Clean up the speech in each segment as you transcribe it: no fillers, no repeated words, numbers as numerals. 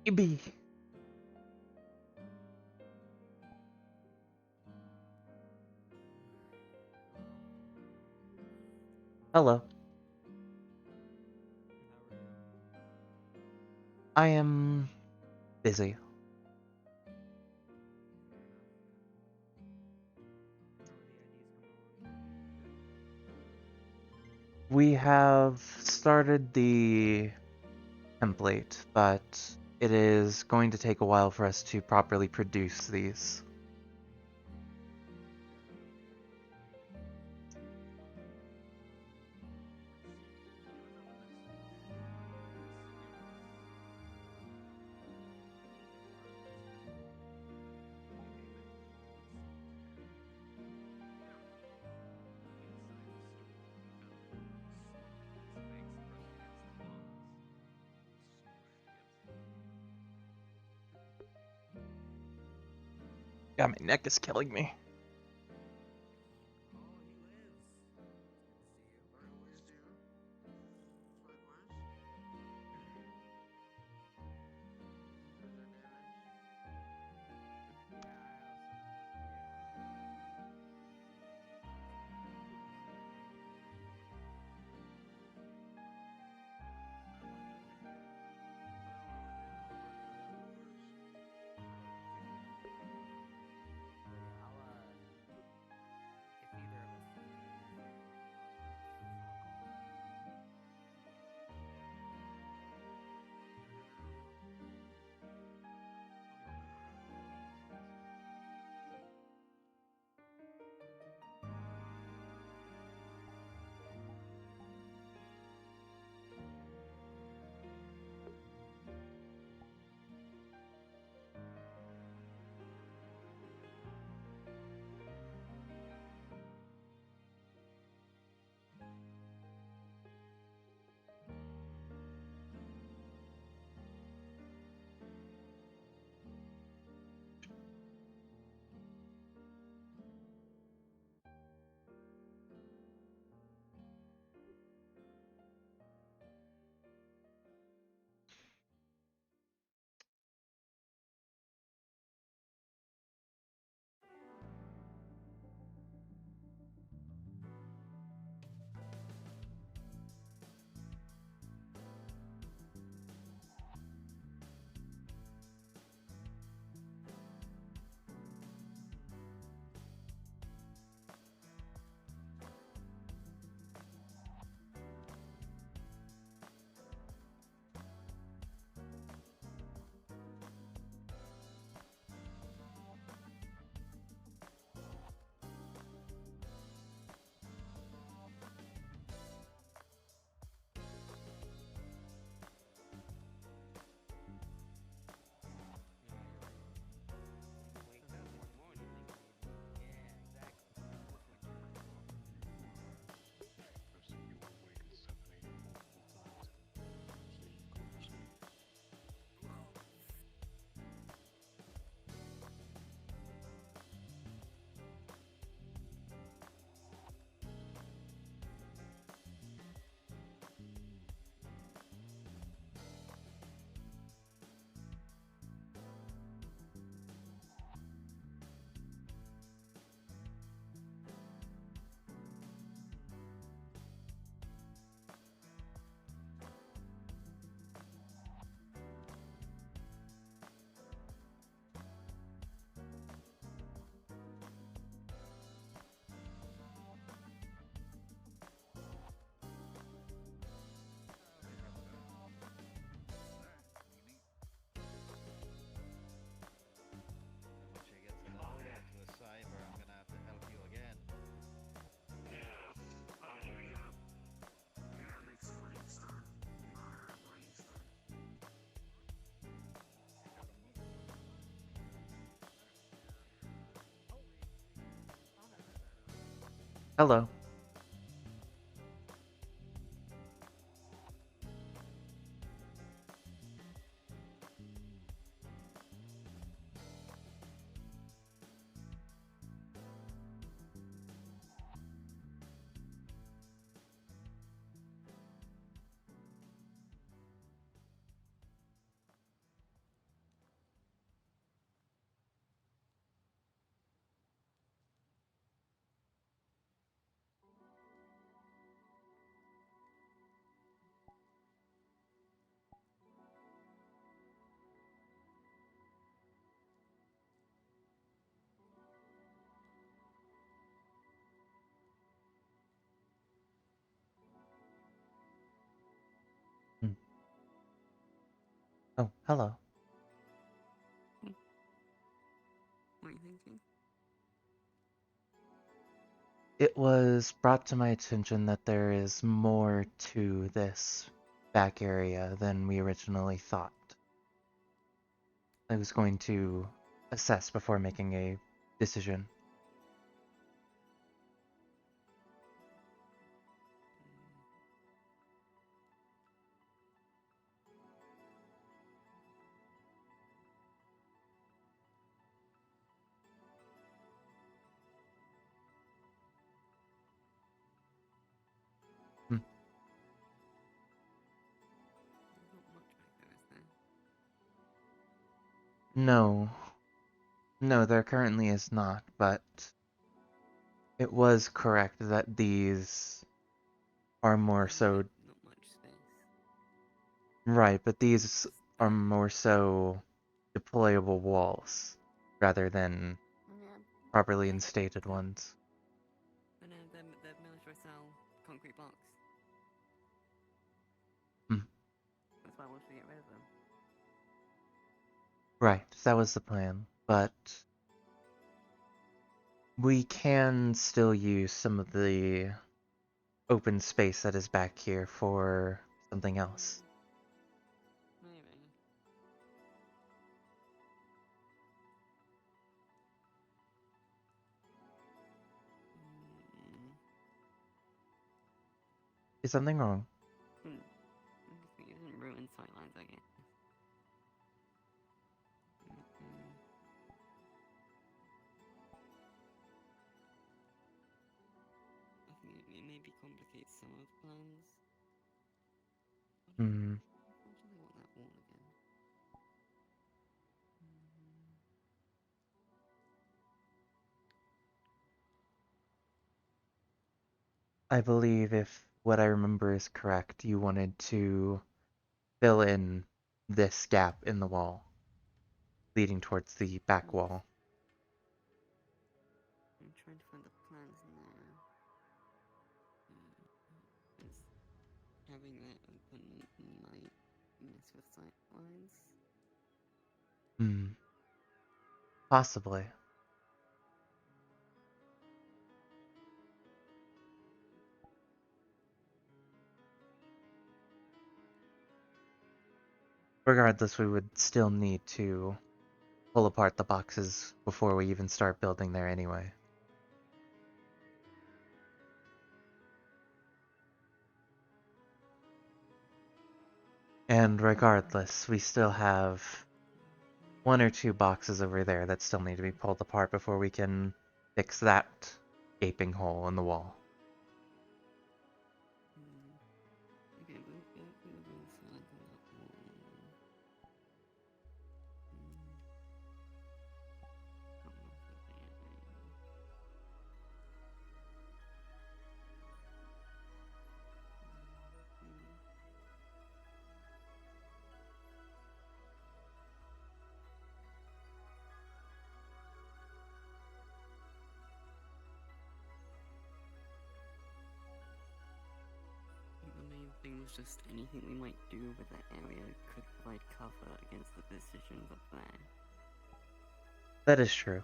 Maybe. Hello. I am busy. We have started the template, but it is going to take a while for us to properly produce these. God, my neck is killing me. Hello. Oh, hello. What are you thinking? It was brought to my attention that there is more to this back area than we originally thought. I was going to assess before making a decision. Hmm. There's not much back there, is there? No. No, there currently is not, but it was correct that these are more so. Not much space. Right, but these Is are there? more so deployable walls rather than Yeah. properly instated ones. But they're military style concrete blocks. Hmm. That's why I wanted to get rid of them. Right, that was the plan, but we can still use some of the open space that is back here for something else. Maybe. Mm. Is something wrong? It doesn't ruin sightlines, I guess. Mm-mm. I think it maybe complicates some of the plans. Hmm. What do they want that wall again? Mm. I believe if what I remember is correct, you wanted to fill in this gap in the wall leading towards the back Yes. wall. I'm trying to find the plans now. Because having that open might mess with sight lines. Hmm. Possibly. Regardless, we would still need to pull apart the boxes before we even start building there anyway. And regardless, we still have one or two boxes over there that still need to be pulled apart before we can fix that gaping hole in the wall. Okay, we'll build inside on that wall. Can't remember the name. I think the main thing was just anything we might do with that area could provide cover against the decisions up there. That is true.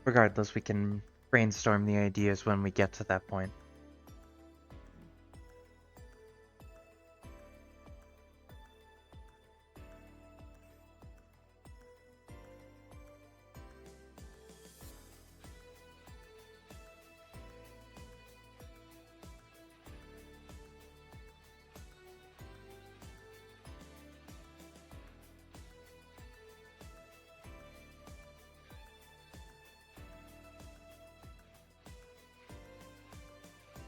Regardless, we can brainstorm the ideas when we get to that point.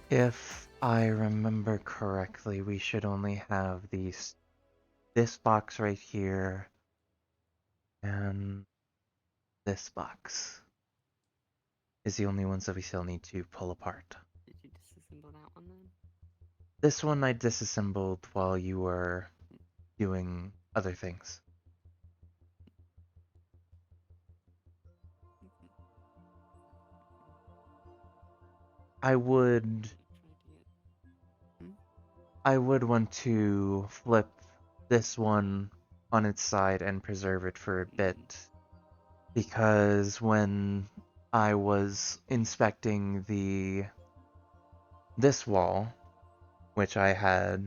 If I remember correctly, we should only have this box right here and this box is the only ones that we still need to pull apart. Did you disassemble that one then? This one I disassembled while you were doing other things. I would Try to get. Hmm? I would want to flip this one on its side and preserve it for a Mm-hmm. bit because when I was inspecting this wall, which I had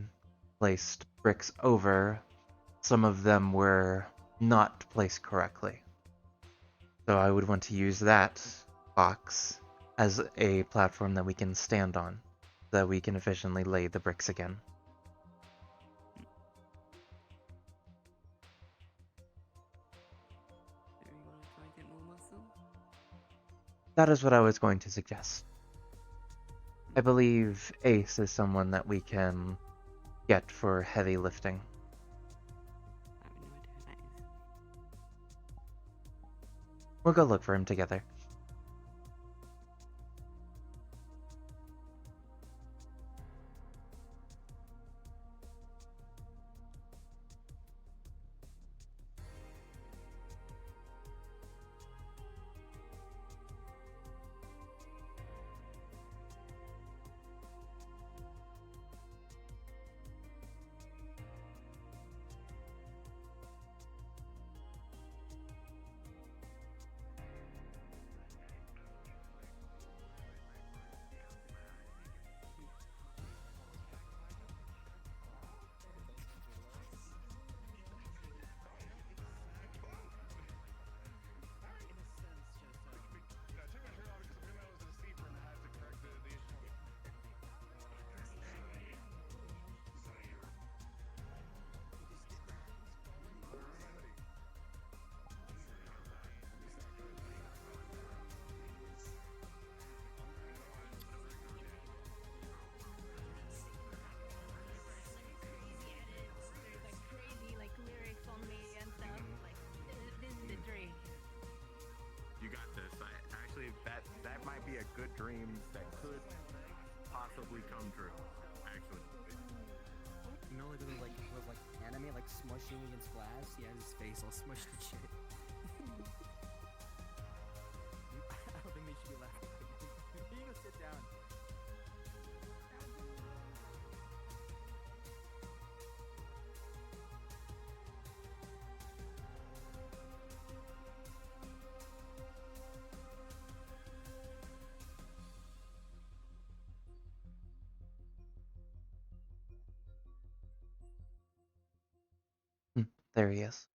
placed bricks over, some of them were not placed correctly. So I would want to use that box as a platform that we can stand on, so that we can efficiently lay the bricks again. Do you want to try and get more muscle? That is what I was going to suggest. I Hmm. believe Ace is someone that we can get for heavy lifting. I have no idea who that is. We'll go look for him together. You got this. Actually, that might be a good dream that could possibly come true. Actually, You know, like with like anime, like smushing against glass. He has his face all smushed and shit. I don't think they should be laughing. You go sit down. There he is.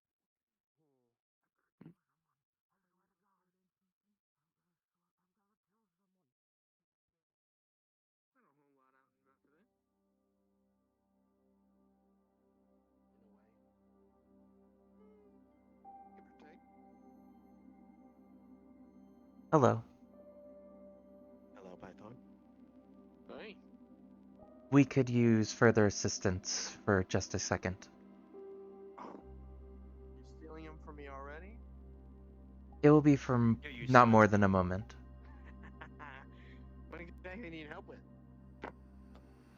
Hello. hello, Python. Hi. We could use further assistance for just a second. Oh, you're stealing him from me already? It will be for Yeah, you not should. more than a moment. What exactly do you need help with?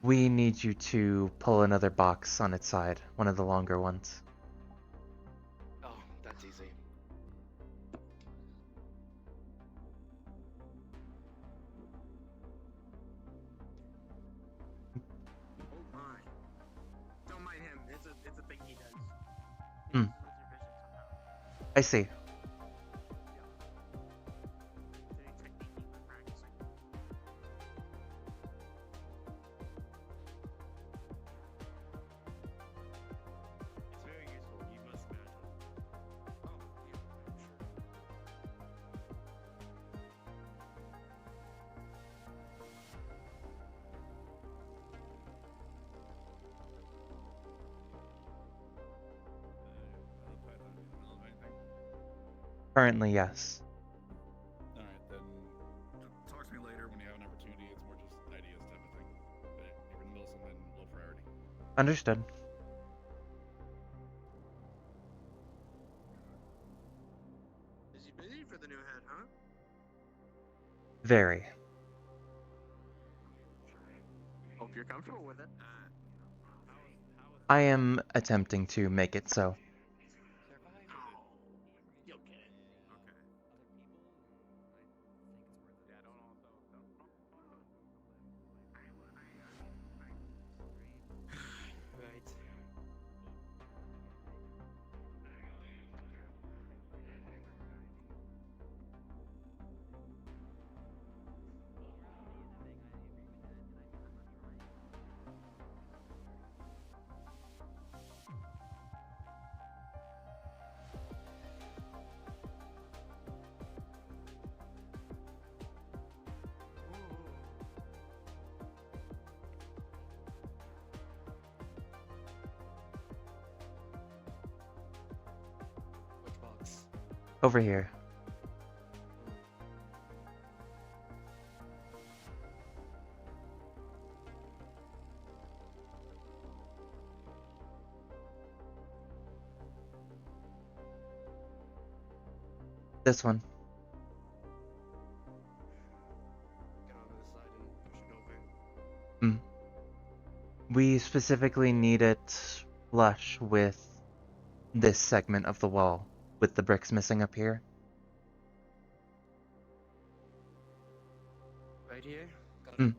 We need you to pull another box on its side, one of the longer ones. Oh, that's easy. Oh my. Don't mind him. It's a thing he does. He Hmm, messes with your vision somehow. I see. It's a new technique he's been practicing. It's very useful, you must imagine. Oh, yeah, I'm sure. Currently, yes. Alright, then talk to me later when you have an opportunity. It's more just ideas type of thing. But if you're in the middle of something, low priority. Understood. Busy for the new head, huh? Very. Hope you're comfortable with it. I am attempting to make it so. Oh, you'll get it. Okay. Other people, I think it's worth it. Yeah, don't. Over here. This one. Get onto the side and push it over. We specifically need it flush with this segment of the wall, with the bricks missing up here. Right here. Got Mm. it.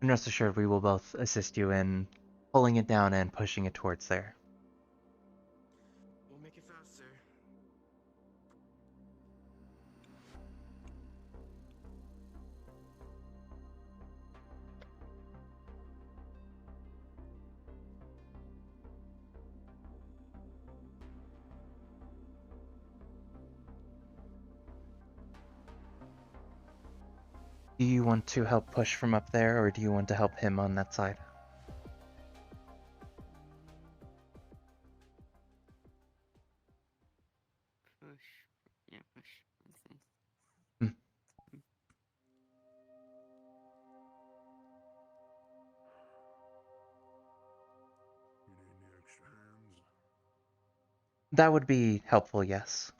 And rest assured, we will both assist you in pulling it down and pushing it towards there. We'll make it faster. Do you want to help push from up there, or do you want to help him on that side? Push. Yeah, push. I'd say. You need any extra hands? That would be helpful, yes.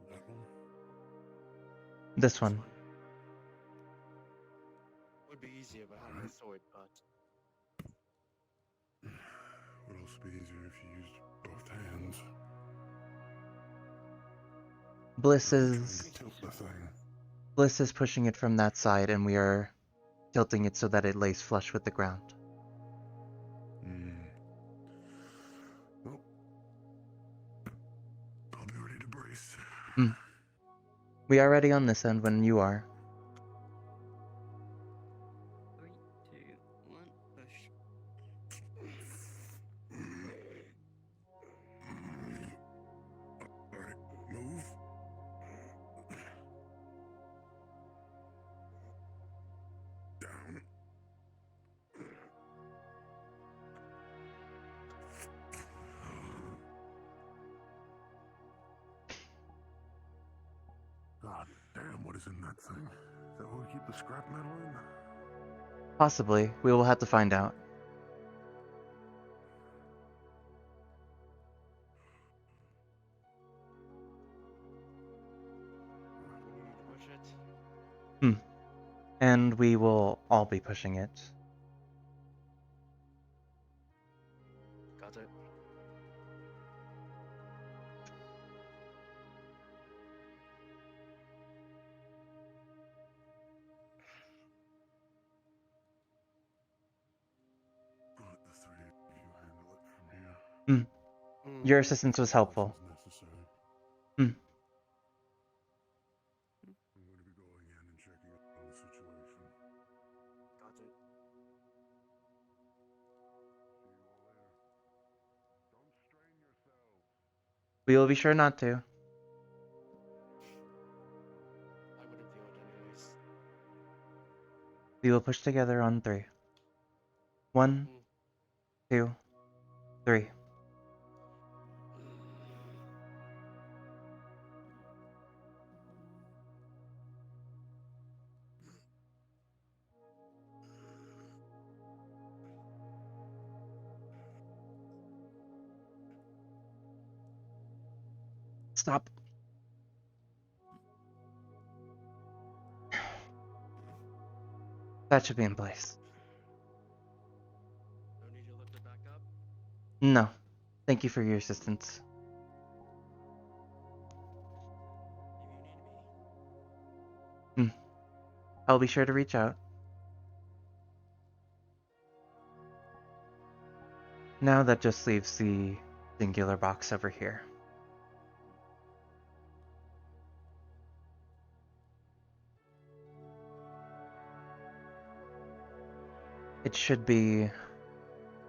That one? This one. Would be easier if I had my sword, but Would also be easier if you used both hands. Bliss Really trying is to tilt the thing. Bliss is pushing it from that side, and we are tilting it so that it lays flush with the ground. Well, I'll be ready to brace. We are ready on this end when you are. 3, 2, 1, push. Alright, move. Down. God damn, what is in that thing? Is that what we keep the scrap metal in? Possibly. We will have to find out. we need to push it. And we will all be pushing it. Got it. I'll let the three of you handle it from here. Your assistance was helpful. Precautions necessary. Hmm. I'm going to be going in and checking on the situation. Got it. See you all later. Don't strain yourselves. We will be sure not to. I would have healed anyways. We will push together on 3. 1, 2, 3. Stop. That should be in place. No need to lift it back up. No. Thank you for your assistance. If you need me. I'll be sure to reach out. Now that just leaves the singular box over here. It should be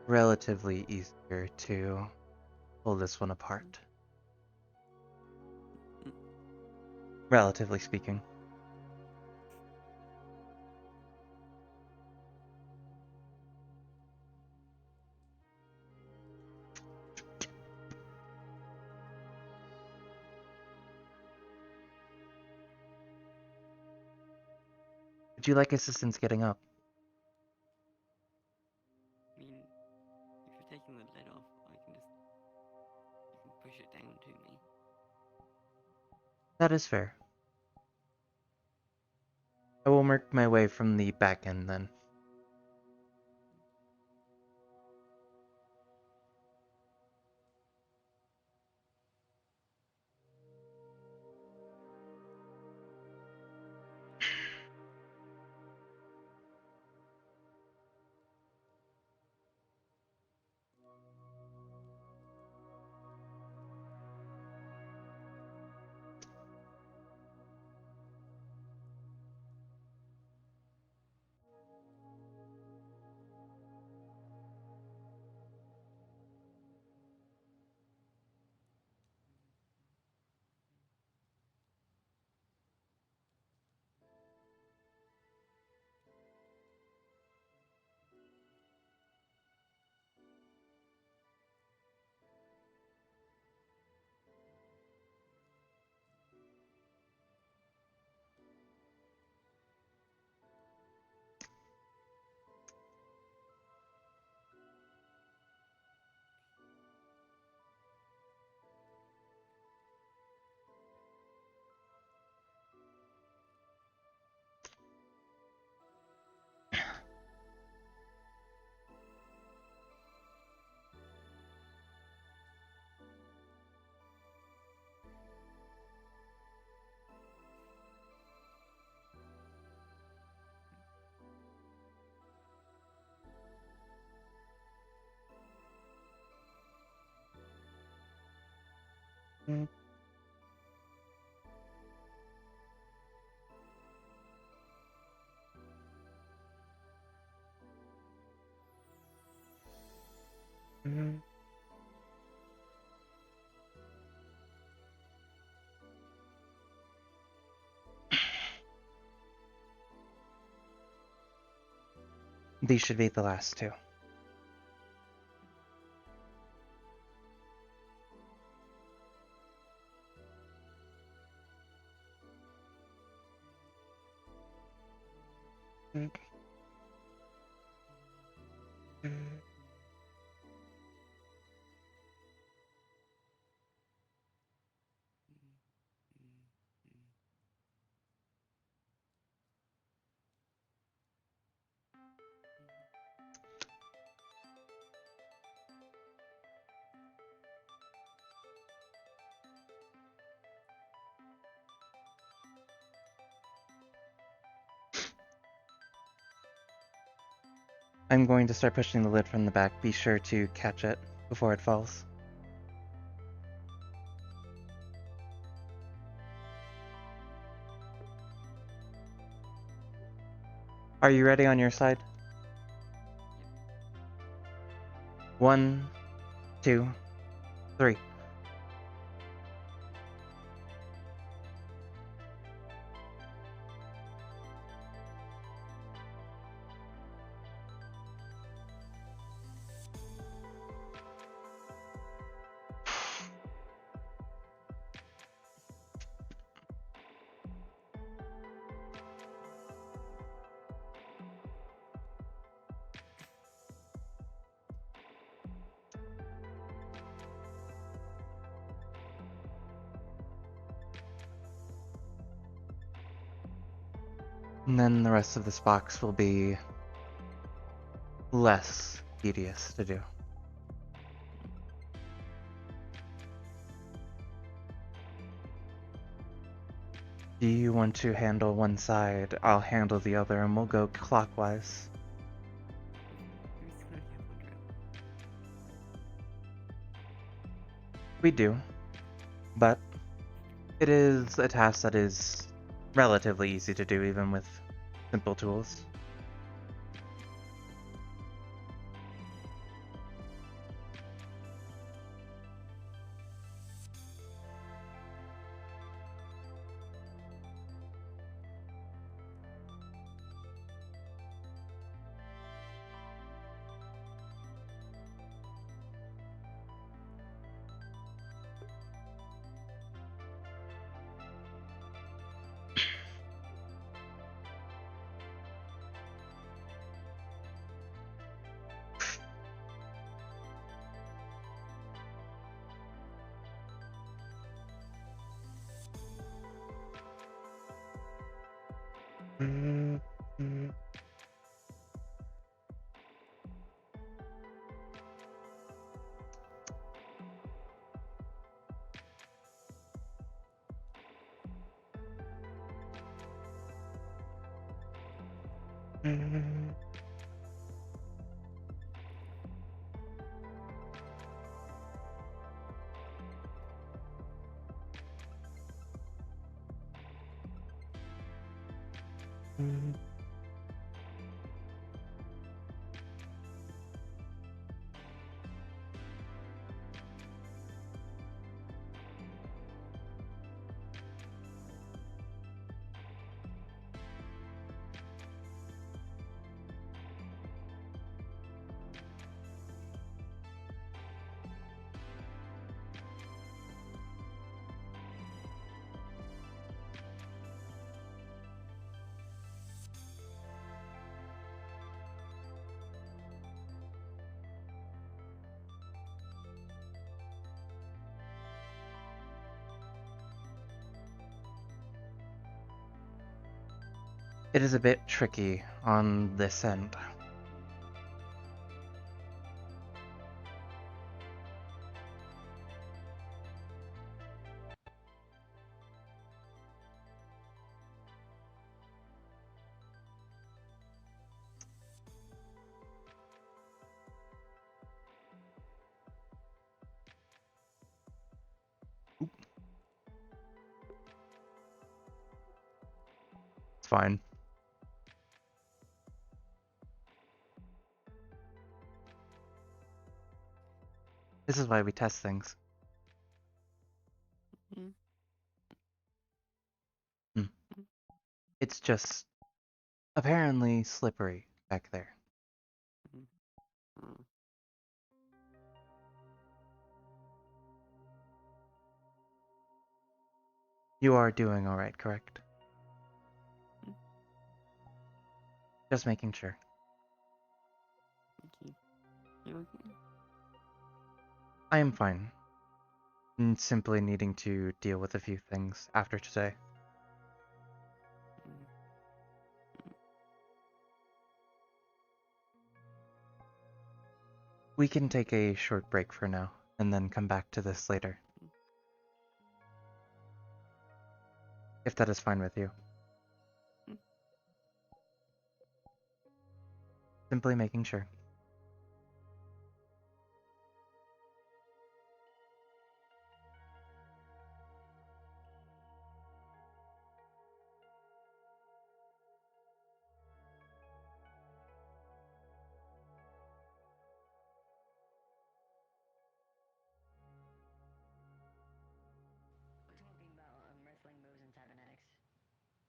relatively easier to pull this one apart. relatively speaking. Would you like assistance getting up? I mean, if you're taking the lid off, you can push it down to me. That is fair. I will work my way from the back end then. These should be the last two. I'm going to start pushing the lid from the back. Be sure to catch it before it falls. Are you ready on your side? 1, 2, 3. And then the rest of this box will be less tedious to do. Do you want to handle one side? I'll handle the other and we'll go clockwise. Who's gonna have one drill? We do, but it is a task that is relatively easy to do even with simple tools. It is a bit tricky on this end. It's fine. This is why we test things. Mm. It's just apparently slippery back there. Oh. You are doing alright, correct? Mm. Just making sure. Thank you. You okay? I am fine. Simply needing to deal with a few things after today. Mm. We can take a short break for now, and then come back to this later. If that is fine with you. Mm. Simply making sure. We're talking about wrestling moves and cybernetics.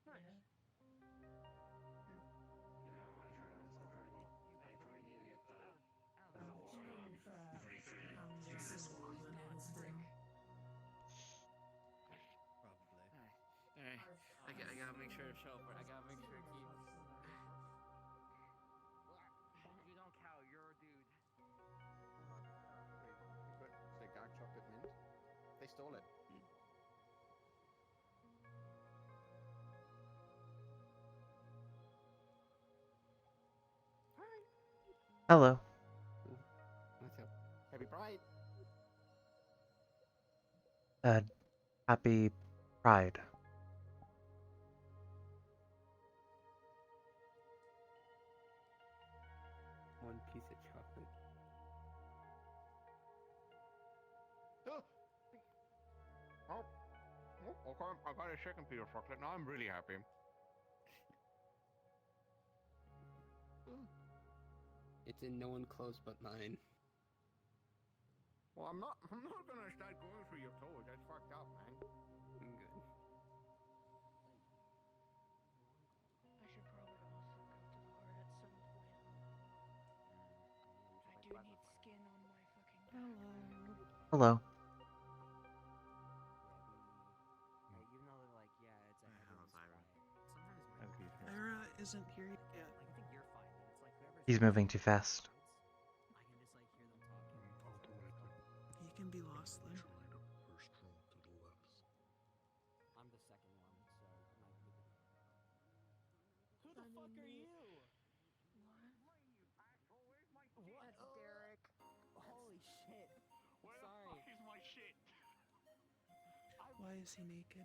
Nice. Alright. I gotta make sure to show up. I gotta make sure to keep. As long as you don't cow, you're a dude. You could say dark chocolate mint. They stole it. Hi. Hello. What's up? Happy Pride. Happy Pride. One piece of chocolate. Oh, okay. I got a second piece of chocolate. Now I'm really happy. It's in no one close but mine. Well, I'm not gonna start going through your toes. That's fucked up, man. I'm good. I should probably also go to the heart at some point. I do need skin on my fucking back. Hello. Even though they're like, yeah, it's a heaven spray. Sometimes my Ira isn't here yet. Like, I think you're fine, but it's like whoever's He's moving too fast. I can just like hear them talking. He can be lost then. I'm the second one, so it might be the Why is he naked?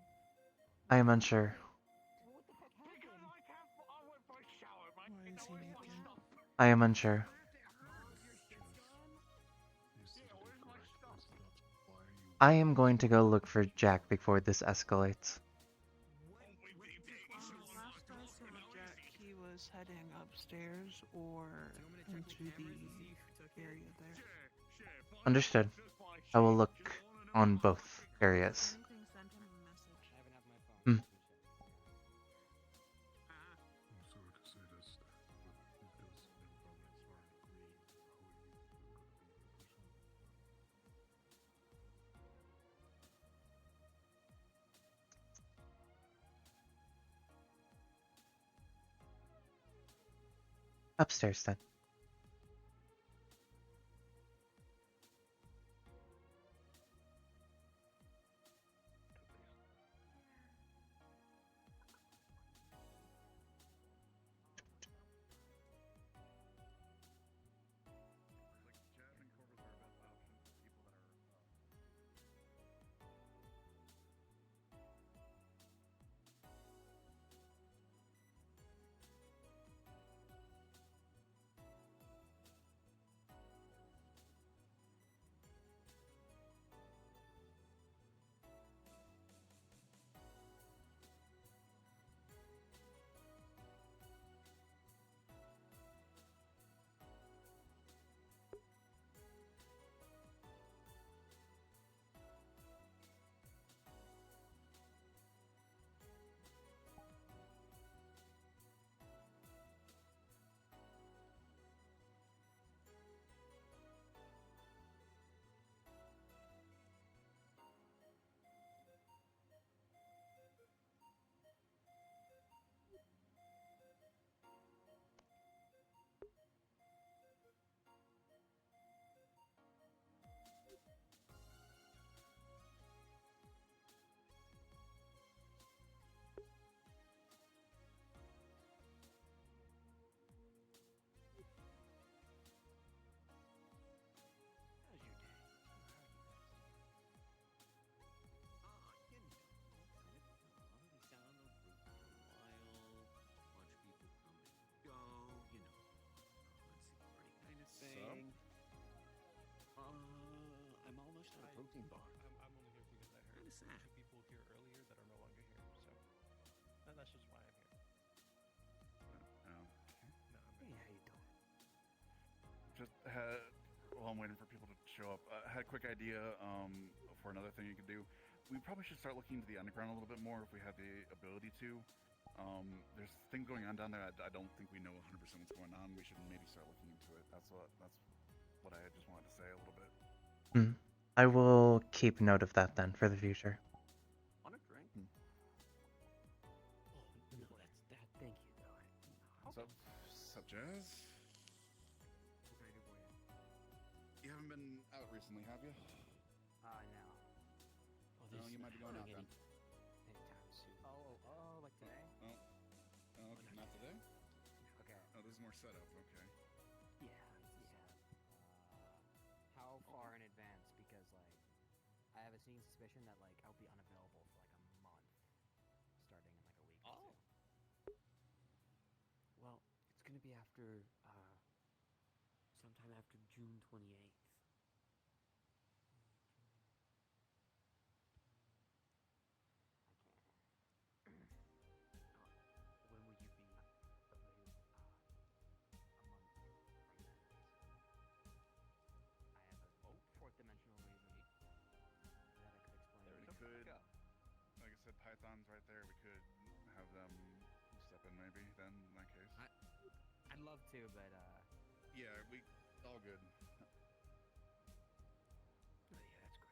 I am unsure. Why is he naked? I am unsure. I am going to go look for Jack before this escalates. Last I saw Jack, he was heading upstairs or into the area there. Understood. I will look on both areas. Anything, send him a message. I haven't had my phone. Hmm. Upstairs then. I'm almost at a protein bar. I'm only here because I heard sad. two people here earlier that are no longer here, so that's just why I'm here. No, I'm Hey, how you doing? Just had, while I'm waiting for people to show up, I had a quick idea for another thing you could do. We probably should start looking into the underground a little bit more if we have the ability to. There's things going on down there. I don't think we know 100% what's going on. We should maybe start looking into it. That's what I just wanted to say a little bit. I will keep note of that then for the future. On a drink? Oh, no, that. Thank you, though. Sup, Jazz? You haven't been out recently, have you? No. Oh, No, you might be going out then. Anytime soon. Oh, like today? Oh, okay, not today? Okay. Oh, this is more setup, okay. Yeah. How far in advance? Because, like, I have a sneaking suspicion that, like, I'll be unavailable for, like, a month. Starting in, like, a week or two. Well, it's gonna be after, sometime after June 28th. When will you be available? A month from then, basically. I have a fourth dimensional reason that I could explain. We could, like I said, Python's right there. We could have them step in maybe then, in that case. I'd love to, but, Yeah, all good.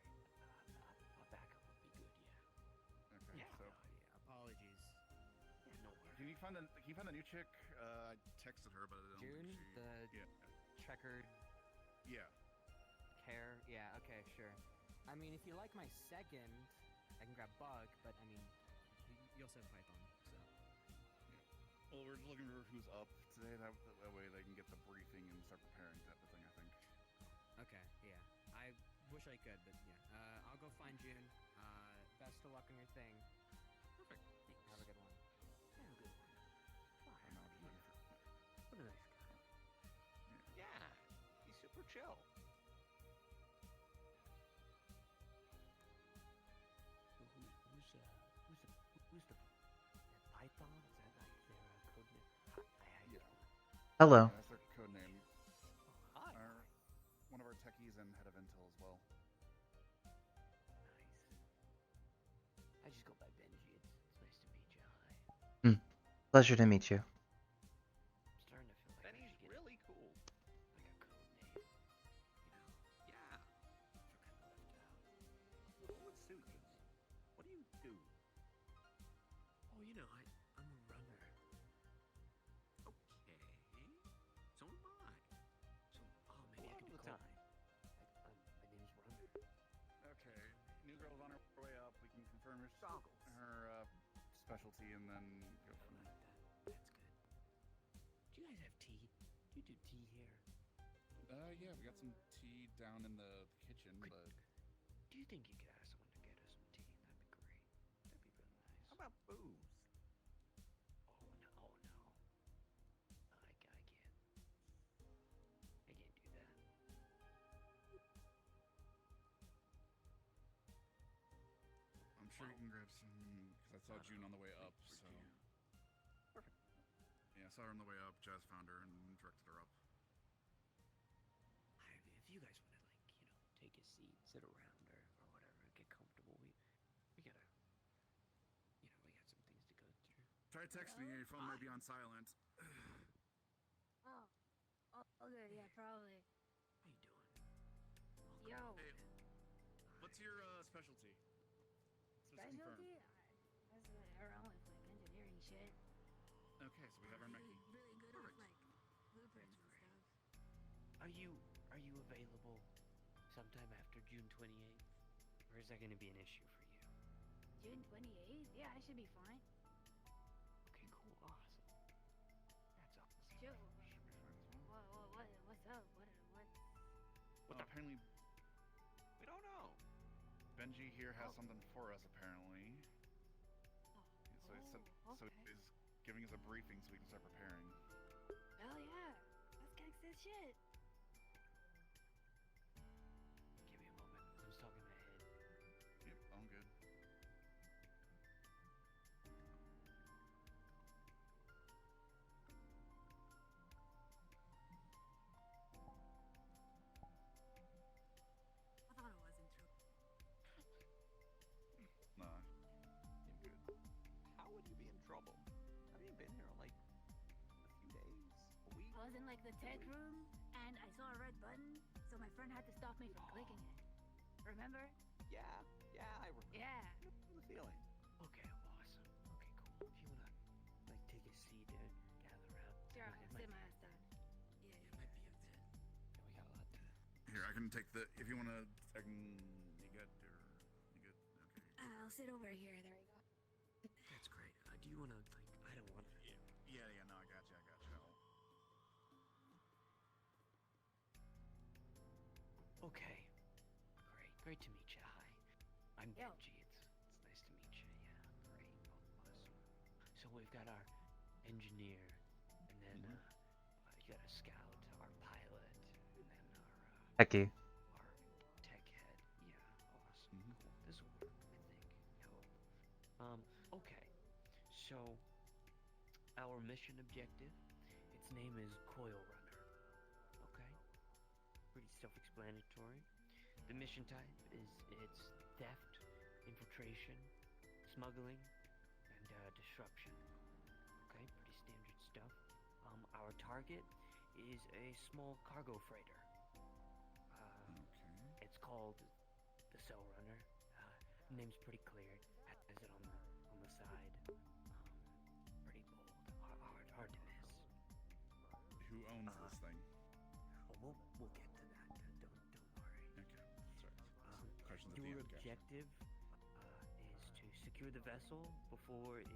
Oh, yeah, that's great. A backup would be good, yeah. Okay, so. apologies. Yeah, no worries. Can you find the new chick? I texted her, but I don't June, think she... the Yeah. checkered Yeah. hair. Yeah, okay, sure. I mean, if you like my second, I can grab Bug, but I mean, you also have Python, so. Well, we're just looking for who's up today. That way they can get the briefing and start preparing type of thing, I think. Okay, yeah. I wish I could, but yeah. I'll go find June. Best of luck on your thing. Perfect. Have a good one. Have a good one. Bye. I'm out of here. What a nice guy. Yeah, he's super chill. Who's the Python? Is that like their code name? Hi, Yeah. Hello. Yeah, that's their code name. Hi. One of our techies and head of intel as well. Nice. I just go by Benji. It's nice to meet you. Hi. Pleasure to meet you. I'm starting to feel like I Benny's should get really cool. like a code name. You know, Yeah. feel kind of left out. What would suit you? What do you do? Oh, you know, I'm a runner. Okay. So am I. So, maybe I A lot could of be the called. time. My name's Runner. Okay, new girl's on her way up. We can confirm her Goggles. specialty and then go I from like there. that. That's good. Do you guys have tea? Do you do tea here? Yeah, we got some tea down in the kitchen, Could- but Do you think you could ask someone to get us some tea? That'd be great. That'd be really nice. How about booze? Oh no, oh no. I can't. I can't do that. I'm sure you can grab some. Because I saw June on the way up, for so June. Perfect. yeah, I saw her on the way up. Jazz found her and directed her up. If you guys want to, like, you know, take a seat, sit around, or whatever, get comfortable, we gotta, you know, we got some things to go through. Try texting you. Your phone might be on silent. Oh. Oh, okay, yeah, probably. How you doing? Yo, Hey, what's your specialty? Just to confirm. specialty? That's around with like engineering shit. Okay, so we have our mechie. Really good with like blueprints and stuff. Are you available sometime after June 28th, or is that going to be an issue for you? June 28th? Yeah, I should be fine. Okay, cool, awesome. That's awesome. Sure. Should be fine as well. What's up? What? Apparently, We don't know. Benji here has Oh. something for us. Apparently, so he said, so okay. he's giving us a briefing so we can start preparing. Hell yeah. That's gangsta shit. Give me a moment. I'm just talking in my head. Yep, I'm good. I thought it wasn't true. Nah, I'm good. How would you be in trouble? Have you been here like a few days? A week? I was in like the tech room and I saw a red button, so my friend had to stop me from clicking it. Remember? Yeah, I remember. Yeah. I know the feeling. Okay, awesome. Okay, cool. If you wanna, like, take a seat and gather around. Sure, It I'll might sit my be- ass down. Yeah. It might be a bit. Yeah, we got a lot to. Here, I can take the. If you wanna, I can. You good? Or you good? Okay. I'll sit over here. There you go. That's great. Do you wanna, like, I don't wanna. Yeah. No, I got you. Okay. Great to meet you. Hi. I'm Yo. Benji. It's nice to meet you. Yeah, great. Awesome. So we've got our engineer, and then you got a scout, our pilot, and then Hecky. our tech head. Yeah, awesome. Mhm. Cool. This will work, I think. I hope. Okay. So our mission objective, its name is Coil Runner. Okay? Pretty self-explanatory. The mission type is it's theft, infiltration, smuggling, and disruption. Okay, pretty standard stuff. Our target is a small cargo freighter. Okay. It's called the Cell Runner. Name's pretty clear. Has it on the side. Pretty bold. Hard to miss. Who owns this thing? Oh, we'll get to that. Don't worry. Okay. Sorry. Questions at the Your end. Gotcha. objective is to secure the vessel before it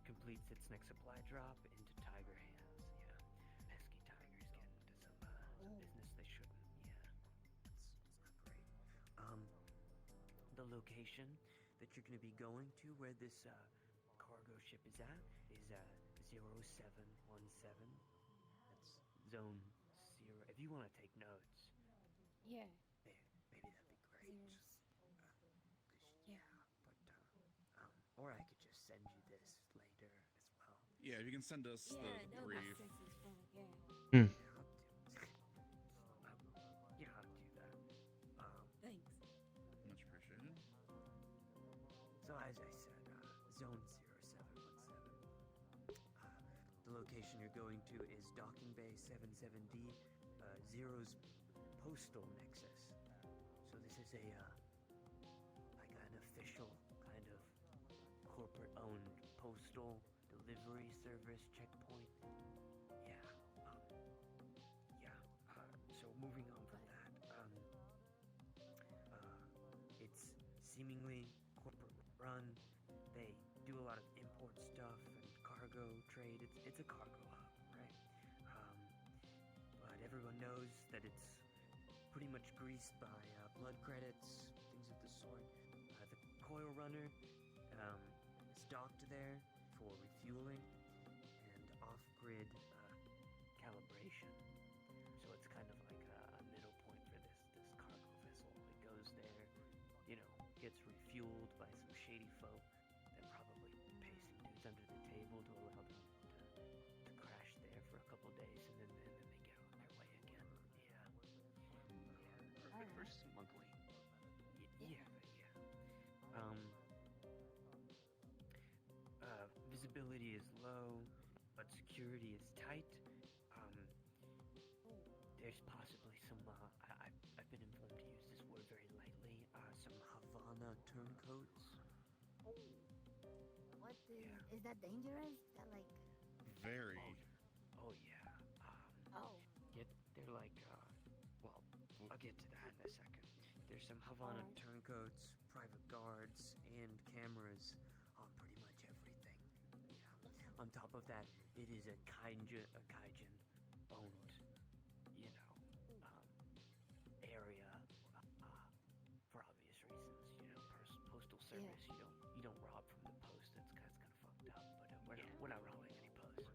completes its next supply drop into Tiger hands. Yeah, pesky tigers get into some business they shouldn't. Yeah, it's not great. The location that you're going to be going to, where this cargo ship is at, is 0717. That's zone 0. If you want to take notes, Yeah. there, maybe that'd be great. Yeah. But or I could just send you this later as well. Yeah, if you can send us Yeah, the that would be brief. sexy as fuck. Yeah. Hmm. Yeah, I'll do that. Thanks. Much appreciated. So as I said, zone 0717. The location you're going to is Docking Bay 77D, Zero's postal nexus. So this is a like an official kind of corporate-owned postal delivery service checkpoint. Yeah. So moving on from that, it's seemingly corporate run. They do a lot of import stuff and cargo trade. It's a cargo hub, right? But everyone knows that it's pretty much greased by blood credits, things of the sort. The coil runner is docked there for refueling and off-grid calibration. So it's kind of like a middle point for this cargo vessel. It goes there, gets refueled by some shady folk that probably pay some dudes under the table to allow them to crash there for a couple days, and then they get on their way again. Perfect for smuggling. Yeah. Visibility is low, but security is tight. There's possibly some, I've been informed to use this word very lightly, some Havana turncoats. What the? Yeah. Is that dangerous? That like? Very. Oh yeah. They're like, well, I'll get to that in a second. There's some Havana turncoats, private guards, and cameras on pretty much everything. Yeah. On top of that, it is a Kaijin owned, area for obvious reasons. Postal service. You don't rob from the post. That's kind of fucked up. But we're not robbing any post.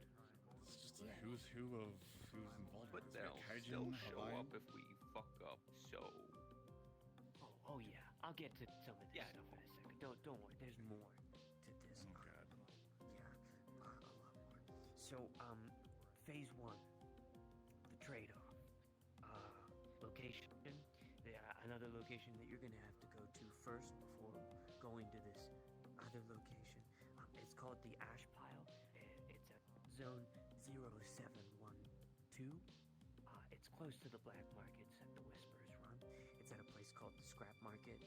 It's just a who's who of who's involved. But with this. they'll Kaijin, still show Hawaiian. up if we fuck up, so... Oh yeah, I'll get to some of this stuff in a second. Don't worry, there's more to this. Oh god. Yeah, a lot more. So, phase 1, the trade-off. Location. Another location that you're gonna have to go to first before going to this other location. It's called the Ash Pile. It's at zone 0712. It's close to the black markets that the Whispers run. It's at a place called the Scrap Market.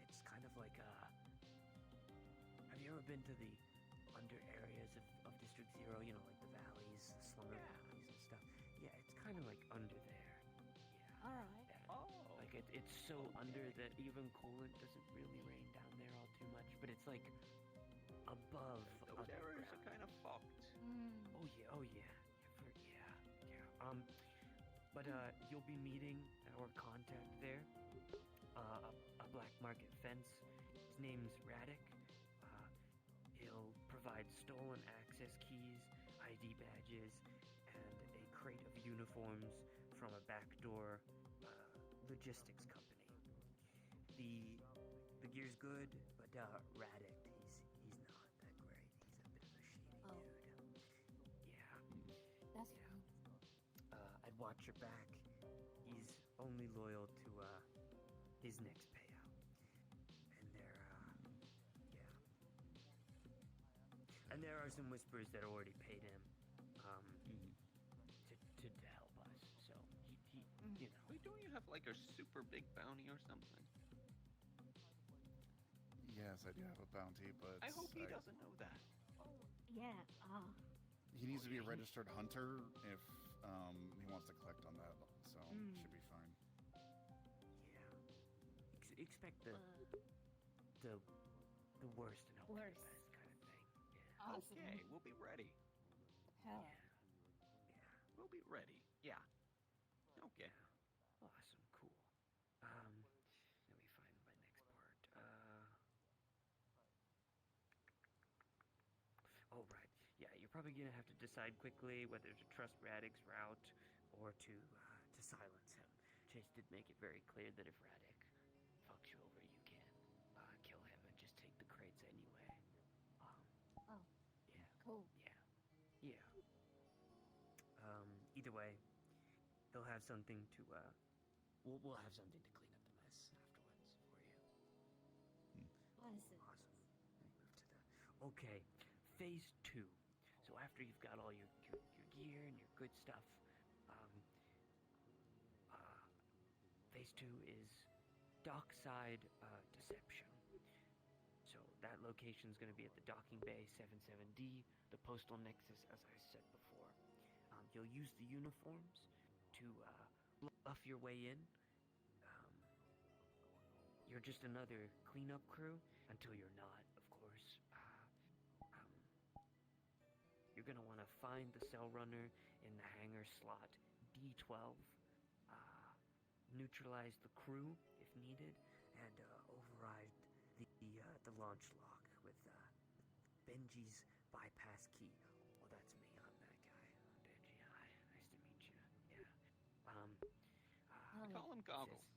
It's kind of like have you ever been to the under areas of District 0? Like the valleys, the slumber valleys and stuff. Yeah, it's kind of like under there. Yeah. Alright. Like it's so under that even coolant doesn't really rain down there all too much, but it's like above. Those areas are kind of fucked. Oh yeah. But you'll be meeting our contact there, a black market fence. His name's Radic. He'll provide stolen access keys, ID badges, and a crate of uniforms from a backdoor logistics company. The gear's good, but Radic, he's not that great. He's a bit of a shady dude. Yeah. That's fine. I'd watch your back. He's only loyal to his next payout. And there are some Whispers that already paid him to help us. So he Wait, don't you have like a super big bounty or something? Yes, I do have a bounty, but I hope he doesn't know that. Yeah. He needs to be a registered hunter if he wants to collect on that, so should be fine. Yeah. Expect the worst and hope for the best kind of thing. Yeah. Awesome. Okay, we'll be ready. Hell. We'll be ready. Yeah. Okay. Awesome. Cool. Let me find my next part. you're probably gonna have to decide quickly whether to trust Radic's route or to silence him. Chase did make it very clear that if Radic fucks you over, you can kill him and just take the crates anyway. Oh. Yeah. Cool. Yeah. Either way, they'll have something to we'll have something to clean up the mess afterwards for you. Awesome. Awesome. We'll move to the okay. Phase 2. So after you've got all your gear and your good stuff, phase 2 is dockside deception. So that location is going to be at the docking bay 77D, the postal nexus, as I said before. You'll use the uniforms to bluff your way in. You're just another cleanup crew until you're not, of course. You're going to want to find the cell runner in the hangar slot D12, neutralize the crew if needed, and override the launch lock with Benji's bypass key. Well, that's me. I'm that guy. Benji, hi. Nice to meet you. Yeah. Call him Goggles.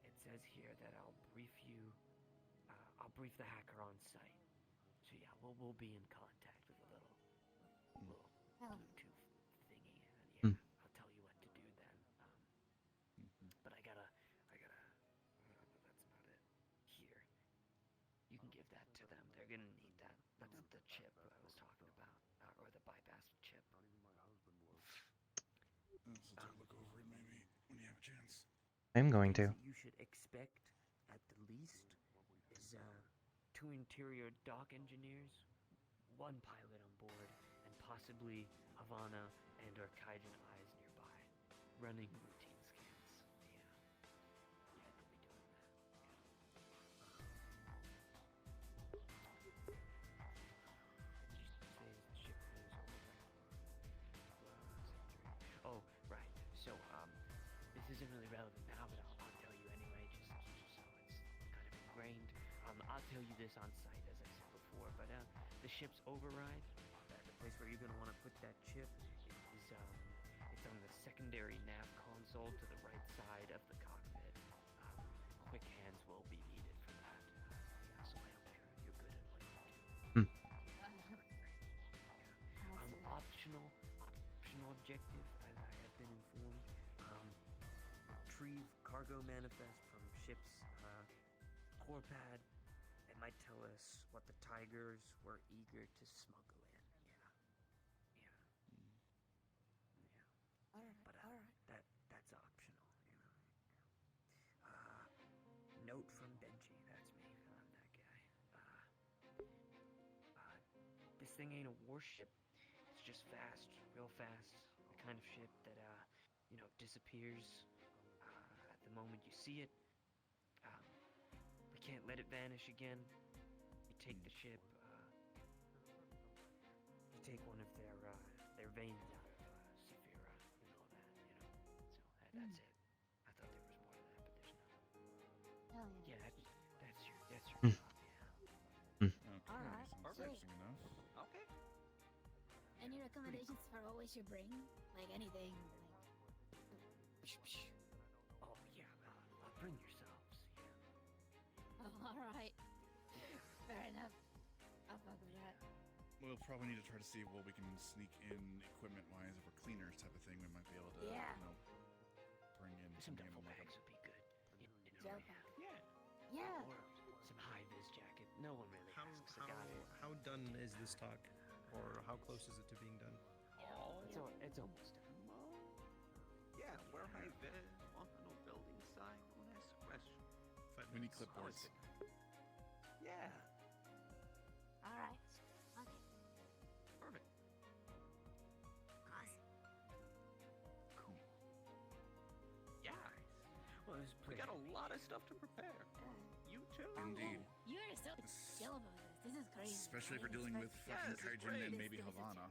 It says here that I'll brief you. I'll brief the hacker on site. So yeah, we'll be in contact with a little Bluetooth thingy, and yeah, I'll tell you what to do then. But I gotta. That's not it. Here, you can give that to them. They're gonna need that. That's the chip I was talking about, or the bypass chip. So take a look over it maybe when you have a chance. I'm going to. You should expect, at the least, is 2 interior dock engineers, 1 pilot on board, and possibly Havana and or Kaijin eyes nearby, running routine scans. Yeah, they'll be doing that. Oh, right. So, this isn't really relevant now, but I'll tell you anyway, just so it's kind of ingrained. I'll tell you this on site, as I said before, but the ship's override, the place where you're going to want to put that chip, is it's on the secondary nav console to the right side of the cockpit. Quick hands will be needed for that. Yeah, so I hope you're good at what you do. Optional objective, as I have been informed. Retrieve cargo manifest from ship's core pad. It might tell us what the Tigers were eager to smuggle in. But that's optional, Note from Benji. That's me. I'm that guy. This thing ain't a warship. It's just fast, real fast. The kind of ship that disappears at the moment you see it. We can't let it vanish again. You take the ship. You take one of their veins out of Saphira and all that. So that's it. I thought there was more to that, but there's not. Hell yeah. Yeah, that's your job. Yeah. Okay, Alright, sounds sweet. interesting enough. Okay. Any recommendations for what we should bring? Like anything? Oh yeah, bring yourselves. Yeah. Oh, alright. Fair enough. I'll fuck with that. We'll probably need to try to see what we can sneak in equipment-wise if we're cleaners type of thing. We might be able to, Yeah. bring in Some something duffel like bags would be good. Gel Yeah. pack. Yeah. Yeah. Or some high-vis jacket. No one really asks a guy. How done is this talk, or how close is it to being done? It's almost done. Yeah, where high vis, on no building site, don't ask a question. 5 We need minutes. clipboards. Yeah, Alright. Okay. perfect. Awesome. Cool. Yeah, Well, it was we got a lot of stuff to prepare. You too. Indeed. You are so chill about this. This is crazy. Especially I for didn't dealing with expect- fucking this is Kaijin great. and maybe Havana.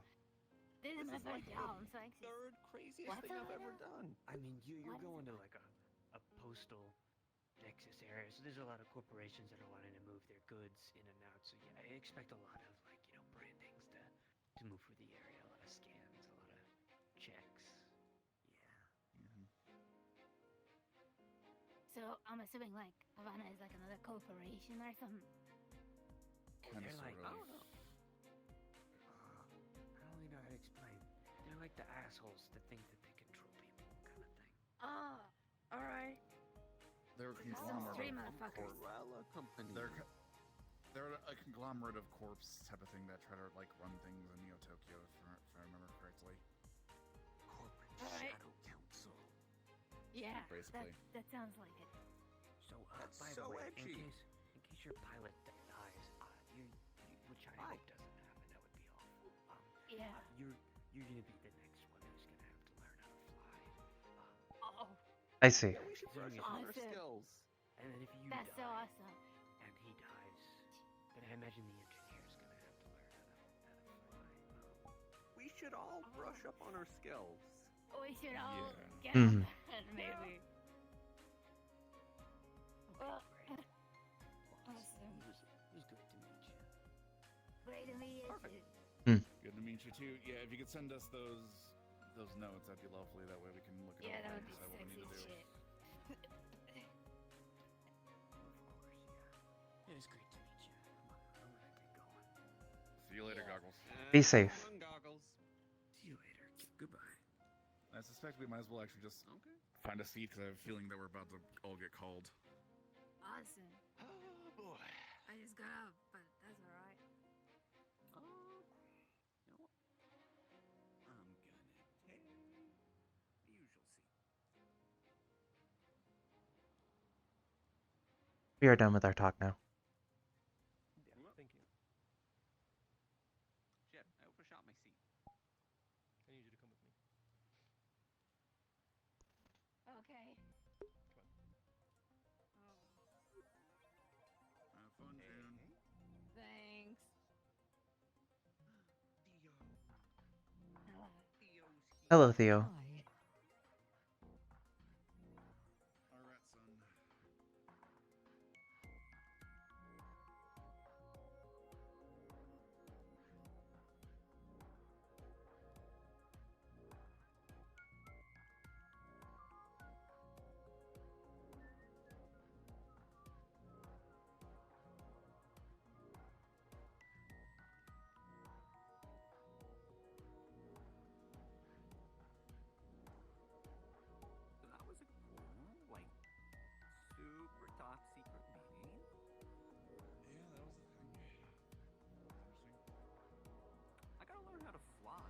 This is This is my like first the job. I'm so anxious. Third craziest What's thing up I've right ever now? done. I mean, you're What is going it? to like a postal nexus area, so there's a lot of corporations that are wanting to move their goods in and out. So yeah, I expect a lot of brandings to move through the area. A lot of scans, a lot of checks. Mhm. So I'm assuming like Havana is like another corporation or something. Kind of, They're sort like, of. I don't know. I don't really know how to explain. They're like the assholes that think that they control people, kind of thing. Oh, all right. They're a Some conglomerate stream of. motherfuckers. Umbrella company. They're a conglomerate of corps type of thing that try to like run things in Neo Tokyo, if I remember correctly. Corporate Alright. Shadow Council. Yeah, Basically. that sounds like it. So, That's by so the way, edgy. in case your pilot dies, which I hope doesn't happen, that would be awful. Yeah. You're gonna be the next one who's gonna have to learn how to fly. Oh, I see. Yeah, we should brush up on our Awesome. skills. And then if you that's so die awesome. and he dies, then I imagine the engineer's gonna have to learn how to fly. We should all brush up on our skills. We should all Yeah. get Mhm. on that, maybe. Well, awesome. It was good to meet you. Great to meet you Perfect. too. Good to meet you too. Yeah, if you could send us those notes, that'd be lovely. That way we can look it Yeah, over that and would be decide what we sexy need to as do. shit. It was great to meet you. I'm gonna get going. See you later, Yeah. Goggles. Be safe. Fun goggles. See you later. Goodbye. I suspect we might as well actually just Okay. find a seat because I have a feeling that we're about to all get called. Awesome. Oh boy. I just got up, but that's alright. You know what? I'm gonna take the usual seat. We are done with our talk now. Yeah, thank you. Jet, I overshot my seat. I need you to come with me. Okay. Come on. Have fun, June. Thanks. Theo. Hello. Theo's here. Hello, Theo. Hi. All right, son. So that was a cool, like, super top secret meeting. Yeah, that was the thing. Interesting. I gotta learn how to fly.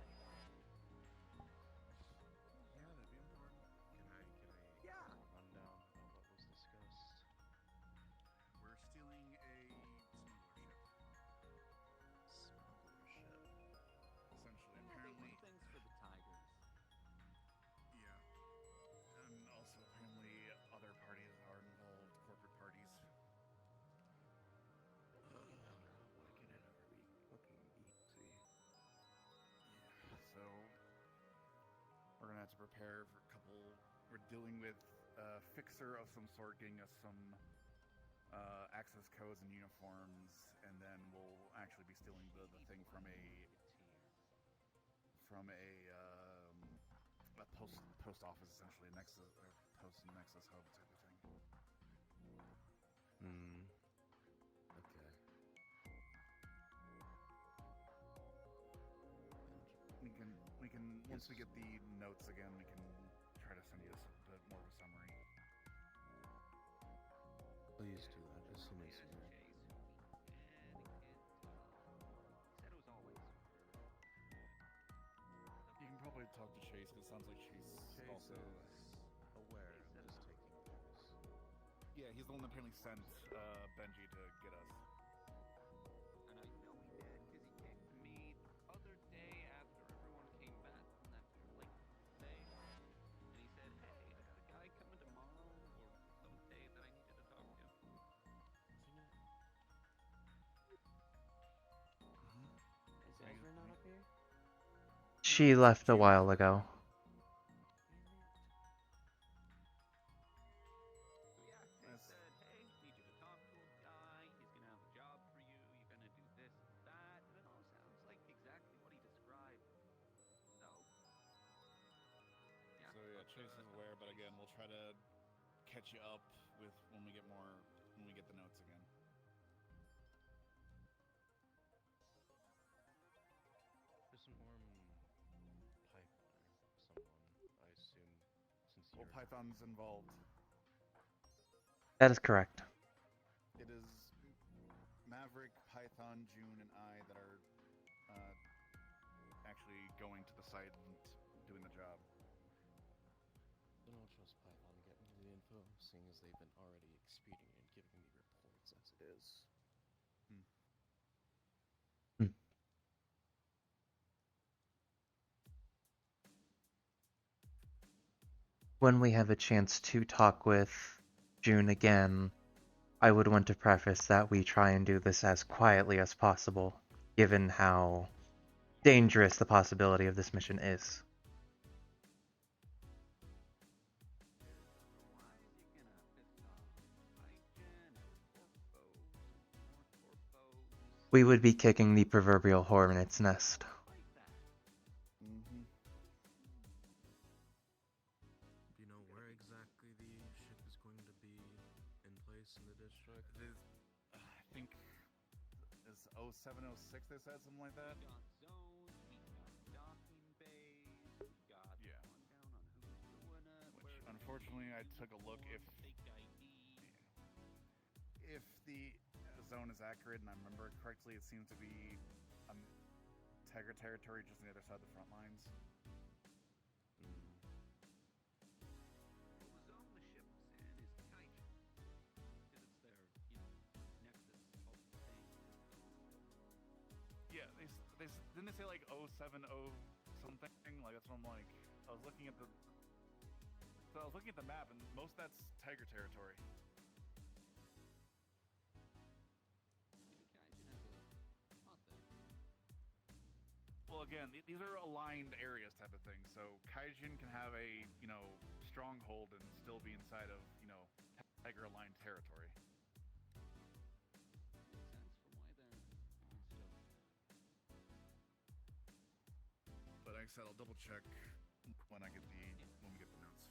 Yeah, that'd be important. Yeah. Rundown of what was discussed. We're stealing a smuggler ship. Smuggler ship. Essentially, Yeah, they apparently. run things for the Tigers. Yeah. And also, apparently, other parties are involved, corporate parties. Why can it never be looking easy? Yeah. So, we're gonna have to prepare for a couple. We're dealing with a fixer of some sort, getting us some access codes and uniforms, and then we'll actually be stealing the thing from a post office, essentially, nexus or post nexus hub type of thing. Okay. We can once we get the notes again, we can try to send you a bit more of a summary. Please do that as soon as you. Said it was always. You can probably talk to Chase because it sounds like Chase also. Aware of this taking place. Yeah, he's the one that apparently sent Benji to get us. And I know he did because he came to me the other day after everyone came back from that like day, and he said, "Hey, I got a guy coming tomorrow or some day that I needed to talk to." Is Ezra not up here? She left a while ago. So yeah, they said, "Hey, need you to talk to a guy. He's gonna have a job for you. You're gonna do this, that," and it all sounds like exactly what he described. Trace is aware, but again, we'll try to catch you up with when we get the notes again. There's some Python or someone, I assume, since Well, you're... Python's involved. That is correct. It is Maverick, Python, June, and I that are actually going to the site and doing the job. Then I'll trust Python to get me the info, seeing as they've been already expedient and giving me reports as it is. When we have a chance to talk with June again, I would want to preface that we try and do this as quietly as possible, given how dangerous the possibility of this mission is. We would be kicking the proverbial hornet's nest. Mm-hmm. Do you know where exactly the ship is going to be in place in the district? I think is 0706 they said, something like that? We got zones, we got docking bays, we got Yeah. rundown on who's doing it. Which, unfortunately, I took a look if the zone is accurate and I remember correctly, it seems to be Tiger territory just on the other side of the front lines. Well, the zone the ship's in is Kaiju, because it's their, nexus hub thing. Yeah, didn't they say like 070 something? Like that's what I'm like. I was looking at the map and most of that's Tiger territory. Well, again, these are aligned areas type of thing. So Kaijin can have a, stronghold and still be inside of, Tiger aligned territory. Makes sense from why they're still. But like I said, I'll double check when we get the notes.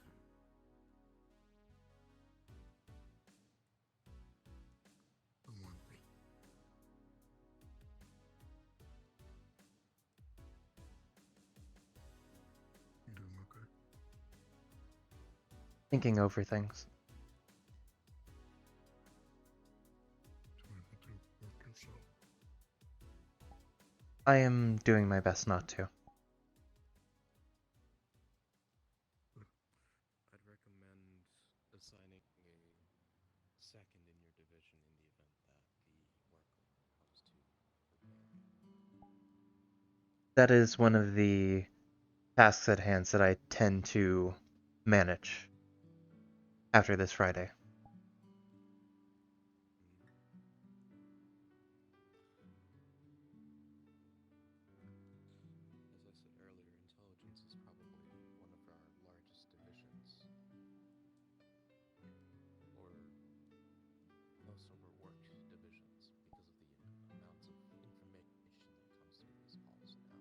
I'm wondering. You doing okay? Thinking over things. Trying to work yourself. I am doing my best not to. I'd recommend assigning a second in your division in the event that the workload comes to That is one of the tasks at hand that I tend to manage after this Friday. As I said earlier, intelligence is probably one of our largest divisions, or most overworked divisions, because of the amount of information that comes through these halls now.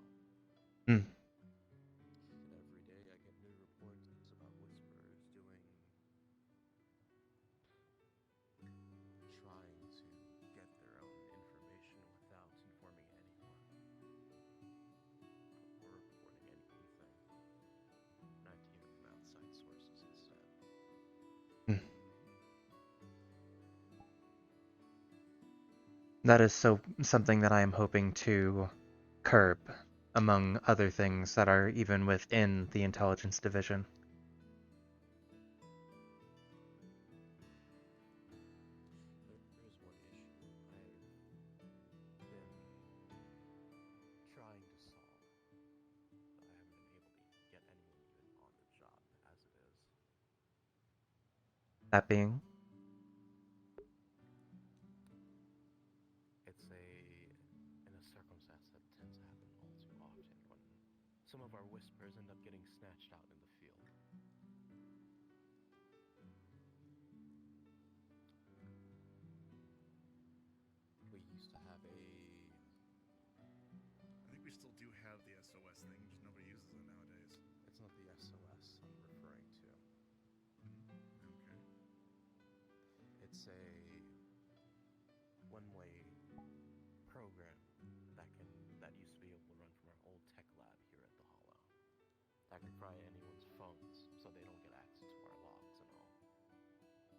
Hmm. And every day I get new reports about Whisperers trying to get their own information without informing anyone, or reporting anything. And I have to hear from outside sources instead. That is something that I am hoping to curb, among other things that are even within the intelligence division. There is one issue I've been trying to solve, but I haven't been able to get anyone even on the job as it is. That being? It's in a circumstance that tends to happen all too often when some of our Whisperers end up getting snatched out in the field. We used to have I think we still do have the SOS thing, just nobody uses it nowadays. It's not the SOS I'm referring to. one-way program that used to be able to run from our old tech lab here at the Hollow. That could pry anyone's phones so they don't get access to our logs and all. I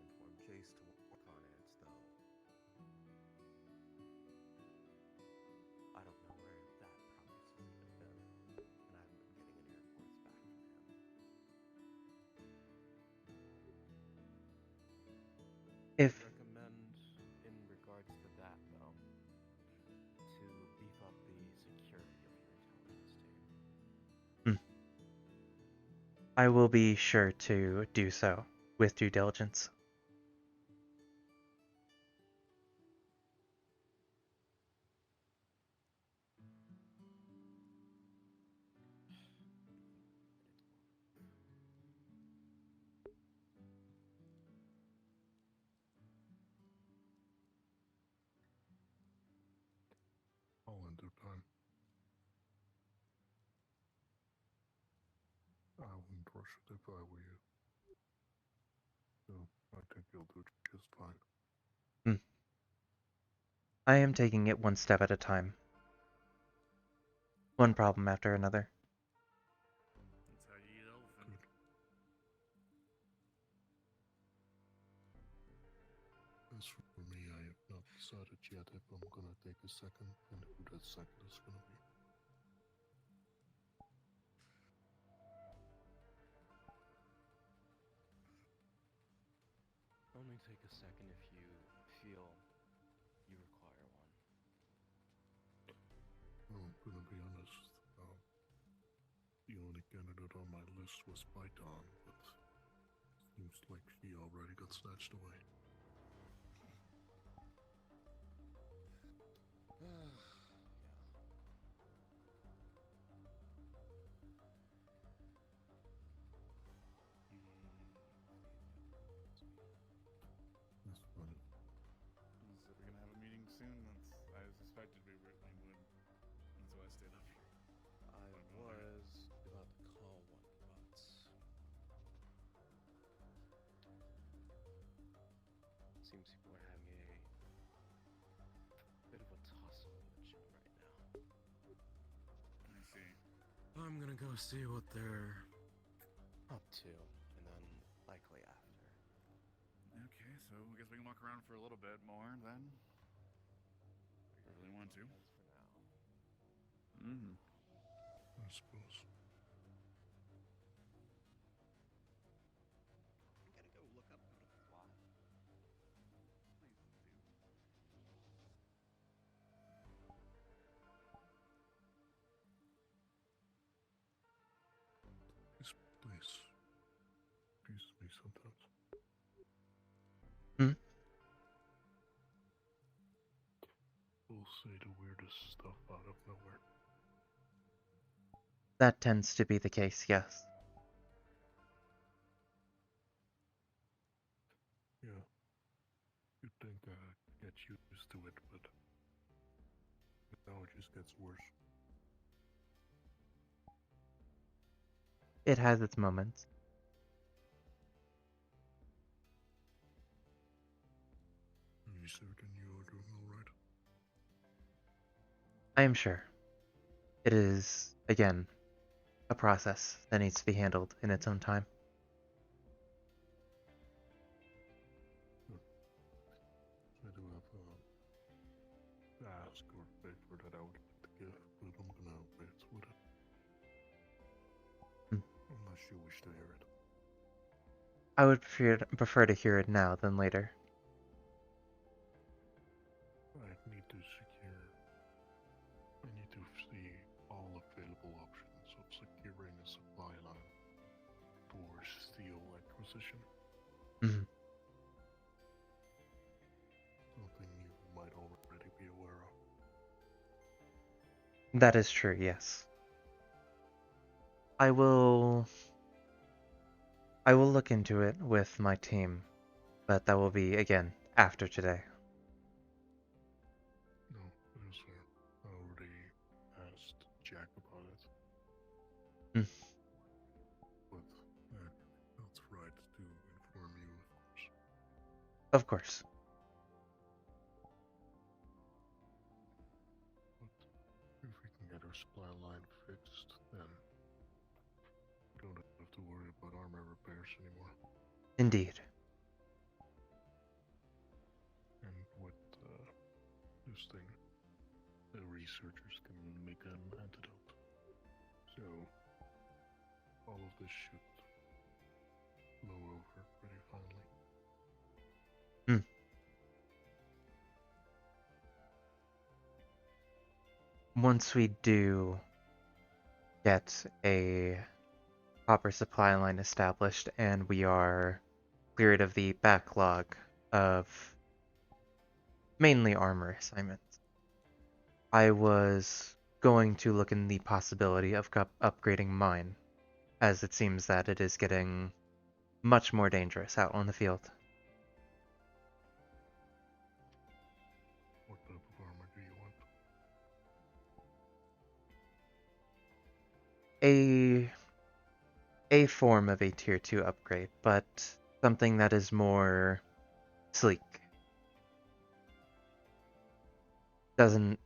informed Jace to work on it, though. I don't know where that progress has even been, and I haven't been getting any reports back from him. If I recommend, in regards to that, though, to beef up the security of your intelligence team. I will be sure to do so with due diligence. I'll enter time. I wouldn't rush it if I were you. So I think you'll do just fine. I am taking it one step at a time. One problem after another. That's how you eat elephant. As for me, I have not decided yet if I'm gonna take a second and who that second is gonna be. Only take a second if you feel you require one. Well, I'm gonna be honest. The only candidate on my list was Python, but seems like she already got snatched away. That's funny. So we're gonna have a meeting soon. I suspected we would. That's why I stayed up here. I was about to call one, but seems people are having a bit of a tussle in the gym right now. I see. I'm gonna go see what they're up to, and then likely after. Okay, so I guess we can walk around for a little bit more then. If you really want to. For now. I suppose. I gotta go look up how to fly. Please do. This place confuses me sometimes. We'll say the weirdest stuff out of nowhere. That tends to be the case, yes. Yeah. You'd think I'd get used to it, but now it just gets worse. It has its moments. Are you certain you are doing alright? I am sure. It is, again, a process that needs to be handled in its own time. I do have a ask or favor that I would like to give, but I'm gonna wait with it. Unless you wish to hear it. I would prefer to hear it now than later. I need to see all available options of securing a supply line for steel acquisition. Something you might already be aware of. That is true, yes. I will look into it with my team, but that will be, again, after today. No, sir. I already asked Jack about it. But that's right to inform you, of course. Of course. But if we can get our supply line fixed, then we don't have to worry about armor repairs anymore. Indeed. And with this thing, the researchers can make an antidote. So all of this should blow over pretty finally. Once we do get a proper supply line established and we are cleared of the backlog of mainly armor assignments, I was going to look in the possibility of upgrading mine, as it seems that it is getting much more dangerous out on the field. What type of armor do you want? A form of a tier 2 upgrade, but something that is more sleek. Doesn't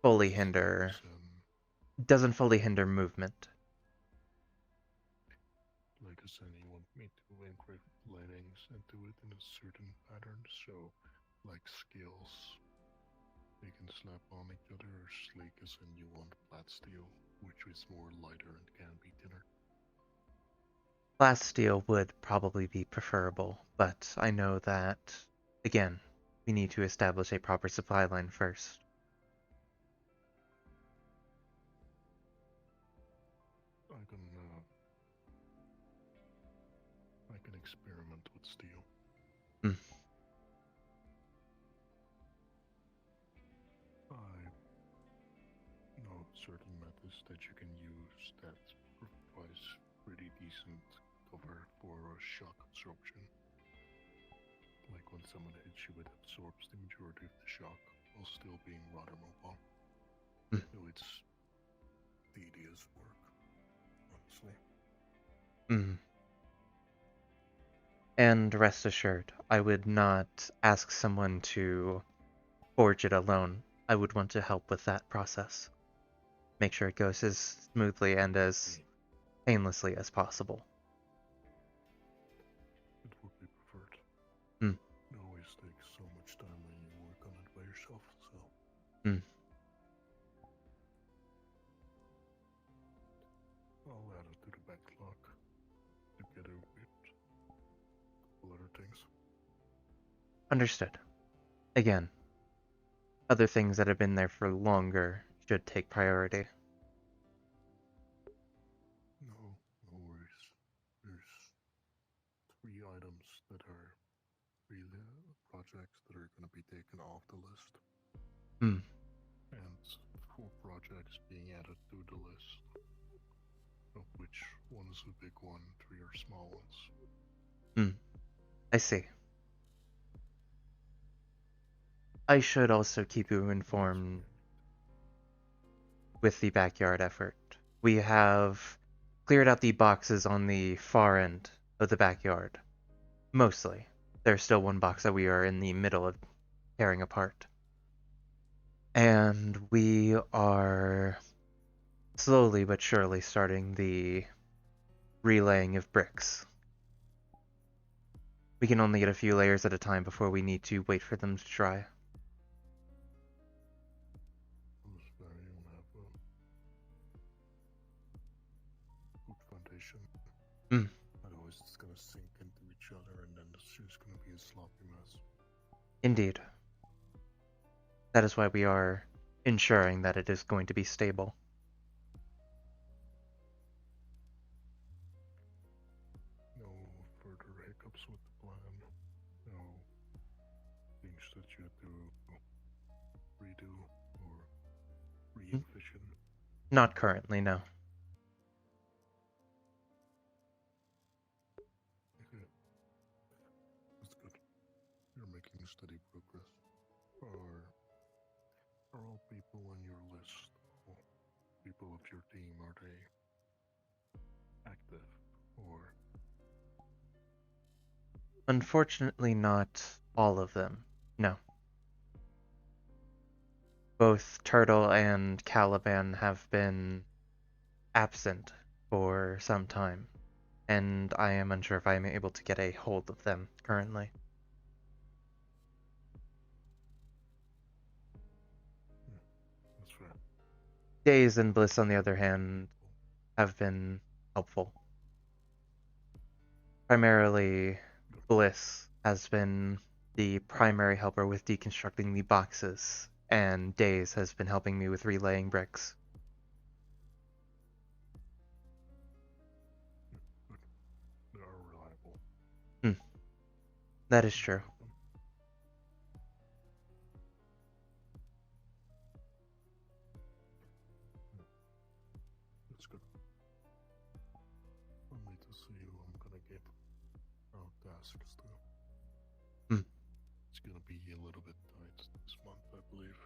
fully hinder movement. Like I said, you want me to engrave lettings and do it in a certain pattern, so like skills they can slap on each other, or sleek as in you want flat steel, which is more lighter and can be thinner. Glass steel would probably be preferable, but I know that, again, we need to establish a proper supply line first. I can experiment with steel. I know certain methods that you can use that provides pretty decent cover for shock absorption. Like when someone hits you, it absorbs the majority of the shock while still being rather mobile. So it's tedious work, honestly. And rest assured, I would not ask someone to forge it alone. I would want to help with that process. Make sure it goes as smoothly and as painlessly as possible. It would be preferred. It always takes so much time when you work on it by yourself, so. I'll add it to the backlog, together with a couple other things. Understood. Again, other things that have been there for longer should take priority. No worries. There's 3 items that are really projects that are going to be taken off the list. And 4 projects being added to the list, of which one is a big one, 3 are small ones. I see. I should also keep you informed with the backyard effort. We have cleared out the boxes on the far end of the backyard. Mostly. There's still one box that we are in the middle of tearing apart. And we are slowly but surely starting the relaying of bricks. We can only get a few layers at a time before we need to wait for them to dry. Good foundation. Otherwise it's gonna sink into each other and then it's just gonna be a sloppy mess. Indeed. That is why we are ensuring that it is going to be stable. No further hiccups with the plan. No things that you have to redo or re-envision. Not currently, no. Okay. That's good. You're making steady progress. Are all people on your list, all people of your team, are they active or? Unfortunately not all of them. No. Both Turtle and Caliban have been absent for some time, and I am unsure if I am able to get a hold of them currently. That's fair. Days and Bliss, on the other hand, have been helpful. Primarily, Bliss has been the primary helper with deconstructing the boxes, and Days has been helping me with relaying bricks. Good. They are reliable. That is true. That's good. I'll need to see who I'm gonna give our tasks to. It's gonna be a little bit tight this month, I believe.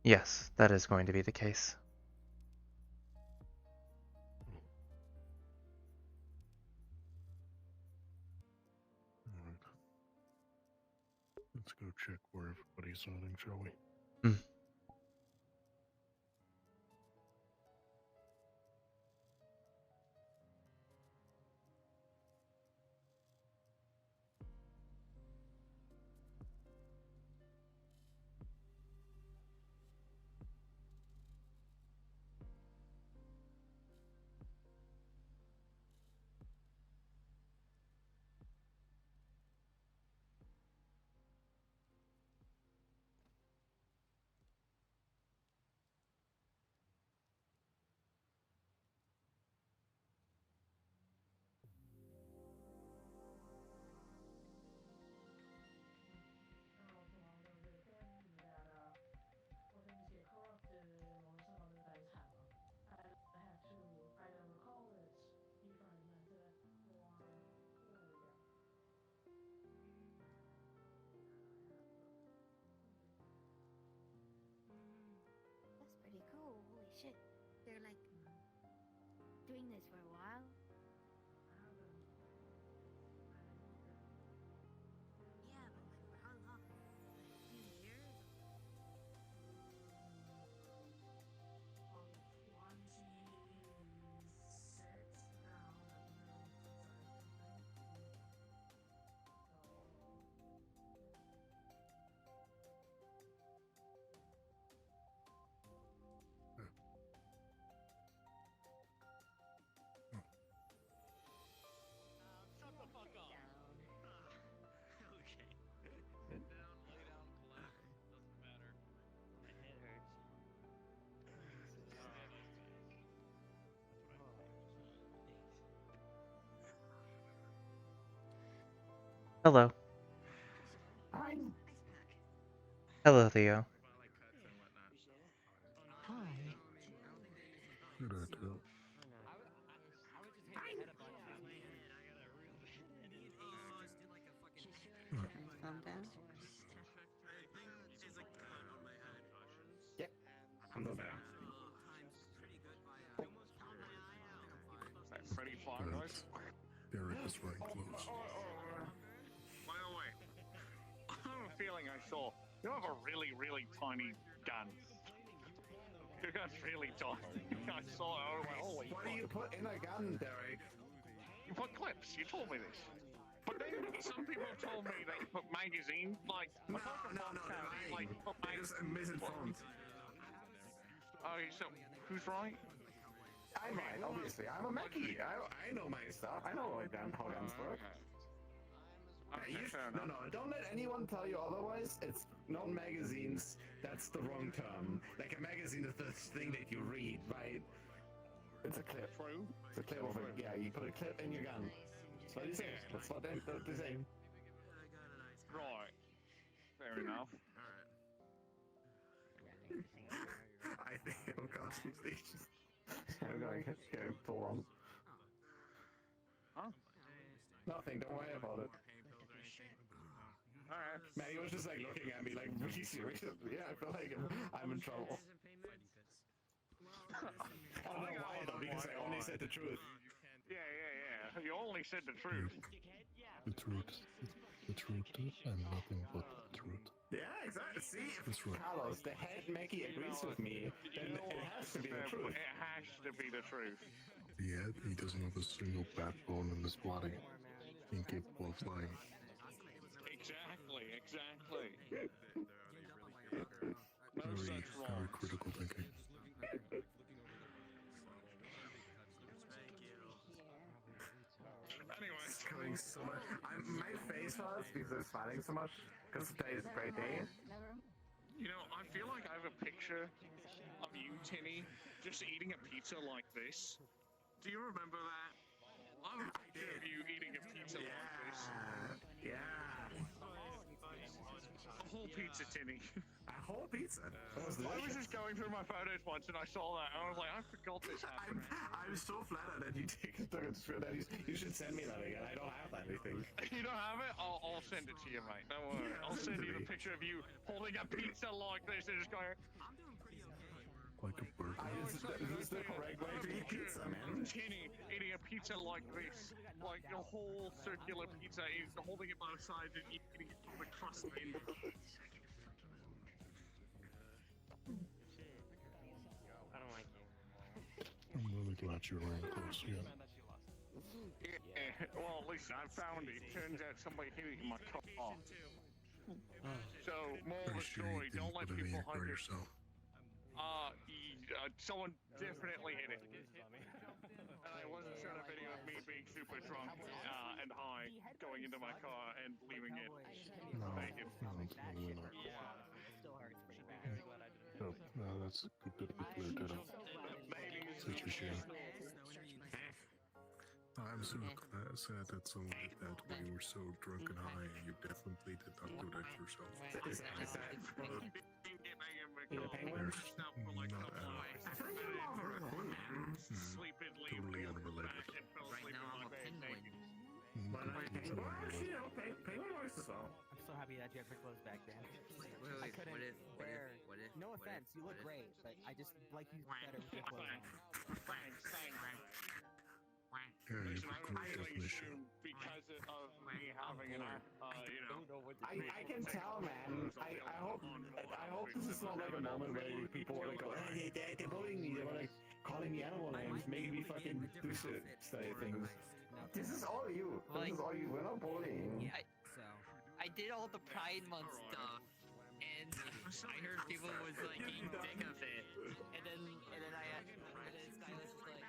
Yes, that is going to be the case. Alright. Let's go check where everybody's heading, shall we? That's pretty cool. Holy shit. They're like doing this for a while. Yeah, but like for how long? Like a few years? Shut the fuck up. Okay. Sit down, lay down, collapse. Doesn't matter. My head hurts. Hello. Hi. Hello, Theo. Hi. Good idea. I would just hit your head a bunch. Calm down. Yeah. I'm the bad. Freddy Fog noise. Derek is very close. By the way, I have a feeling I saw. You have a really, really tiny gun. Your gun's really tiny. I saw it. I was like, holy. What do you put in a gun, Derek? You put clips. You told me this. But then some people have told me that you put magazine, like. No. Like, put misinformed. Oh, so who's right? I'm right, obviously. I'm a Mackie. I know my stuff. I know how guns work. No, don't let anyone tell you otherwise. It's not magazines. That's the wrong term. Like a magazine is the thing that you read, right? It's a clip. True. It's a clip of it. Yeah, you put a clip in your gun. That's what you say. That's what they're saying. Right. Fair enough. I think, oh gosh, I'm going to pull on. Huh? Nothing, don't worry about it. Alright. Maddie was just like looking at me like really serious. Yeah, I feel like I'm in trouble. I don't know why though, because I only said the truth. Yeah. You only said the truth. The truth. The truth and nothing but the truth. Yeah, exactly. See, That's right. Carlos, the head Mackie agrees with me, then it has to be the truth. It has to be the truth. Yet he doesn't have a single backbone in his body. Incapable of lying. Exactly, exactly. No Very, such very wrongs. critical thinking. Anyway. It's going so much. My face hurts because I'm smiling so much because today is a great day. You know, I feel like I have a picture of you, Tinny, just eating a pizza like this. Do you remember that? I have a picture of you eating a pizza like this. Yeah. A whole pizza, Tinny. A whole pizza. That was I was delicious. just going through my photos once and I saw that and I was like, I forgot this happened. I'm so flattered that you take it to that you should send me that again. I don't have that, I think. You don't have it? I'll send it to you, mate. Don't worry. Yeah, I'll send send it you to the me. picture of you holding a pizza like this and just going. Like a burger. This is the correct way to eat pizza, man. Tinny eating a pizza like this, like your whole circular pizza, holding it by the sides and eating it from the crust in. I don't like you. I'm really glad you're wearing clothes again. Yeah, well, at least I found it. Turns out somebody hid it in my car. So, moral of Pretty the sure you story, didn't don't let put it in people your car hide your... yourself. Someone definitely hit it. And I wasn't showing a video of me being super drunk and high, going into my car and leaving it No, naked. no, totally not. No, that's a good bit of a clear ditto. Such a shame. I'm so sad that someone did that when you were so drunk and high and you definitely did not do that yourself. Is that There's not I think you're more of a raccoon, man. Totally unrelated. Right now I'm a penguin. But actually, penguin works as well. I'm so happy that you have your clothes back, Dan. I Wait, couldn't bear. No offense, you look great, but I just like you better with your clothes on. Yeah, you Listen, have a I'm great feeling definition. soon because of me having an, I can tell, man. I hope this is not like a moment where people want to go, hey, they're bullying me. They want to calling me animal names, making me fucking do shit, say things. This is all you. This is all you. We're not bullying. Yeah, I did all the Pride Month stuff, and I heard people was like getting sick of it, and then Silas was like,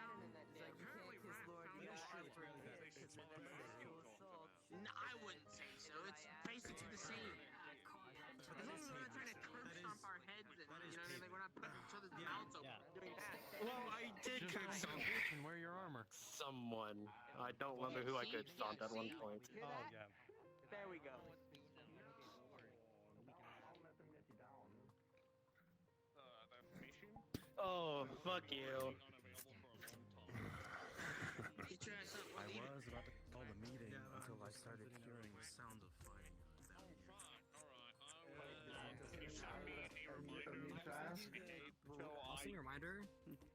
you can't kiss Lord, you gotta kiss Mother. I wouldn't say so. It's basically the same. As long as we're not trying to curb stomp our heads, and you know, like we're not putting each other's mouths open doing that. Well, I did curb stomp. And wear your armor. Someone. I don't remember who I could stomp at one point. Oh, yeah. There we go. Oh, fuck you. I was about to call the meeting until I started hearing the sound of fighting. I'll send you a reminder,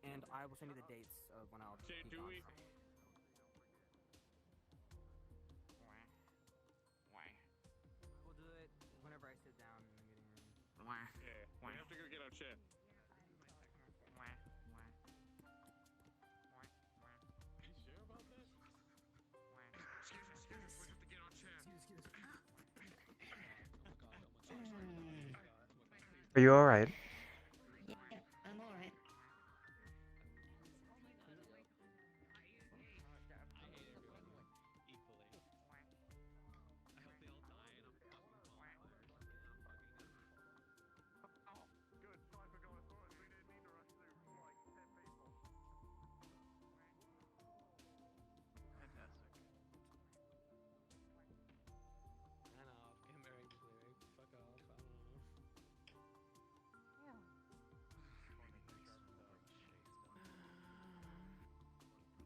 and I will send you the dates of when I'll be gone. We'll do it whenever I sit down in the meeting room. Yeah, we have to go get our shit. Are you alright? Yeah, I'm alright.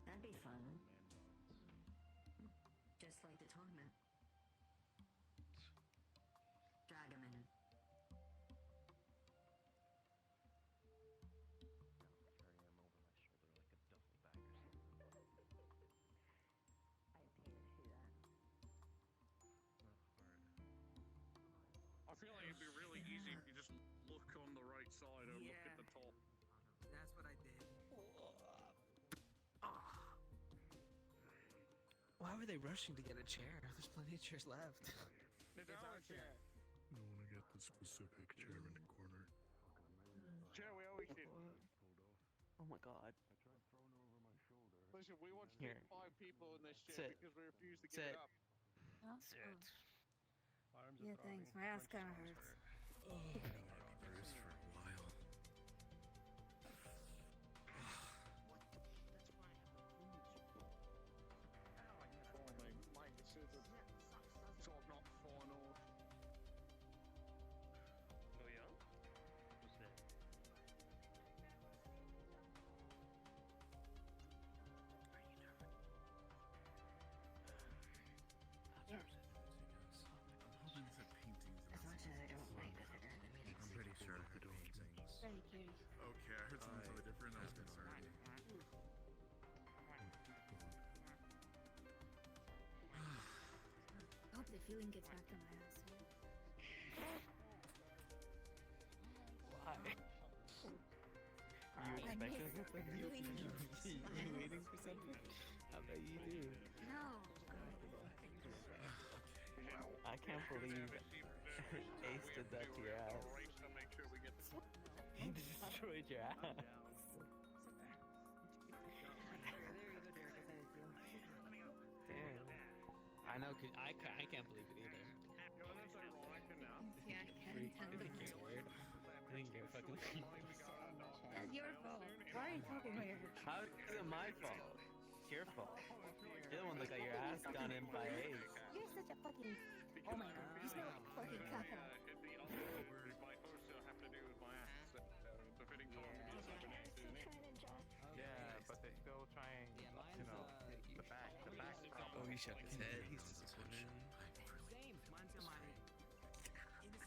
That'd be fun. Just like the tournament. Drag 'em in. I paid to do that. side or look at the top. That's what I did. Why were they rushing to get a chair? There's plenty of chairs left. It's our chair. I want to get the specific chair in the corner. Chair we always did. Oh my god. Listen, we want to Here. take 5 people in this chair Sit. because we refuse to give Sit. it up. Oh, Sit. yeah, thanks. My ass kind of hurts. Bruised for a while. Like this is a sort of not final. Oh yeah? What's that? As much as I don't like this, I'm pretty sure I had paintings. Very curious. Okay, I heard something totally different. I was concerned. I hope the feeling gets back to my ass. Why? You I expecting miss something? feeling You waiting for something? I bet you do. No. I can't believe Ace did that to your ass. He destroyed your ass. Damn. I know, cause I can't believe it either. Yeah, I Freak. can't. I think you're weird. I think you're fucking That's your fault. Why are you talking weird? How is it my fault? It's your fault. You're the one that got your ass done in by Ace. You're such a fucking. Oh my god, you smell like fucking caca. Yeah, but they're still trying, you know, the back problem. Oh, he shook his head. He's disappointed. Same. Mine's on my.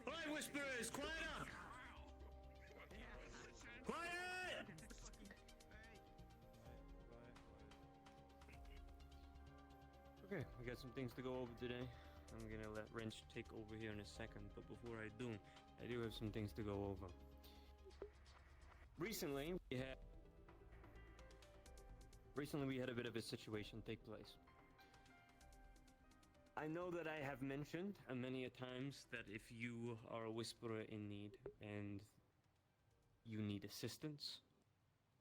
Alright, Whisperers, quiet up! Quiet! Okay, we got some things to go over today. I'm gonna let Wrench take over here in a second, but before I do have some things to go over. Recently, we had a bit of a situation take place. I know that I have mentioned many a times that if you are a whisperer in need and you need assistance,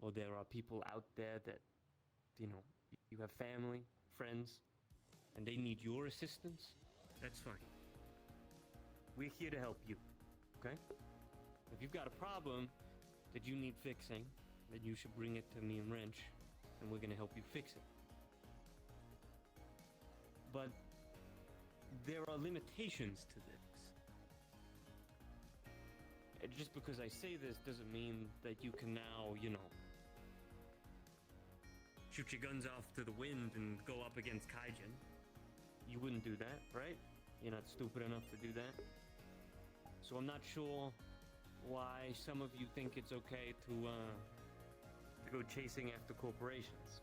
or there are people out there that, you know, you have family, friends, and they need your assistance, that's fine. We're here to help you, okay? If you've got a problem that you need fixing, then you should bring it to me and Wrench, and we're gonna help you fix it. But there are limitations to this. And just because I say this doesn't mean that you can now, you know, shoot your guns off to the wind and go up against Kaijin. You wouldn't do that, right? You're not stupid enough to do that. So I'm not sure why some of you think it's okay to go chasing after corporations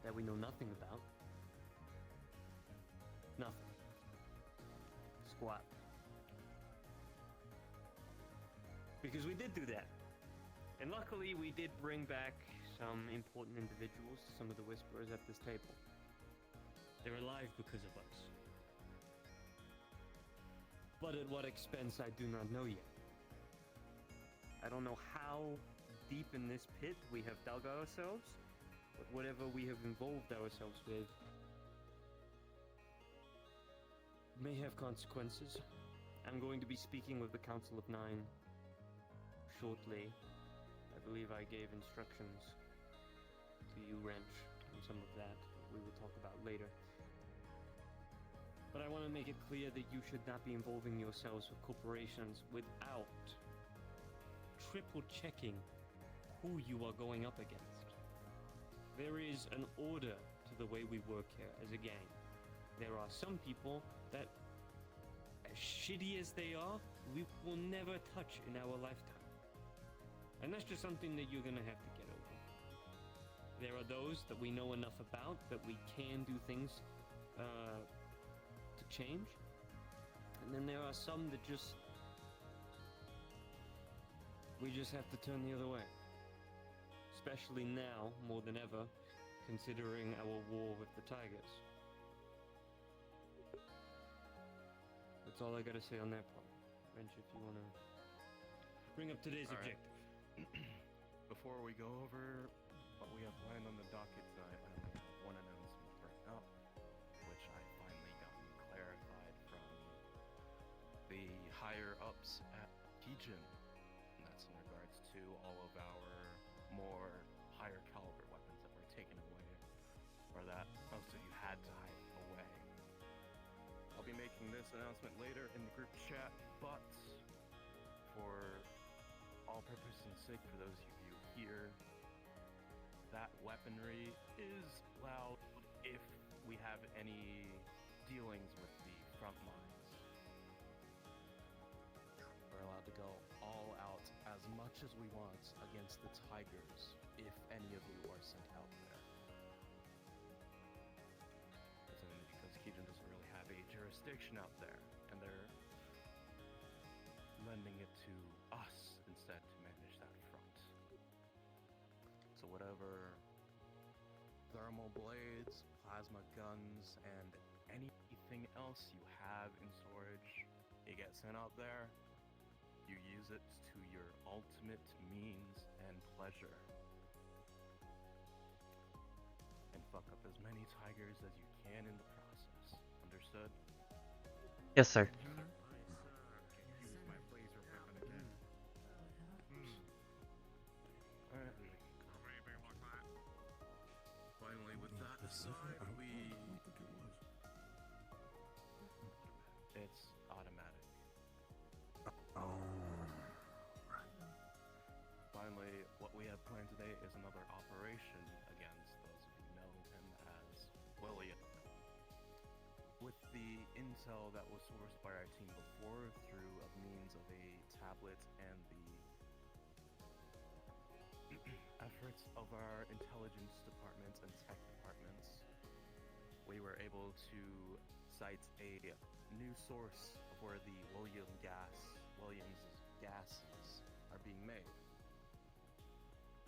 that we know nothing about. Nothing. Squat. Because we did do that. And luckily we did bring back some important individuals, some of the Whisperers at this table. They're alive because of us. But at what expense, I do not know yet. I don't know how deep in this pit we have dug ourselves, but whatever we have involved ourselves with may have consequences. I'm going to be speaking with the Council of Nine shortly. I believe I gave instructions to you, Wrench, and some of that we will talk about later. But I want to make it clear that you should not be involving yourselves with corporations without triple checking who you are going up against. There is an order to the way we work here as a gang. There are some people that, as shitty as they are, we will never touch in our lifetime. And that's just something that you're gonna have to get over. There are those that we know enough about that we can do things to change. And then there are some that just We just have to turn the other way. Especially now, more than ever, considering our war with the Tigers. That's all I gotta say on that part. Wrench, if you wanna bring up today's All right. objective. Before we go over what we have planned on the docket tonight, I only have one announcement to bring up, which I finally gotten clarified from the higher ups at Kijin. And that's in regards to all of our more higher caliber weapons that were taken away, or that most of you had to hide away. I'll be making this announcement later in the group chat, but for all purpose and sake, for those of you here, that weaponry is allowed if we have any dealings with the front lines. We're allowed to go all out as much as we want against the Tigers if any of you are sent out there. It's only because Kijin doesn't really have a jurisdiction out there, and they're lending it to us instead to manage that front. So whatever thermal blades, plasma guns, and anything else you have in storage, you get sent out there, you use it to your ultimate means and pleasure. And fuck up as many tigers as you can in the process. Understood? Yes, sir. Alright. Finally, with that aside, it's automatic. Finally, what we have planned today is another operation against those of you know him as William. With the intel that was sourced by our team before through a means of a tablet and the efforts of our intelligence departments and tech departments, we were able to cite a new source of where the Williams gases are being made.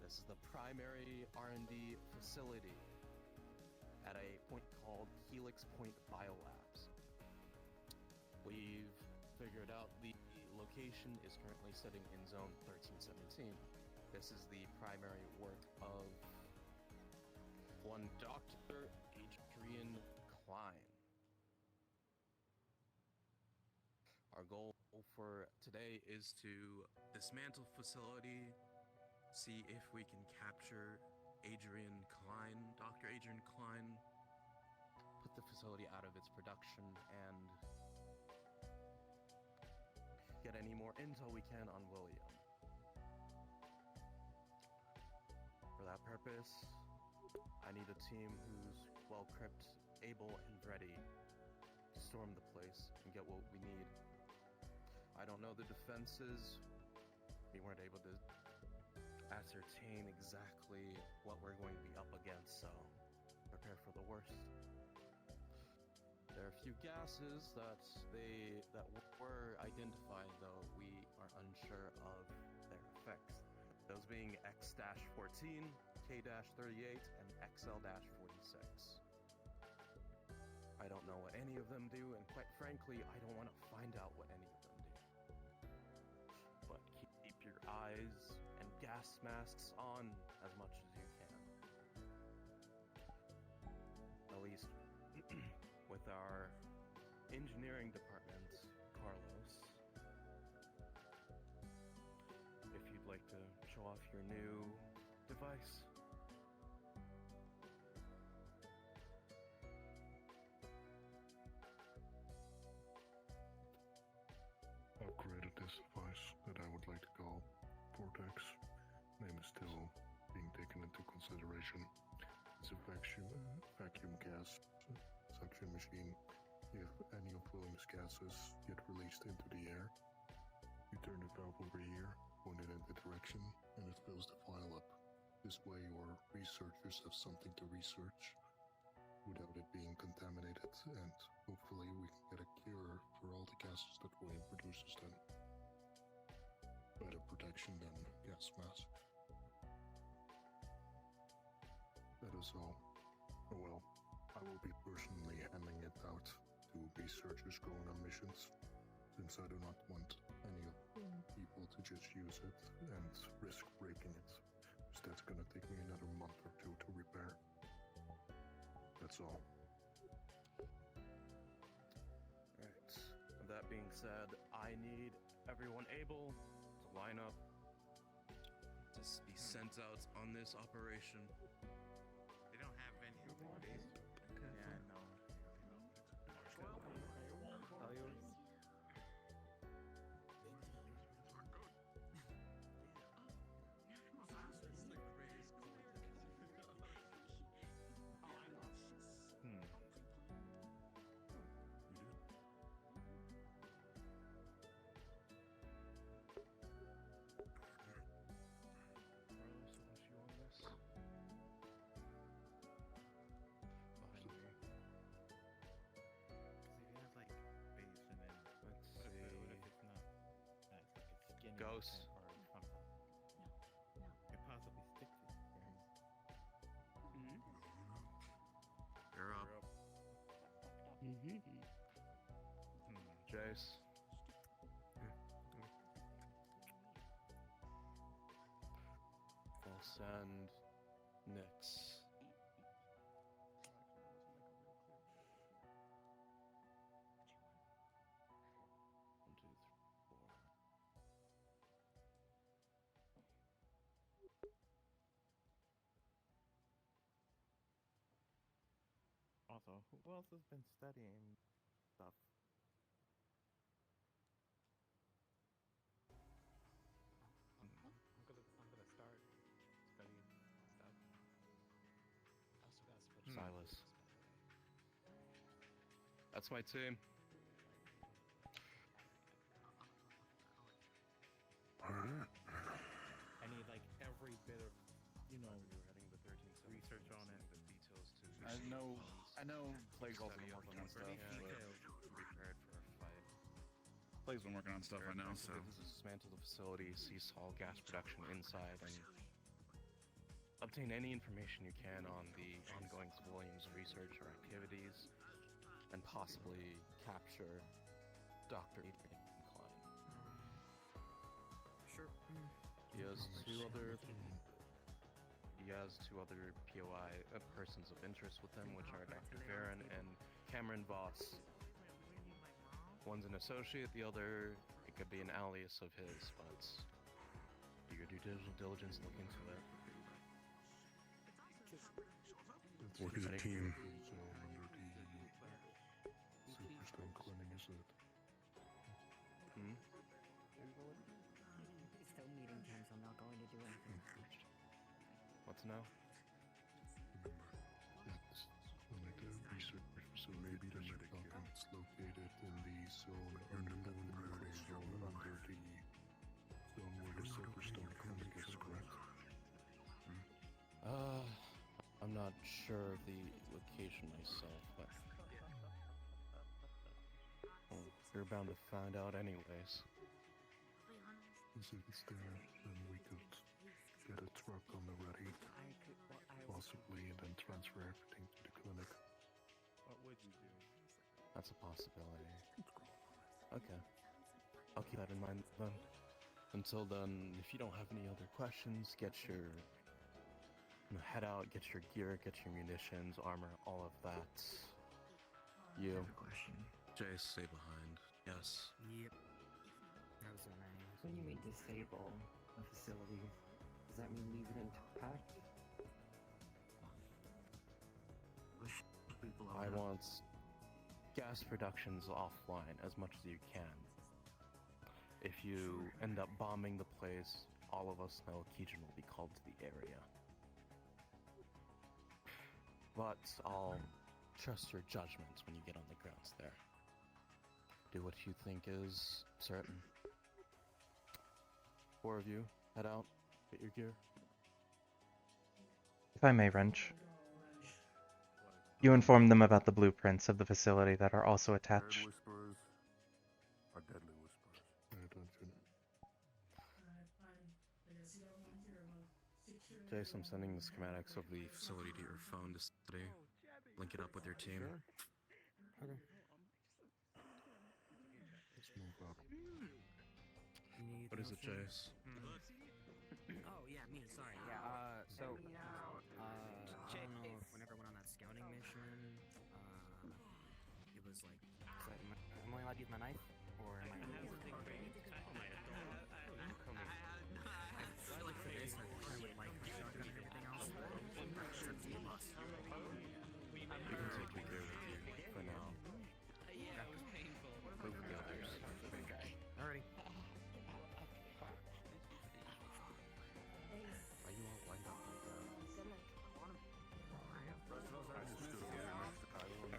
This is the primary R&D facility at a point called Helix Point Biolabs. We've figured out the location is currently sitting in Zone 1317. This is the primary work of one Dr. Adrian Klein. Our goal for today is to dismantle facility, see if we can capture Adrian Klein, Dr. Adrian Klein, put the facility out of its production, and get any more intel we can on William. For that purpose, I need a team who's well-equipped, able, and ready to storm the place and get what we need. I don't know the defenses. We weren't able to ascertain exactly what we're going to be up against, so prepare for the worst. There are a few gases that were identified, though we are unsure of their effects. Those being X-14, K-38, and XL-46. I don't know what any of them do, and quite frankly, I don't want to find out what any of them do. But keep your eyes and gas masks on as much as you can. At least with our engineering department, Carlos, if you'd like to show off your new device. I've created this device that I would like to call Vortex. Name is still being taken into consideration. It's a vacuum gas suction machine. If any of Williams' gases get released into the air, you turn the valve over here, point it in the direction, and it fills the vial up. This way your researchers have something to research without it being contaminated, and hopefully we can get a cure for all the gases that William produces then. better protection than gas mask. That is all. Oh well, I will be personally handing it out to researchers going on missions, since I do not want any of people to just use it and risk breaking it, because that's gonna take me another month or two to repair. That's all. Alright. With that being said, I need everyone able to line up to be sent out on this operation. They don't have any authorities. Yeah, no. All yours. Ghost. Could possibly stick to it. You're up. Jace. I'll send Nyx. Also, who else has been studying stuff? I'm gonna start studying stuff. Silas. That's my team. I need like every bit of, research on it. I know Clay's also been working on stuff. Prepared for a fight. Clay's been working on stuff, I know, so. This is dismantle the facility, cease all gas production inside, and obtain any information you can on the ongoing civilians' research or activities, and possibly capture Dr. Adrian Klein. Sure. He has two other POI persons of interest with him, which are Dr. Varen and Cameron Voss. One's an associate, the other, it could be an alias of his, but do your due diligence, look into it. Work as a team. So under the Superstone Clinic, is it? Still meeting time, so I'm not going to do anything. What's now? It's one of the research facility that you found. It's located in the zone under the zone under the zone where the Silverstone Clinic is, correct? I'm not sure of the location myself, but you're bound to find out anyways. If it's there, then we could get a truck on the ready, possibly, and then transfer everything to the clinic. What would you do? That's a possibility. Okay. I'll keep that in mind then. Until then, if you don't have any other questions, head out, get your gear, get your munitions, armor, all of that. You. I have a question. Jace, stay behind. Yes. Yep. That was nice. When you mean disable a facility, does that mean leave it intact? I want gas productions offline as much as you can. If you end up bombing the place, all of us know Keegan will be called to the area. But I'll trust your judgments when you get on the grounds there. Do what you think is certain. 4 of you, head out, get your gear. If I may, Wrench. You inform them about the blueprints of the facility that are also attached. Whisperers are deadly whisperers. Pay attention. Jace, I'm sending the schematics of the facility to your phone to study. Link it up with your team. Sure. Okay. Let's move up. You need What is it, Jace? Oh yeah, me. Sorry. Yeah. So, I don't know if whenever I went on that scouting mission, it was like, am I only allowed to use my knife, or am I? I like for this, I would like the shotgun and everything else. It's up to you, boss. You can take your gear with you for now. Yeah, it was painful. Move with the others. Alrighty. Are you all lined up like that?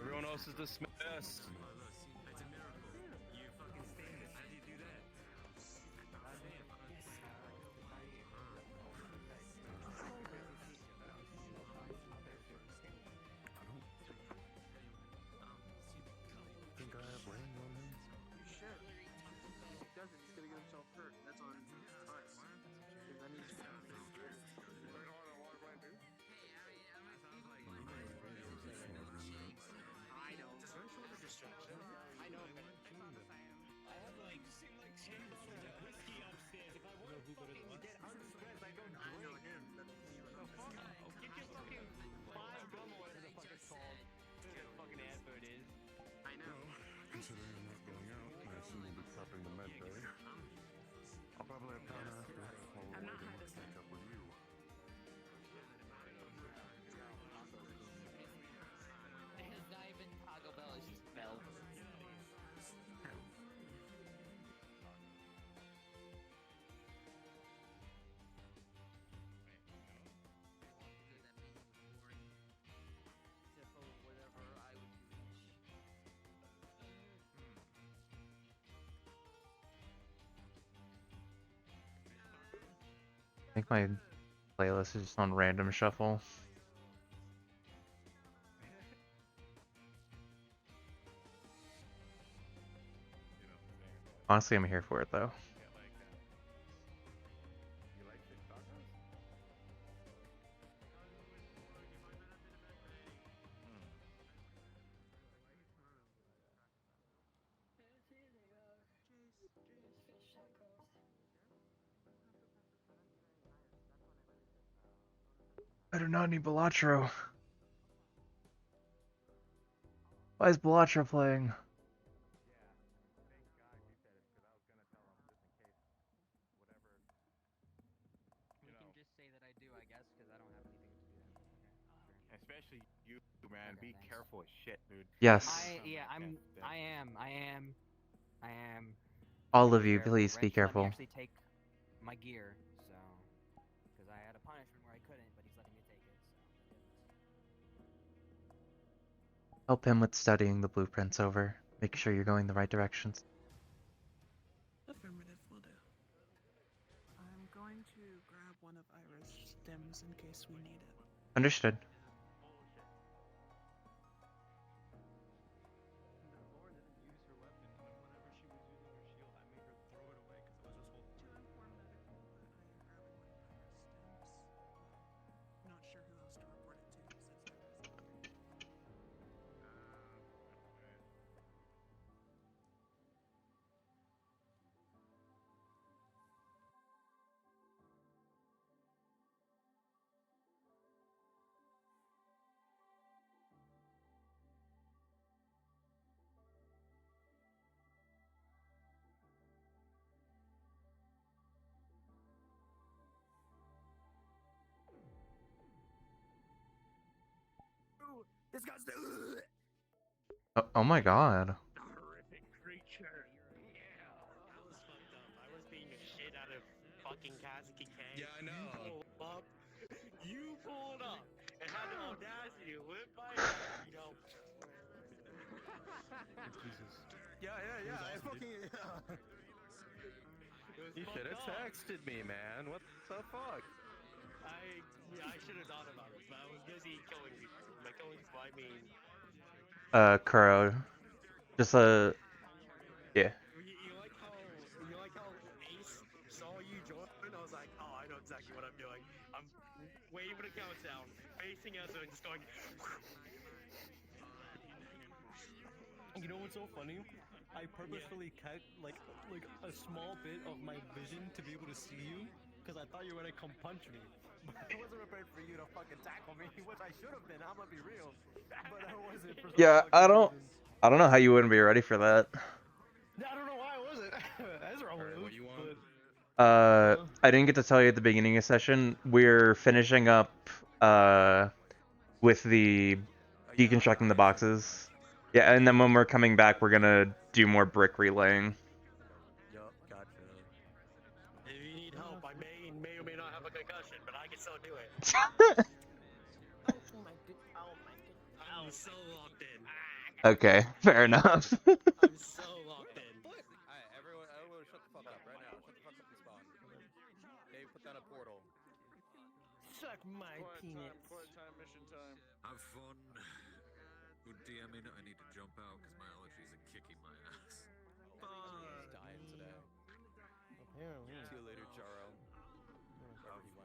Everyone else is dismissed. Think I have range on him? You should. If he doesn't, he's gonna get himself hurt. That's on us. Because that means I know. Distraction. I know. I have like whiskey upstairs. If I want to fucking get unstressed, I go drink. I know him. The fuck? Get your fucking 5 gum or whatever the fuck it's called. Whatever the fucking advert is. I know. Considering I'm not going out, I assume we'll be prepping the med bay. I'll probably have time after while we're waiting to catch up with you. It's not even Taco Bell, it's just Bell. Except for whatever I would reach. I think my playlist is just on random shuffle. Honestly, I'm here for it though. I do not need Balatro. Why is Balatro playing? You can just say that I do, I guess, because I don't have anything to do that. Okay. Especially you, man. Okay, Be thanks. careful as shit, dude. Yes. I am. All of Be you, careful. please be Reg let me careful. actually take my gear, so because I had a punishment where I couldn't, but he's letting me take it. So Help him with studying the blueprints over. Make sure you're going the right directions. Affirmative will do. I'm going to grab one of Ira's stems in case we need it. Understood. Not sure who else to report it to since there was. Disgusting. Oh my god. horrific creature. Yeah, that was fucked up. I was being a shit out of fucking Kazuki Kang. Yeah, I know. You pulled up and had the audacity to whip my head, you know. Jesus. Yeah. I fucking. You should have texted me, man. What the fuck? I should have thought about it, but I was busy killing people. By killing people, I mean. Kuro. Just yeah. You like how Ace saw you join? I was like, oh, I know exactly what I'm doing. I'm looking at them, just going. You know what's so funny? I purposefully cut like a small bit of my vision to be able to see you, because I thought you were gonna come punch me. But I wasn't prepared for you to fucking tackle me, which I should have been. I'm gonna be real, but I wasn't for some Yeah, fucking reason. I don't know how you wouldn't be ready for that. I don't know why I wasn't. Ezra was, what you want? I didn't get to tell you at the beginning of session. We're finishing up with the deconstructing the boxes. Yeah, and then when we're coming back, we're gonna do more brick relaying. Yup, gotcha. If you need help, I may or may not have a concussion, but I can still do it. I'm so locked in. Okay, fair enough. I'm so locked in. Alright, everyone shut the fuck up right now. Shut the fuck up and spawn. Dave, put down a portal. Suck my penis. Quiet time, mission time. Have fun. Good DMing. I need to jump out because my allergies are kicking my ass. He's dying today. Apparently. See you later, Jaro.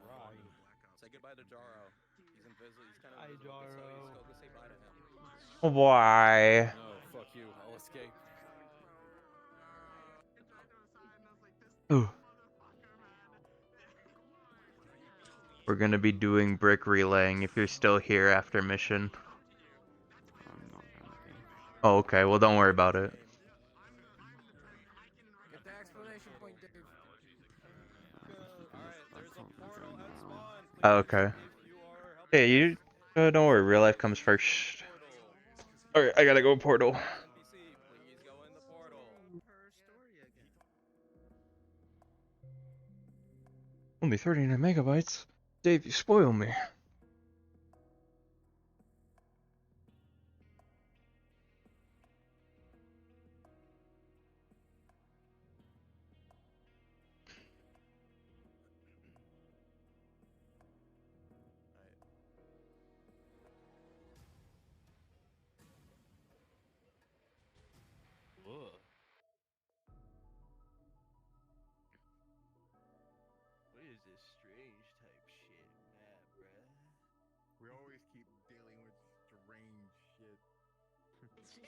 Right. Say goodbye to Jaro. He's invisible. He's kind of Hi, invisible. Jaro. So go say bye to him. Why? No, fuck you. I'll escape. Ooh. We're gonna be doing brick relaying if you're still here after mission. Oh, okay. Well, don't worry about it. Get the exclamation point, Dave. Alright, there's a portal at spawn. Oh, okay. Hey, you don't worry. Real life comes first. Alright, I gotta go portal. NPC, please go in the portal. Her story again. Only 39 megabytes. Dave, you spoil me. Ugh. What is this strange type shit map, bruh? We always keep dealing with strange shit. It's just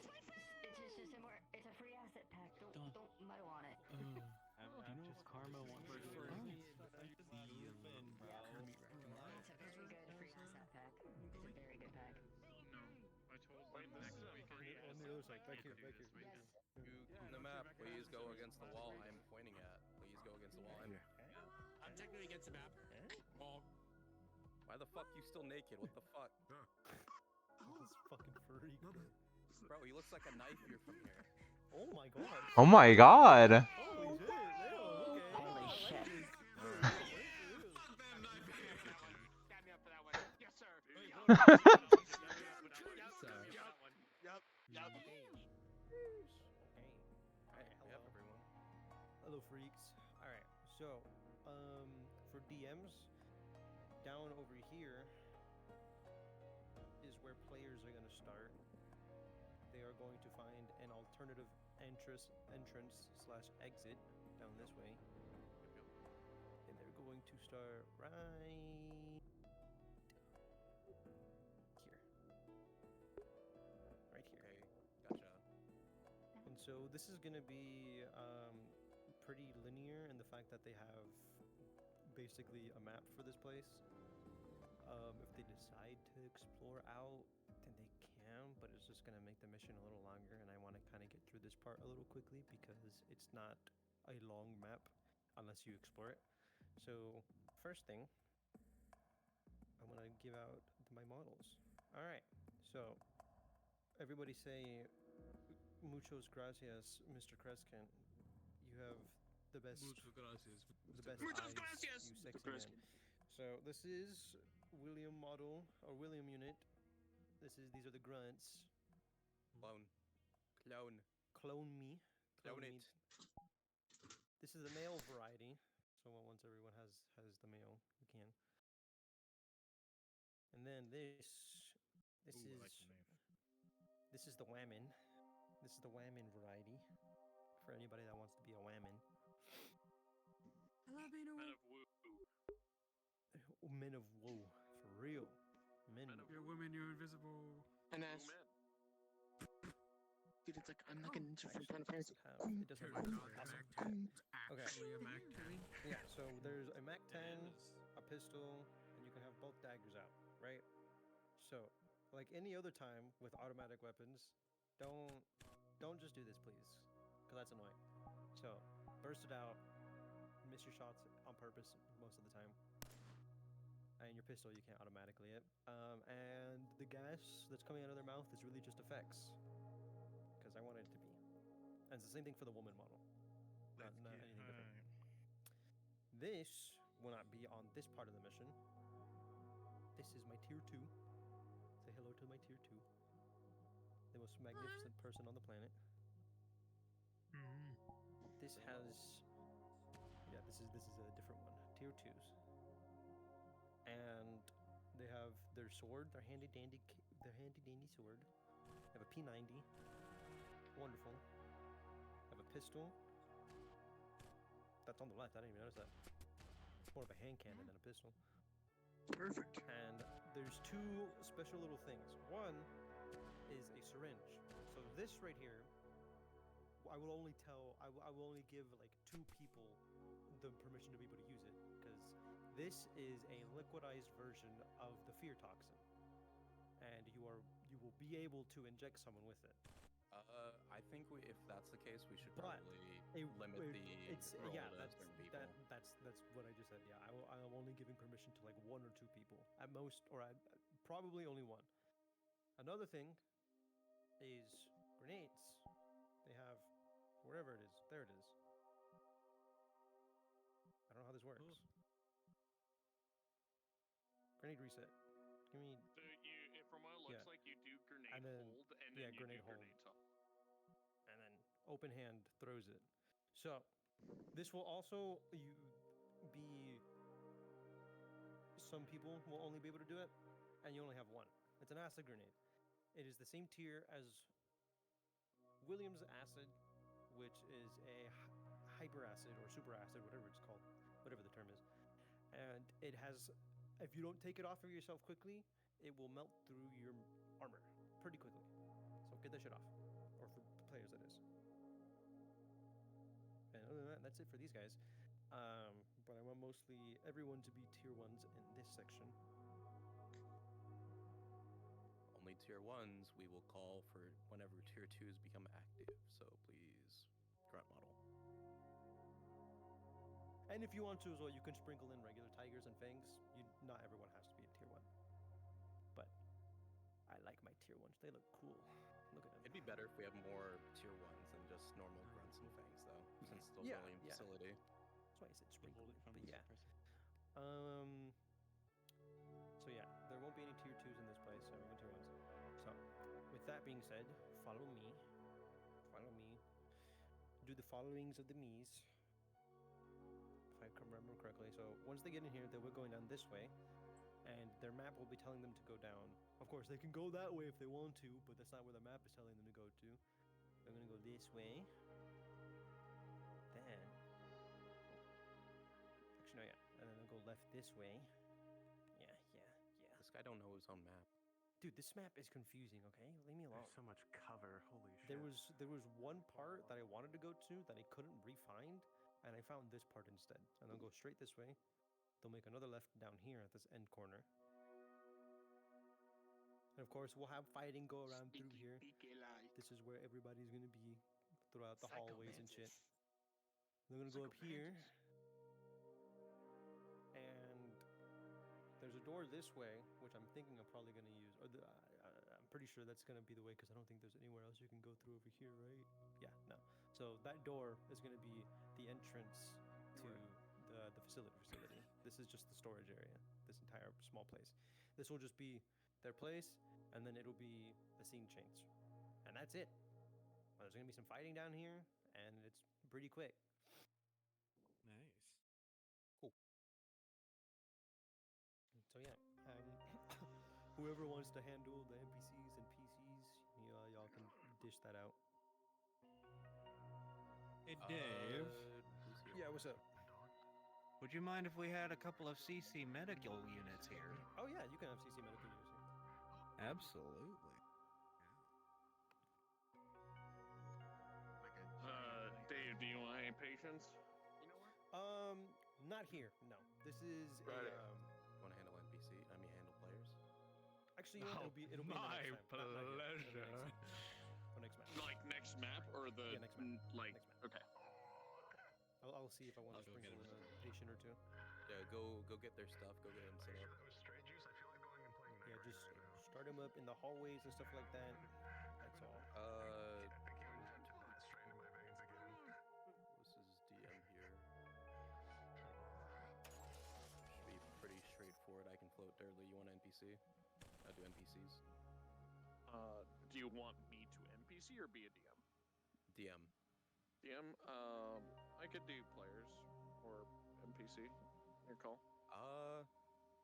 a more. It's a free asset pack. Don't muddle on it. I'm just Karma wants to do it. It's a very good free asset pack. It's a very good pack. I told you next week. On the other side, back here. You, in the map, please go against the wall I'm pointing at. Please go against the wall. I'm technically against the map. Why the fuck you still naked? What the fuck? This fucking freak. Bro, he looks like a knife here from here. Oh my god. Oh my god. Holy shit. Holy shit. Stand me up for that one. Yes, sir. Yep. Yep, everyone. Hello, freaks. Alright, so, for DMs, down over here is where players are going to start. They are going to find an alternative entrance slash exit down this way. And they're going to start right here. Right here. Okay, gotcha. And so this is going to be pretty linear in the fact that they have basically a map for this place. If they decide to explore out, then they can, but it's just going to make the mission a little longer, and I want to kind of get through this part a little quickly because it's not a long map unless you explore it. So, first thing, I want to give out my models. Alright, so everybody say muchos gracias, Mr. Kreskin. You have the best. Muchas gracias. The best Muchas eyes, gracias, you Mr. sexy man. Kreskin. So this is William model or William unit. These are the grunts. Clone. Clone me. Clone me. it. This is the male variety. So once everyone has the male, you can. And then this Ooh, is I like the name. this is the whammon. This is the whammon variety. For anybody that wants to be a whammon. Men of woo. Men of woe, for real. Men. You're a woman, you're invisible. And as dude, it's like I'm like a ninja from Final Fantasy. It does have Awesome. Okay. Actually, a Mac 10. Yeah, so there's a Mac 10, a pistol, and you can have both daggers out, right? So, like any other time with automatic weapons, don't just do this, please, because that's annoying. So, burst it out, miss your shots on purpose most of the time. And your pistol, you can't automatically hit. And the gas that's coming out of their mouth is really just effects, because I want it to be. And it's the same thing for the woman model. Not anything different. This will not be on this part of the mission. This is my tier 2. Say hello to my tier 2. The most magnificent person on the planet. This has, yeah, this is a different one. Tier 2s. And they have their sword, their handy dandy sword. They have a P90. Wonderful. Have a pistol. That's on the left. I didn't even notice that. It's more of a hand cannon than a pistol. Perfect. And there's two special little things. One is a syringe. So this right here, I will only give like 2 people the permission to be able to use it, because this is a liquidized version of the fear toxin, and you will be able to inject someone with it. I think if that's the case, we should But probably limit the role yeah, to certain people. that's what I just said. Yeah, I'm only giving permission to like 1 or 2 people at most, or probably only 1. Another thing is grenades. They have wherever it is. There it is. I don't know how this works. Grenade reset. Give me. So it from what it looks like you do grenade and then, hold and then you grenade do hold. grenade toss. And then open hand throws it. So this will also be. Some people will only be able to do it, and you only have 1. It's an acid grenade. It is the same tier as Williams acid, which is a hyper acid or super acid, whatever it's called, whatever the term is. And it has, if you don't take it off of yourself quickly, it will melt through your armor pretty quickly. So get that shit off, or for players that is. And other than that, that's it for these guys. But I want mostly everyone to be tier 1s in this section. Only tier 1s we will call for whenever tier 2s become active. So please, grunt model. And if you want to as well, you can sprinkle in regular tigers and fangs. Not everyone has to be a tier 1. But I like my tier 1s. They look cool. Look at them. It'd be better if we have more tier 1s than just normal grunts and fangs, though, since it's still only in facility. That's why I said sprinkle. But yeah. So yeah, there won't be any tier 2s in this place. Everyone tier 1s. So, with that being said, follow me. Follow me. Do the followings of the me's. If I can remember correctly. So once they get in here, they will going down this way, and their map will be telling them to go down. Of course, they can go that way if they want to, but that's not where the map is telling them to go to. They're gonna go this way. Then, actually no, yeah, and then they'll go left this way. Yeah. This guy don't know his own map. Dude, this map is confusing. Okay, leave me alone. There's so much cover. Holy shit. There was one part that I wanted to go to that I couldn't re-find, and I found this part instead. And they'll go straight this way. They'll make another left down here at this end corner. And of course, we'll have fighting go around through here. This is where everybody's gonna be throughout the hallways and shit. They're gonna go up here, and there's a door this way, which I'm thinking I'm probably gonna use. Or I'm pretty sure that's gonna be the way, because I don't think there's anywhere else you can go through over here, right? Yeah, no. So that door is gonna be the entrance to the facility. This is just the storage area. This entire small place. This will just be their place, and then it'll be the scene change, and that's it. Well, there's gonna be some fighting down here, and it's pretty quick. Nice. Cool. So yeah, whoever wants to handle the NPCs and PCs, y'all can dish that out. Hey Dave. Yeah, what's up? Would you mind if we had a couple of CC medical units here? Oh yeah, you can have CC medical units. Absolutely. Dave, do you want any patience? Not here. No, this is Right. a Want to handle NPC? I mean, handle players. Actually, you know what? It'll be in the My next time. Not here. It'll be pleasure. next map. Like next map or the Yeah, next map. like Next map. okay. I'll see if I want to sprinkle in a patient or two. Yeah, go get their stuff. Go get them set up. Yeah, just start them up in the hallways and stuff like that. That's all. This is DM here. Should be pretty straightforward. I can float dirtly. You want an NPC? I do NPCs. Do you want me to NPC or be a DM? DM. DM. I could do players or NPC. Your call.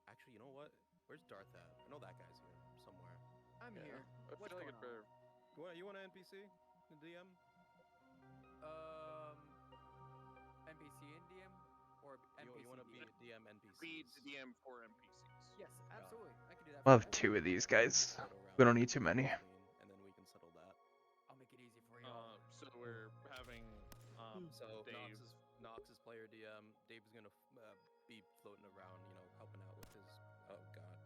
Actually, you know what? Where's Darth at? I know that guy's here somewhere. I'm here. I What's feel like going it's better. You want an NPC? The DM? NPC and DM or NPC? You want to be a DM NPC? Be the DM for NPCs. Yes, absolutely. I can do that. We'll have 2 of these guys. We don't need too many. And then we can settle that. I'll make it easy for you. So we're having So Dave. Nox is player DM. Dave's gonna be floating around, helping out with his. Oh God.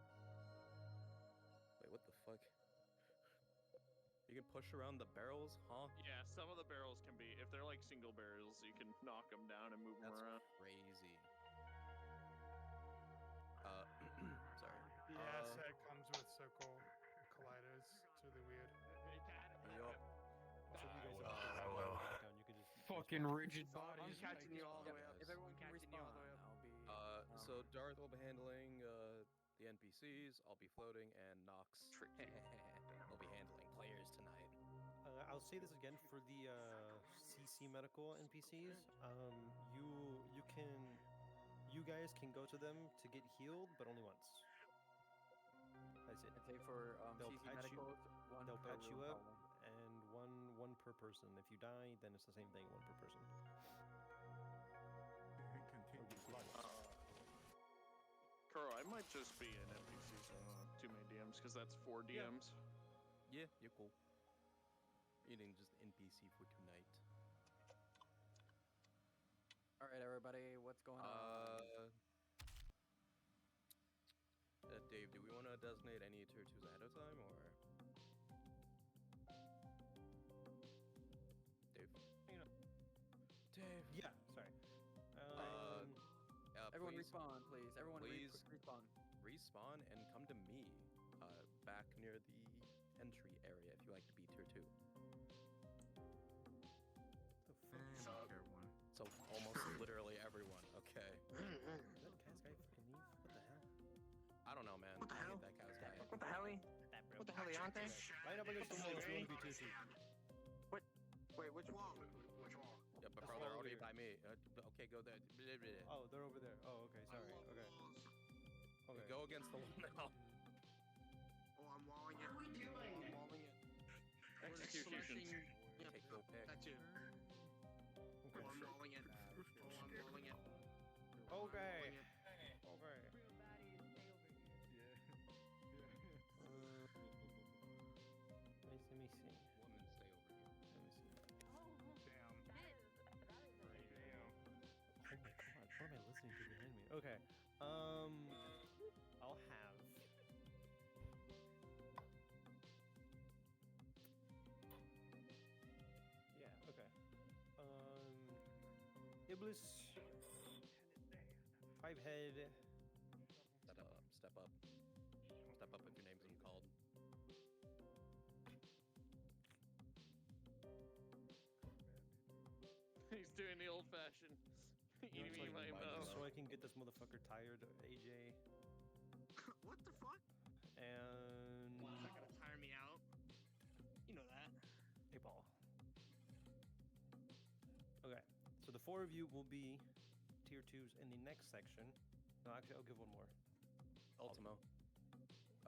Wait, what the fuck? You can push around the barrels, huh? Yeah, some of the barrels can be, if they're like single barrels, you can knock them down and move them That's around. crazy. Sorry. The asset comes with circle colliders. It's really weird. Yup. So you guys don't have to worry about you can just Fucking rigid I'm bodies. catching you all the way up. Guys. If everyone can respawn, I'll be. So Darth will be handling the NPCs. I'll be floating, and Nox will be handling players tonight. I'll say this again for the CC medical NPCs. You guys can go to them to get healed, but only once. That's it. I'd say for They'll CC patch you. medical, one They'll per patch you room up, probably. and one per person. If you die, then it's the same thing, one per person. Or get blood. Kuro, I might just be an NPC, so I don't have too many DMs, because that's 4 DMs. Yeah, you're cool. Eating just NPC for tonight. All right, everybody, what's going on? Dave, do we want to designate any tier 2s ahead of time, or? Dave? Dave. Yeah, sorry. Everyone please, respawn, please. Everyone please respawn. Respawn and come to me, back near the entry area if you like to be tier 2. So almost literally everyone. Okay. Did that Cas guy fucking leave? What the hell? I don't know, man. What the hell? That Cas guy. What the hell? What the hell, Leonte? Line up against the wall if you want to be tier 2. What? Wait, which wall? Yeah, but That's bro, they're wall already over by me. Okay, go there. Oh, they're over there. Oh, okay, sorry. Okay. Okay. Go against the wall now. Oh, I'm walling it. What are we doing? I'm walling it. Execution. Yep, Take no pick. that's it. Oh, I'm rolling it. Oh, I'm rolling it. Okay. Rolling it. Okay. Let me see. Woman, stay over here. Let me see. Damn. Oh my god, what am I listening to behind me? Okay. I'll have. Yeah, okay. Iblis. 5 head. Step up. Step up. Step up if your name's been called. He's doing the old-fashioned eating me in my mouth. So I can get this motherfucker tired, AJ. What the fuck? And. It's not gonna tire me out. You know that. A ball. Okay, so the 4 of you will be tier 2s in the next section. No, actually, I'll give one more. Ultimo.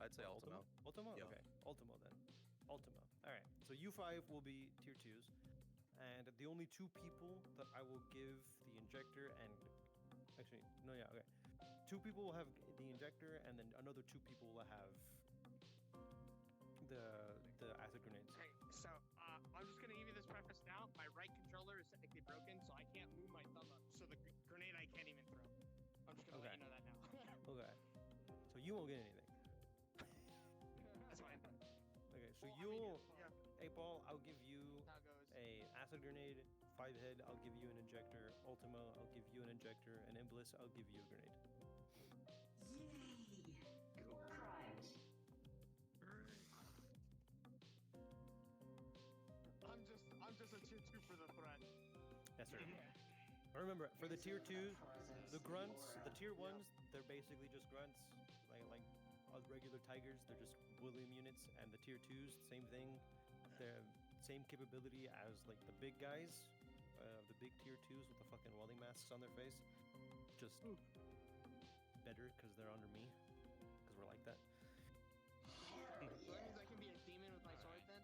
I'd say Ultimo. Ultimo? Yeah. Okay, Ultimo then. Ultimo. Alright, so you 5 will be tier 2s. And the only 2 people that I will give the injector and... Actually, no, yeah, okay. 2 people will have the injector, and then another 2 people will have broken, so I can't move my thumb up. So the grenade I can't even throw. I'm just gonna let you know that now. Okay. So you won't get anything. That's fine. Okay, so Well, I mean, you'll. yeah. Hey, Paul, I'll give you How it goes. a acid grenade. 5 head, I'll give you an injector. Ultima, I'll give you an injector. And Imbliss, I'll give you a grenade. Yay! More crimes. I'm just a tier 2 for the threat. Yes, sir. Remember, for the tier 2s, the grunts, the tier 1s, they're basically just grunts. Like regular tigers, they're just William units. And the tier 2s, same thing. They're same capability as like the big guys. The big tier 2s with the fucking welding masks on their face. Just better because they're under me. Because we're like that. So that means I can be a demon with my sword then?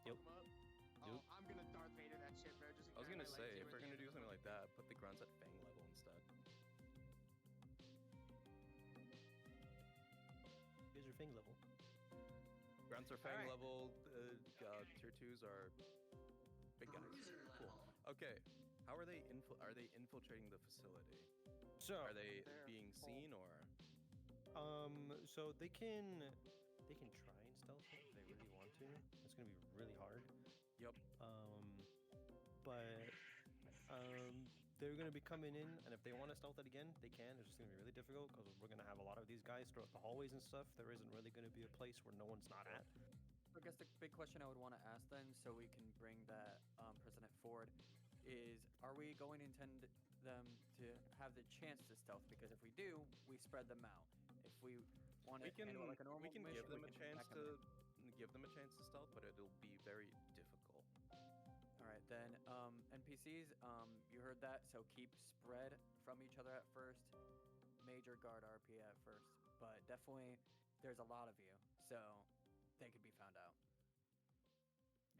Yep. Fuck 'em up? Oh, I'm gonna Darth Vader that shit, bro. Just I was grab gonna my say, if lightsaber we're at the gonna end do of something like that, put the grunts at Fang level instead. You guys are Fang level. Grunts are Fang Alright. level, tier 2s are big guys. Cool. Okay, how are they infiltrating the facility? So Are they being seen or? So they can try and stealth it if they really want to. It's gonna be really hard. Yep. But they're gonna be coming in, and if they want to stealth it again, they can. It's just gonna be really difficult because we're gonna have a lot of these guys throughout the hallways and stuff. There isn't really gonna be a place where no one's not at. I guess the big question I would want to ask then, so we can bring that president forward, is are we going to intend them to have the chance to stealth? Because if we do, we spread them out. If we want to handle it like a normal mission, give them we a can chance back 'em to stealth, but it'll be very difficult. All right, then NPCs, you heard that, so keep spread from each other at first. Major guard RP at first, but definitely there's a lot of you, so they could be found out.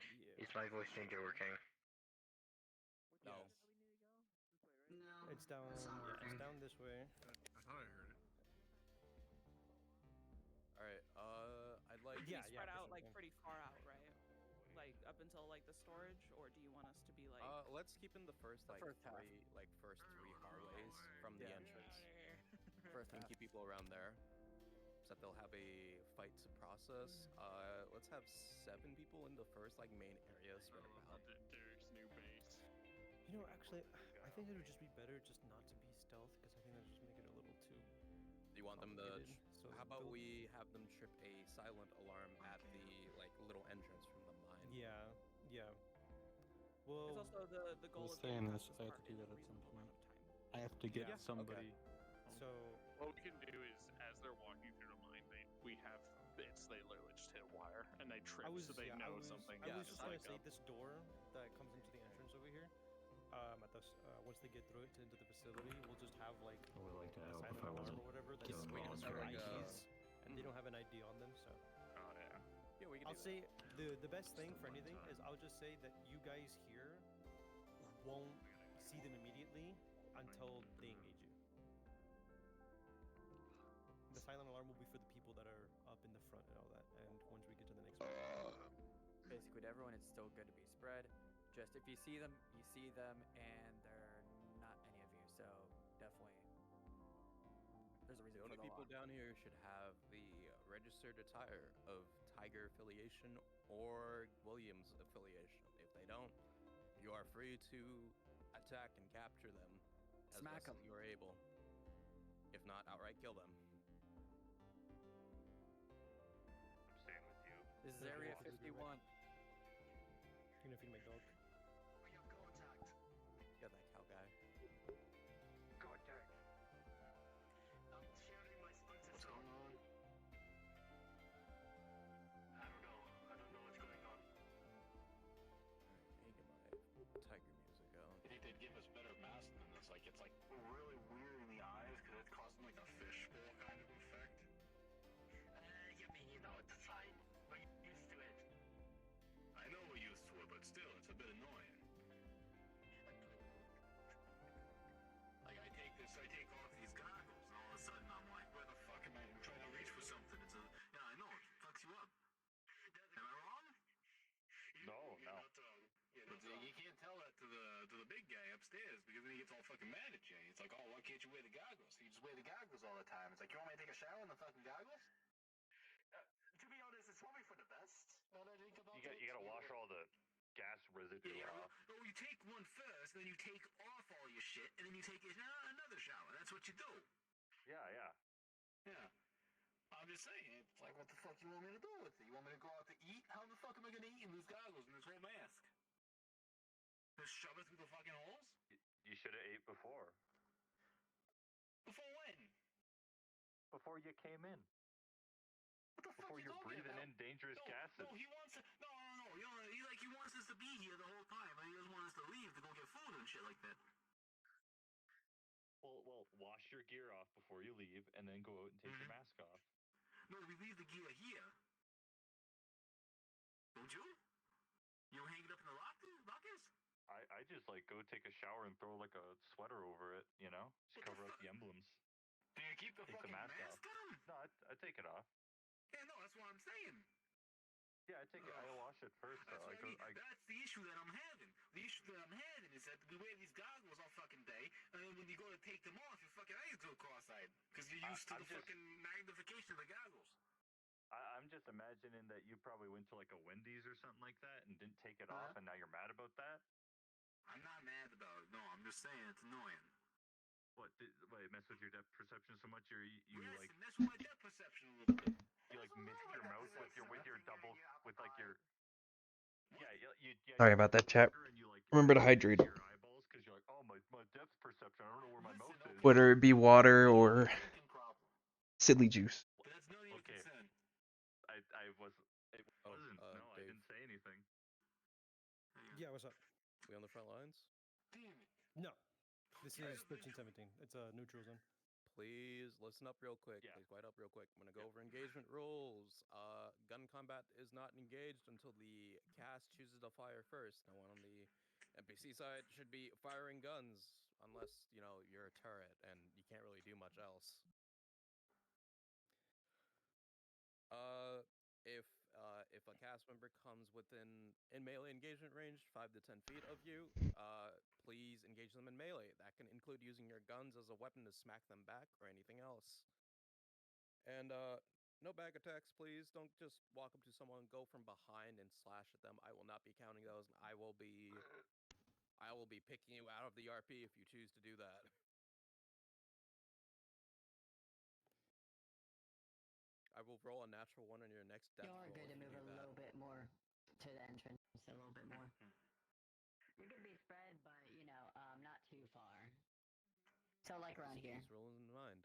Yeah. Is my voice changer working? No. No. It's down. It's not Yeah, it's working. down this way. I thought I heard it. All right. I'd like. Can Yeah, you spread yeah, out for like sure. pretty far out, right? Like up until like the storage, or do you want us to be like? Let's keep in the first like first half. first three hallways from the Yeah. entrance. First And half. keep people around there, so that they'll have a fight to process. Let's have 7 people in the first like main area spread about. Derek's new base. You know, actually, I think it would just be better just not to be stealth because I think that would just make it a little too. Do you want them to? complicated. So How about they'll- we have them trip a silent alarm at the like little entrance from the mine? Yeah, yeah. It's Well, also the goal We'll of stay getting in past this. this I have part to do in a that at some reasonable point. amount of time. I have to get Yeah, somebody. so What we can do is, as they're walking through the mine, they have bits. They literally just hit a wire and they trip, so they I know was, something. I was is just gonna like say up. this door that comes into the entrance over here. At the once they get through it into the facility, we'll just have like I would like to a help silent if I alarm wasn't or whatever that's killing waiting for volunteers. IDs, and they don't have an ID on them. So Oh yeah. Yeah, we can. I'll do say the best thing for anything is I'll just say that you guys here won't see them immediately until they engage you. The silent alarm will be for the people that are up in the front and all that, and once we get to the next one. Basically, to everyone, it's still good to be spread. Just if you see them, and they're not any of you. So definitely, there's a reason The for only the people law. down here should have the registered attire of Tiger affiliation or Williams affiliation. If they don't, you are free to attack and capture them as Smack best as 'em. you are able. If not, outright kill them. I'm staying with you. This is Okay, Area what to do, 51. You're gonna feed my dog. We have contact. Got that cow guy. Contact. I'm sharing my sponsor. What's going on? I don't know. I don't know what's going on. Hey, get my tiger music out. I think they'd give us better masks than this. Like, it's like really weird in the eyes because it's causing like a fishbowl kind of effect. You mean, it's fine. We're used to it. I know we're used to it, but still, it's a bit annoying. fucking mad at Jay. It's like, oh, why can't you wear the goggles? You just wear the goggles all the time. It's like, you want me to take a shower in the fucking goggles? To be honest, it's probably for the best. Now that I think about it. You gotta wash all the gas residue off. No, you take one first, then you take off all your shit, and then you take another shower. That's what you do. Yeah. Yeah. I'm just saying, it's like, what the fuck you want me to do with it? You want me to go out to eat? How the fuck am I gonna eat in these goggles and this whole mask? Just shove it through the fucking holes? You should have ate before. Before when? Before you came in. What the fuck Before you you're talking breathing about? in dangerous gases. No, he wants to. No. You know, he wants us to be here the whole time, but he doesn't want us to leave to go get food and shit like that. Well, wash your gear off before you leave, and then go out and take your mask off. No, we leave the gear here. Don't you? You don't hang it up in the lockers? I just like go take a shower and throw like a sweater over it, you know? Just cover up the emblems. Do you keep the fucking mask on? No, I take it off. Yeah, no, that's what I'm saying. Yeah, I take it. I wash it first. That's what I mean. That's the issue that I'm having. The issue that I'm having is that we wear these goggles all fucking day, and then when you go to take them off, your fucking eyes go cross-eyed because you're used to the fucking magnification of the goggles. I'm just imagining that you probably went to like a Wendy's or something like that and didn't take it off, and now you're mad about that. I'm not mad about it. No, I'm just saying it's annoying. What? It mess with your depth perception so much, you yes, like it mess with my depth perception a little bit. you like miss your mouth with your double with like your Sorry about that, chat. Remember to hydrate. your eyeballs because you're like, oh my depth perception. I don't know where my mouth is. Whether it be water or silly juice. Okay. I wasn't. No, I didn't say anything. Yeah, what's up? We on the front lines? Damn it. No. This is 1317. It's a neutral zone. Please listen up real quick. Please quiet up real quick. I'm gonna go over engagement rules. Gun combat is not engaged until the cast chooses to fire first. No one on the NPC side should be firing guns unless, you know, you're a turret and you can't really do much else. If a cast member comes in melee engagement range, 5 to 10 feet of you, please engage them in melee. That can include using your guns as a weapon to smack them back or anything else. And no back attacks, please. Don't just walk up to someone, go from behind, and slash at them. I will not be counting those, and I will be picking you out of the RP if you choose to do that. I will roll a natural one on your next death roll. You're good to move a little bit more to the entrance, a little bit more. You can be spread, but not too far. So like around here. Please roll in mind.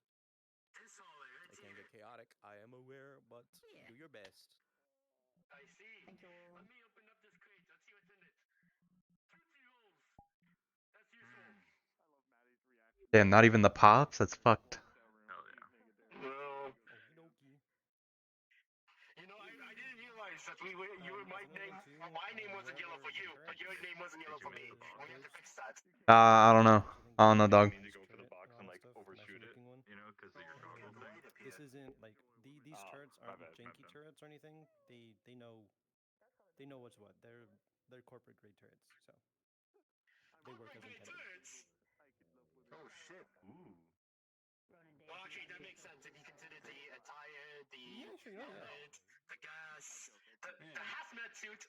It can get chaotic. I am aware, but do your best. I see. Thank you. Let me open up this crate. Let's see what's in it. Tootsie Rolls. That's useful. Damn, not even the pops? That's fucked. Hell yeah. Well, you know, I didn't realize that my name wasn't yellow for you, but your name wasn't yellow for me. We have to fix that. I don't know. I don't know, dog. You need to go for the box and like overshoot it, you know, because of your goggle thing. This isn't like these turrets aren't janky turrets or anything. They know what's what. They're corporate grade turrets, so they work as intended. Oh shit. Ooh. Well, actually, that makes sense if you consider the attire, the helmet, the gas, the hazmat suit.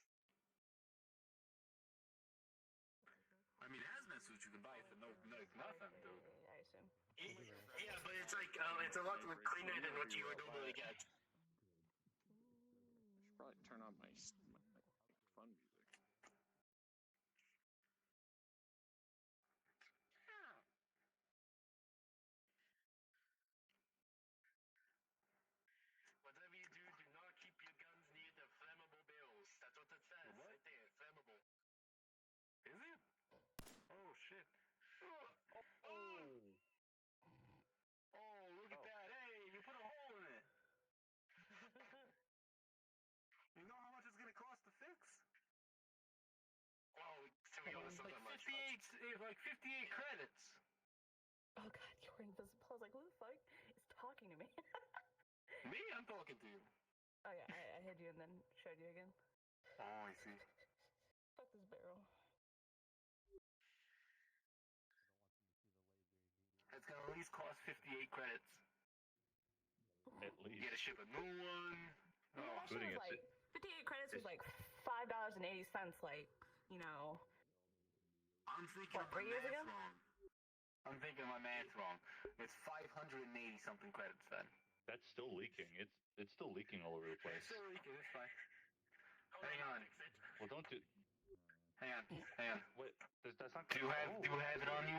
I mean, hazmat suits you can buy for nothing, dude. I assume. Yeah, but it's like it's a lot cleaner than what you would normally get. I should probably turn on my fun music. Whatever you do, do not keep your guns near the flammable barrels. That's what it says right there. Flammable. Is it? Oh shit. Oh, look at that. Hey, you put a hole in it. You know how much it's gonna cost to fix? Well, to be honest, not that much. 58 credits. Oh god, you were invisible. I was like, who the fuck is talking to me? Me? I'm talking to you. Oh yeah, I hid you and then showed you again. Oh, I see. Fuck this barrel. it's gonna at least cost 58 credits. At least. You gotta ship a new one. That shit was like 58 credits was like $5.80. Like, you know. I'm thinking what, 3 years ago? wrong. I'm thinking my math's wrong. It's 580 something credits then. That's still leaking. It's still leaking all over the place. It's still leaking. It's fine. Hang on. Well, don't do. Hang on. Wait, that's not. Do you have it on you?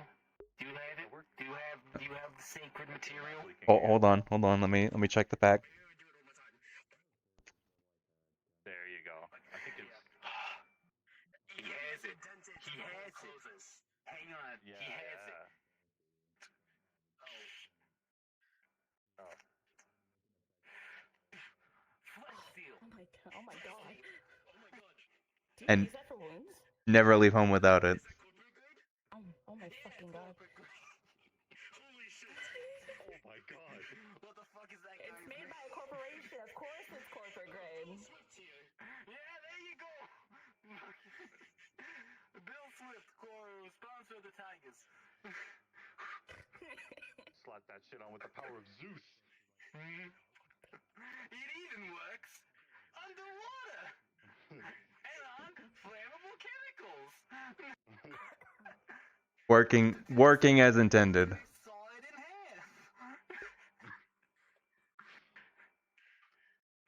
Do you have it? Do you have the sacred material? Hold on. Let me check the pack. There you go. I think it's. He has it. He has it. Hang on. Yeah, he has it. Oh. Flex seal. Oh my god. Oh my god. Do you And use that for wounds? never leave home without it. Oh my fucking god. Holy shit. Oh my god. What the fuck is that? It's made by a corporation. Of course it's corporate grade. Yeah, there you go. Bill Swift, sponsor of the Tigers. Slap that shit on with the power of Zeus. It even works underwater and on flammable chemicals. Working as intended. Saw it in half.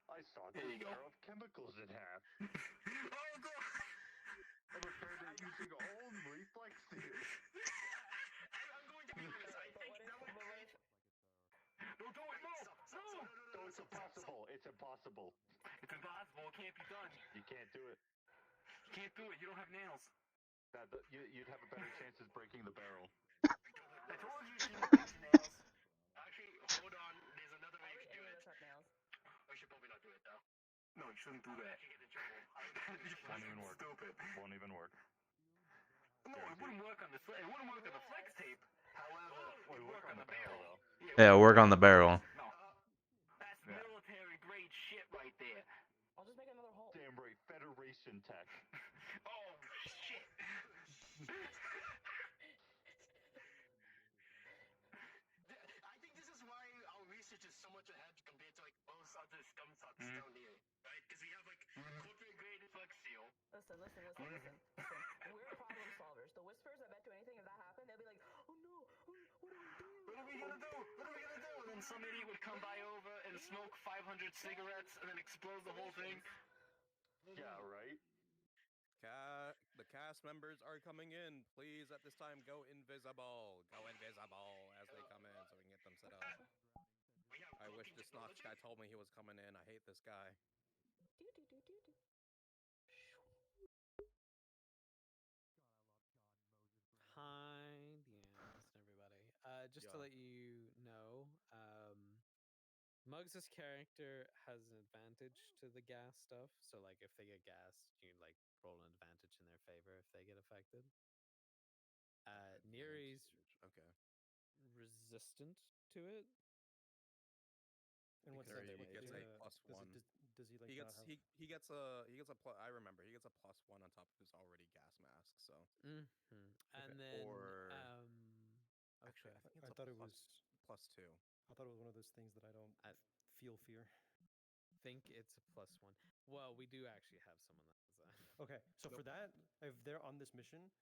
I saw this jar of chemicals in half. Oh god. I repaired it using only flex steel. I'm going to be honest. I think that would. No, do it. No. No, it's impossible. It's impossible. It's impossible. It can't be done. You can't do it. You can't do it. You don't have nails. You'd have a better chance of breaking the barrel. I told you you shouldn't use nails. Actually, hold on. There's another way you can do it. We should probably not do it though. No, you shouldn't do that. Won't even work. Stupid. Won't even work. No, it wouldn't work on the flex tape. However, it would work on the barrel though. Yeah, work on the barrel. No. That's military grade shit right there. I'll just make another hole. Damn right, Federation tech. Oh shit. I think this is why our research is so much ahead compared to like most other scum sucks down here, right? Because we have like corporate grade flex seal. Listen. We're problem solvers. The Whispers, I bet you anything if that happened, they'll be like, oh no, what do we do? What are we gonna do? And then some idiot would come by over and smoke 500 cigarettes and then explode the whole thing. Yeah, right? The cast members are coming in. Please, at this time, go invisible. As they come in so we can get them set up. I wish this Notch guy told me he was coming in. I hate this guy. Hi, yes, everybody. Just to let you know, Muggs' character has an advantage to the gas stuff. So, like, if they get gassed, you like roll an advantage in their favor if they get affected. Neri's resistant to it. And what's Because that? he gets a plus one. Does he like he gets not have... he gets a plus. I remember he gets a plus one on top of his already gas mask. So. And then Actually, I think it's I thought it was plus two. I thought it was one of those things that I don't feel fear. Think it's a plus one. Well, we do actually have someone that has that. Okay, so for that, if they're on this mission,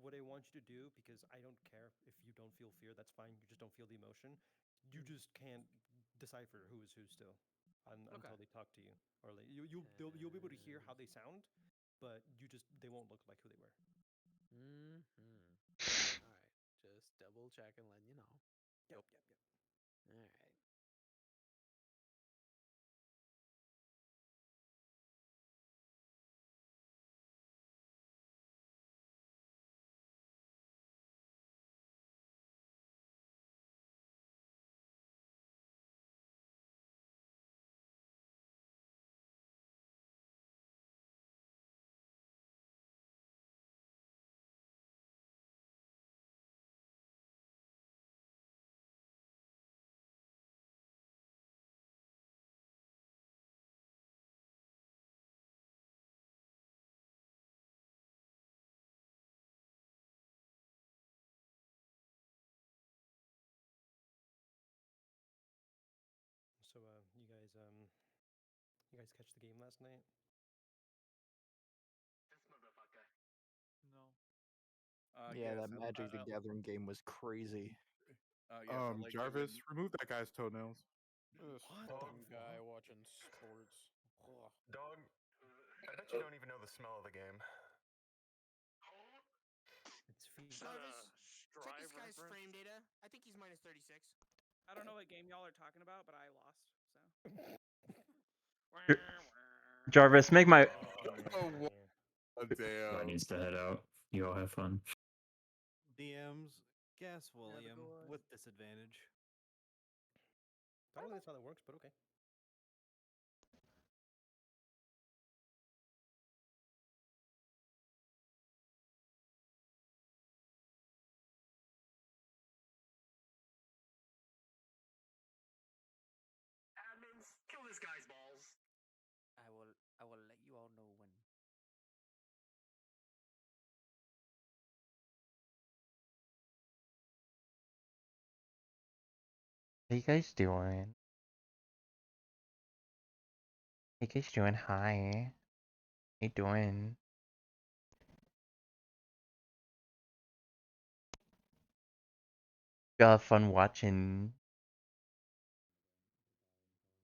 what I want you to do, because I don't care if you don't feel fear, that's fine. You just don't feel the emotion. You just can't decipher who is who still until they talk to you, or like you'll be able to hear how they sound, but they won't look like who they were. All right, just double check and letting you know. Yep. All right. you guys catch the game last night? This motherfucker. No. Yeah, Yes, that Magic the Gathering game was crazy. Yeah, for like Jarvis, remove that guy's toenails. This What fucking the guy fuck? watching sports. Ugh. Dog, I bet you don't even know the smell of the game. It's feet. Jarvis, check this Strive guy's reference? frame data. I think he's minus 36. I don't know what game y'all are talking about, but I lost. Jarvis, make my. Oh, I damn. needs to head out. You all have fun. DMs, guess William with disadvantage. I don't think that's how that works, but okay. Admins, kill this guy's balls. I will let you all know when. How you guys doing? Hey guys doing? Hi. How you doing? Y'all have fun watching.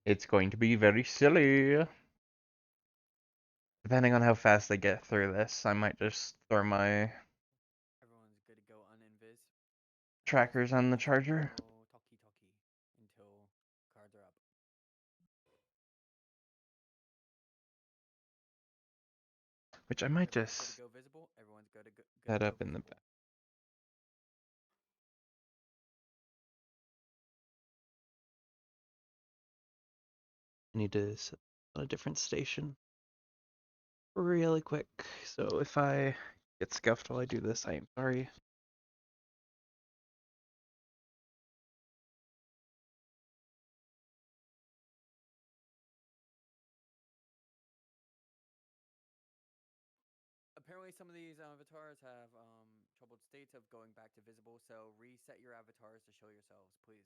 It's going to be very silly. Depending on how fast I get through this, I might just throw my Everyone's good to go uninvis. trackers on the charger. No talkie until cards are up. Which I might Everyone's just good to go visible. Everyone's good to go. head up in the back. I need to set on a different station really quick. So if I get scuffed while I do this, I am sorry. Apparently, some of these avatars have troubled states of going back to visible. So reset your avatars to show yourselves, please.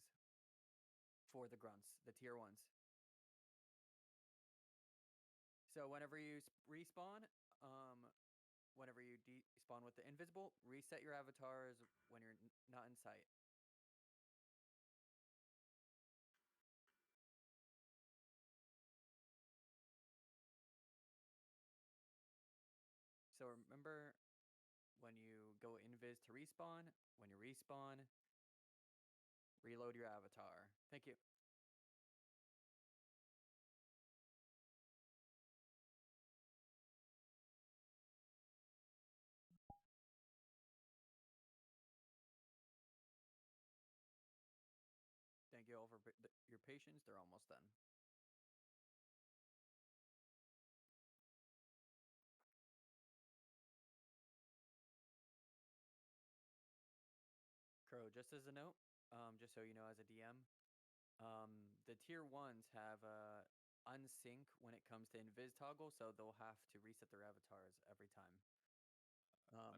For the grunts, the tier ones. So whenever you respawn, whenever you despawn with the invisible, reset your avatars when you're not in sight. So remember, when you go invis to respawn, when you respawn, reload your avatar. Thank you. Thank you all for your patience. They're almost done. Crow, just as a note, just so you know, as a DM, the tier ones have unsync when it comes to invis toggle, so they'll have to reset their avatars every time.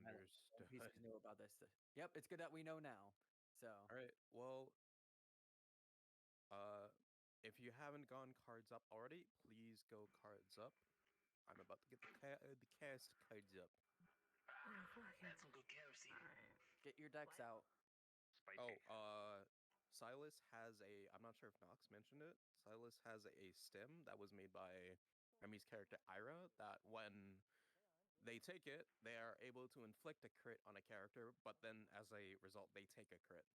Understood. NPCs know about this. Yep, it's good that we know now. So. All right. Well, if you haven't gone cards up already, please go cards up. I'm about to get the cast cards up. Had some good KFC. Get your decks out. Silas has a. I'm not sure if Nox mentioned it. Silas has a stem that was made by Remy's character Ira. That when they take it, they are able to inflict a crit on a character, but then as a result, they take a crit.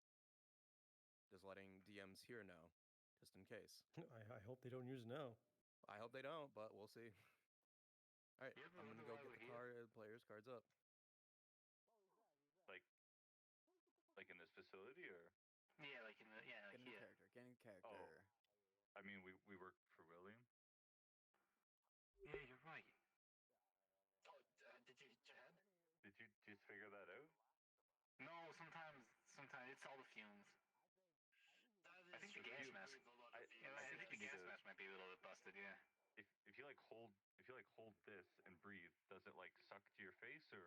Just letting DMs here know, just in case. I hope they don't use it now. I hope they don't, but we'll see. All right, I'm gonna go get the players' cards up. Like in this facility, or? Yeah, like in the like Get a new character. Get a new character. Oh. I mean, we work for William. Yeah, you're right. Oh, did you hit your head? Did you figure that out? No, sometimes it's all the fumes. I think the gas mask. I think the gas mask might be a little bit busted. Yeah. If you hold this and breathe, does it like suck to your face, or?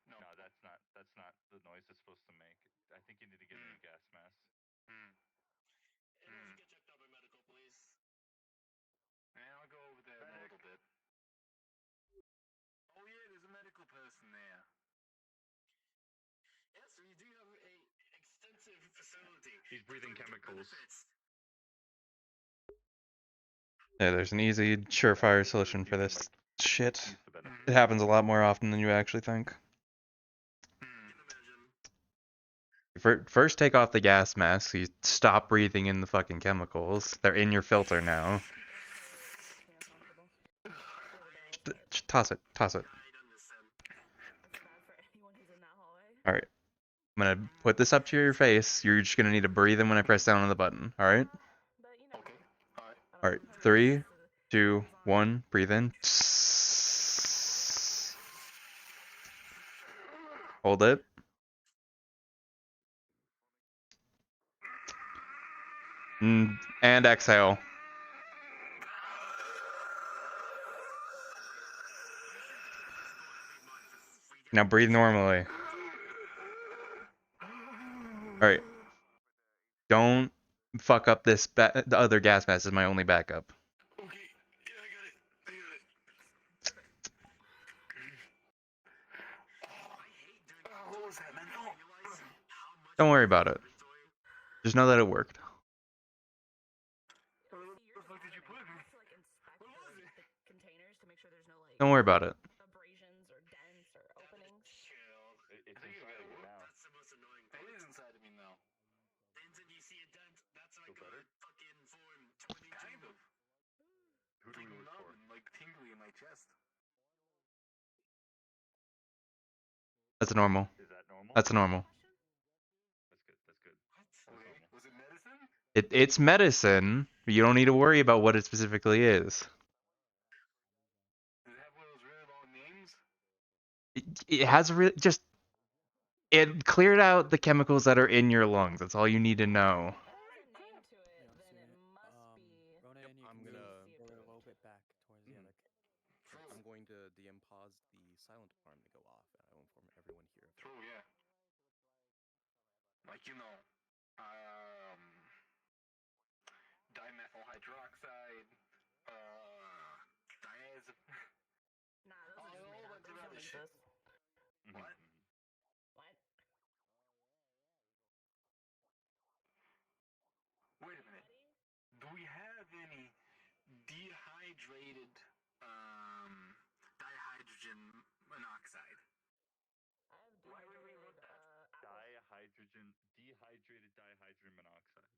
No, that's not the noise it's supposed to make. I think you need to get a new gas mask. He's breathing chemicals. Yeah, there's an easy, surefire solution for this shit. It happens a lot more often than you actually think. First, take off the gas mask. So you stop breathing in the fucking chemicals. They're in your filter now. Toss it. Toss it. Alright. I'm gonna put this up to your face. You're just gonna need to breathe in when I press down on the button. Alright? Alright. 3, 2, 1. Breathe in. Hold it. And exhale. Now breathe normally. Alright. Don't fuck up this. The other gas mask is my only backup. Don't worry about it. Just know that it worked. Don't worry about it. That's normal. Is that normal? That's normal. That's good. Was it medicine? It's medicine, but you don't need to worry about what it specifically is. Does it have one of those really long names? It has just it cleared out the chemicals that are in your lungs. That's all you need to know. Ronan, you I'm can gonna move a little bit back towards the other. I'm going to DM pause the silent alarm to go off, and I will inform everyone here. True, yeah. Like, dimethyl hydroxide, diazepam. Nah, those are just made up. Those don't exist. What? What? Wait a minute. Do we have any dehydrated dihydrogen monoxide? Why would we want that? Dehydrated dihydrogen monoxide.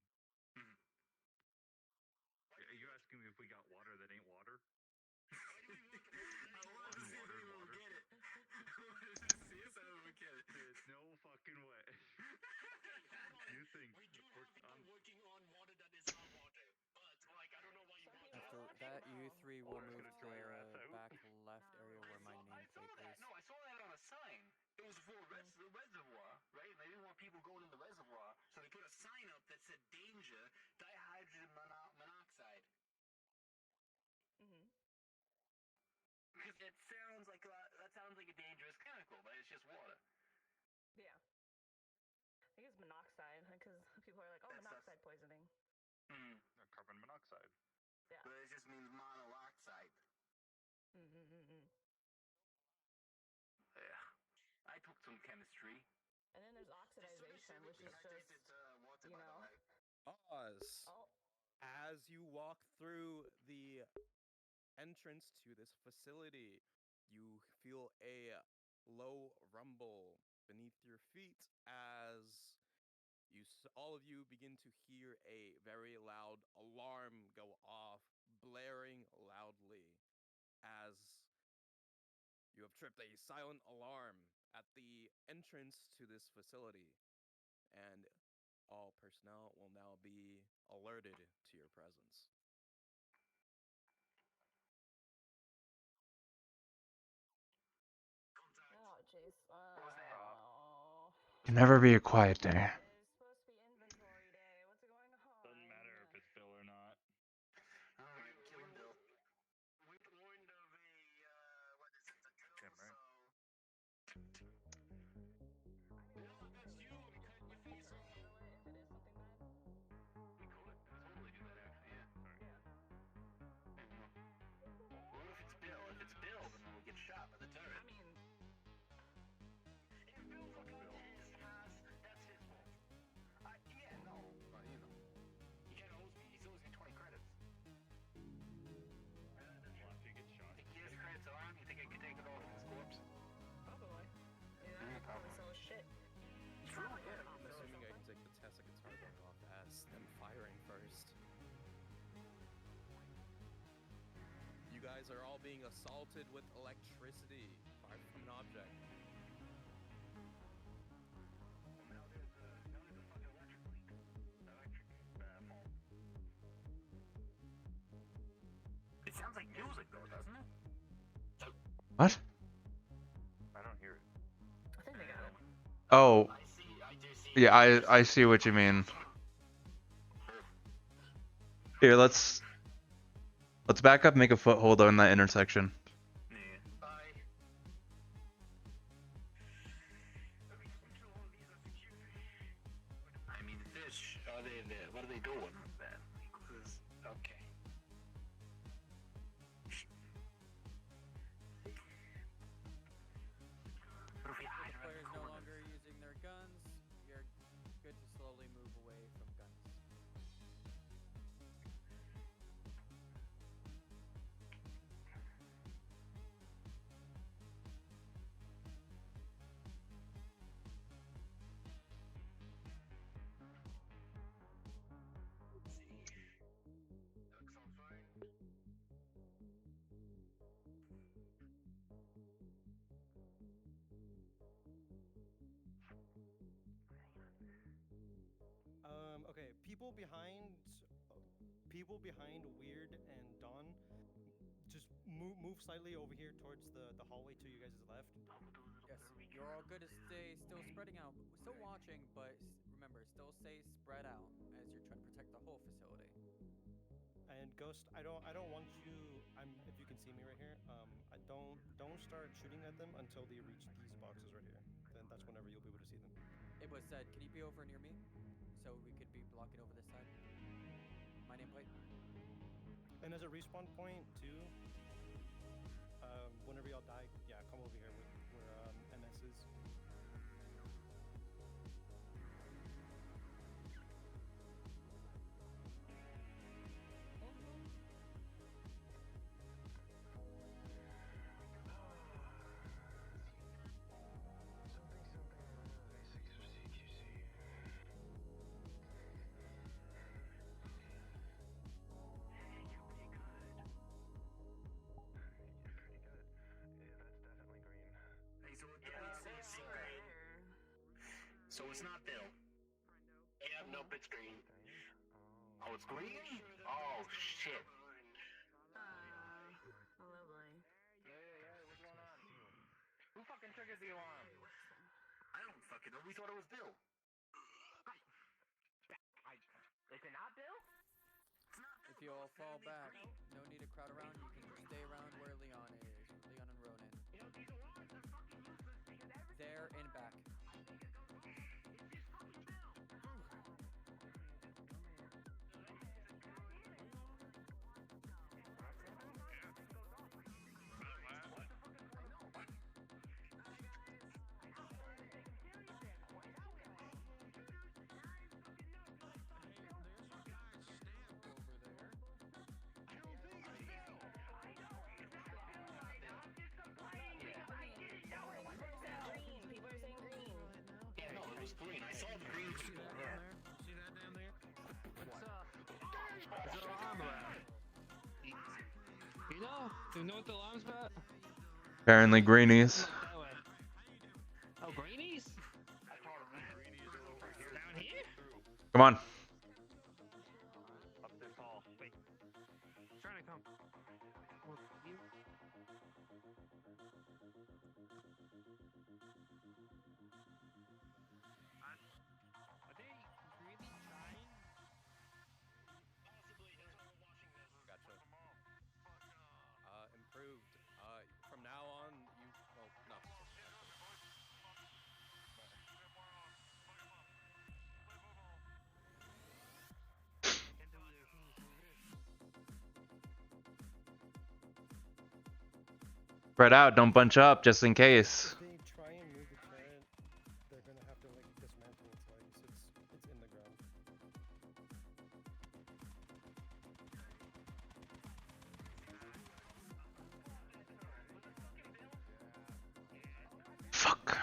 Are you asking me if we got water that ain't water? I want to see if we will get it. I want to see if we will get it. There's no fucking way. You think I'm working on water that is not water, but like I don't know why you want After that, you three will move to dry your ass the out. back left area where my nameplate is. No, I saw that on a sign. It was for the reservoir, right? And they didn't want people going in the reservoir, so they put a sign up that said danger, dihydrogen monoxide. Because it sounds like that sounds like a dangerous chemical, but it's just water. Yeah. I think it's monoxide because people are like, oh, monoxide poisoning. Carbon monoxide. Yeah. But it just means monoxide. Yeah. I took some chemistry. And then there's oxidization, which is just, Pause. Oh. As you walk through the entrance to this facility, you feel a low rumble beneath your feet as all of you begin to hear a very loud alarm go off, blaring loudly as you have tripped a silent alarm at the entrance to this facility, and all personnel will now be alerted to your presence. Oh, jeez. Can never be a quiet day. It's supposed to be inventory day. What's going on? Doesn't matter if it's Bill or not. Killing Bill. We warned of a what is it? The drill. Right. Bill, if that's you, I'm cutting your face off. Handle it if it is something bad. We could totally do that, actually. Yeah. What if it's Bill? If it's Bill, then we'll get shot by the turret. I mean, if Bill fucking went into his house, that's his fault. guys are all being assaulted with electricity fired from an object. It sounds like music though, doesn't it? What? I don't hear it. I think they got it. Oh. Yeah, I see what you mean. Here, let's back up, make a foothold on that intersection. I mean, fish. Are they there? What are they doing then? Because, okay. What if we hide The around the player's no corner? longer using their guns. You're good to slowly move away from guns. Okay, people behind Weird and Dawn, just move slightly over here towards the hallway to you guys' left. Yes, you're all good to stay still spreading out, still watching, but remember, still stay spread out as you're trying to protect the whole facility. And Ghost, I don't want you. If you can see me right here. I don't start shooting at them until they reach these boxes right here. Then that's whenever you'll be able to see them. It was said, can you be over near me? So we could be blocking over this side. My nameplate. And as a respawn point too, whenever y'all die, yeah, come over here where MS is. Hey, so what so it's not Bill. Yeah, nope, it's green. Oh, it's green? Oh, shit. Lovely. Yeah, what's going on? Who fucking triggered the alarm? I don't fucking know. We thought it was Bill. Is it not Bill? If you all fall back, no need to crowd around. You can stay around where Leon is. Leon and Ronan. There and back. Yeah, no, it was green. I saw the green people. See that down there? What's the alarm about? Do you know what the alarm's about? Apparently greenies. Oh, greenies? Down here? Come on. Up this hall. Wait. Trying to come. Well, you. Are they really trying? Gotcha. Improved. From now on, you. Well, no. Spread out, don't bunch up, just in case. If they try and move the turret, they're gonna have to like dismantle its legs. It's in the ground. Fuck.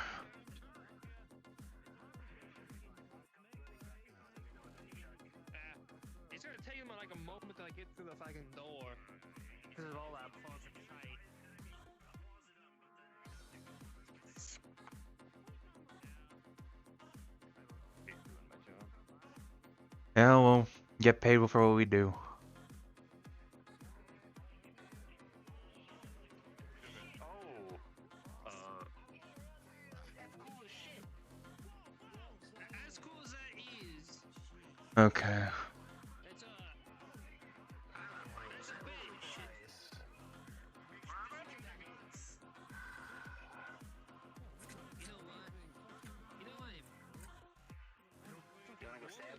It's gonna take him like a moment to like, get through the fucking door because of all that fucking Yeah, we'll get paid for what we do. As cool as that is, Okay. it's a bit shit. You know what? You know what?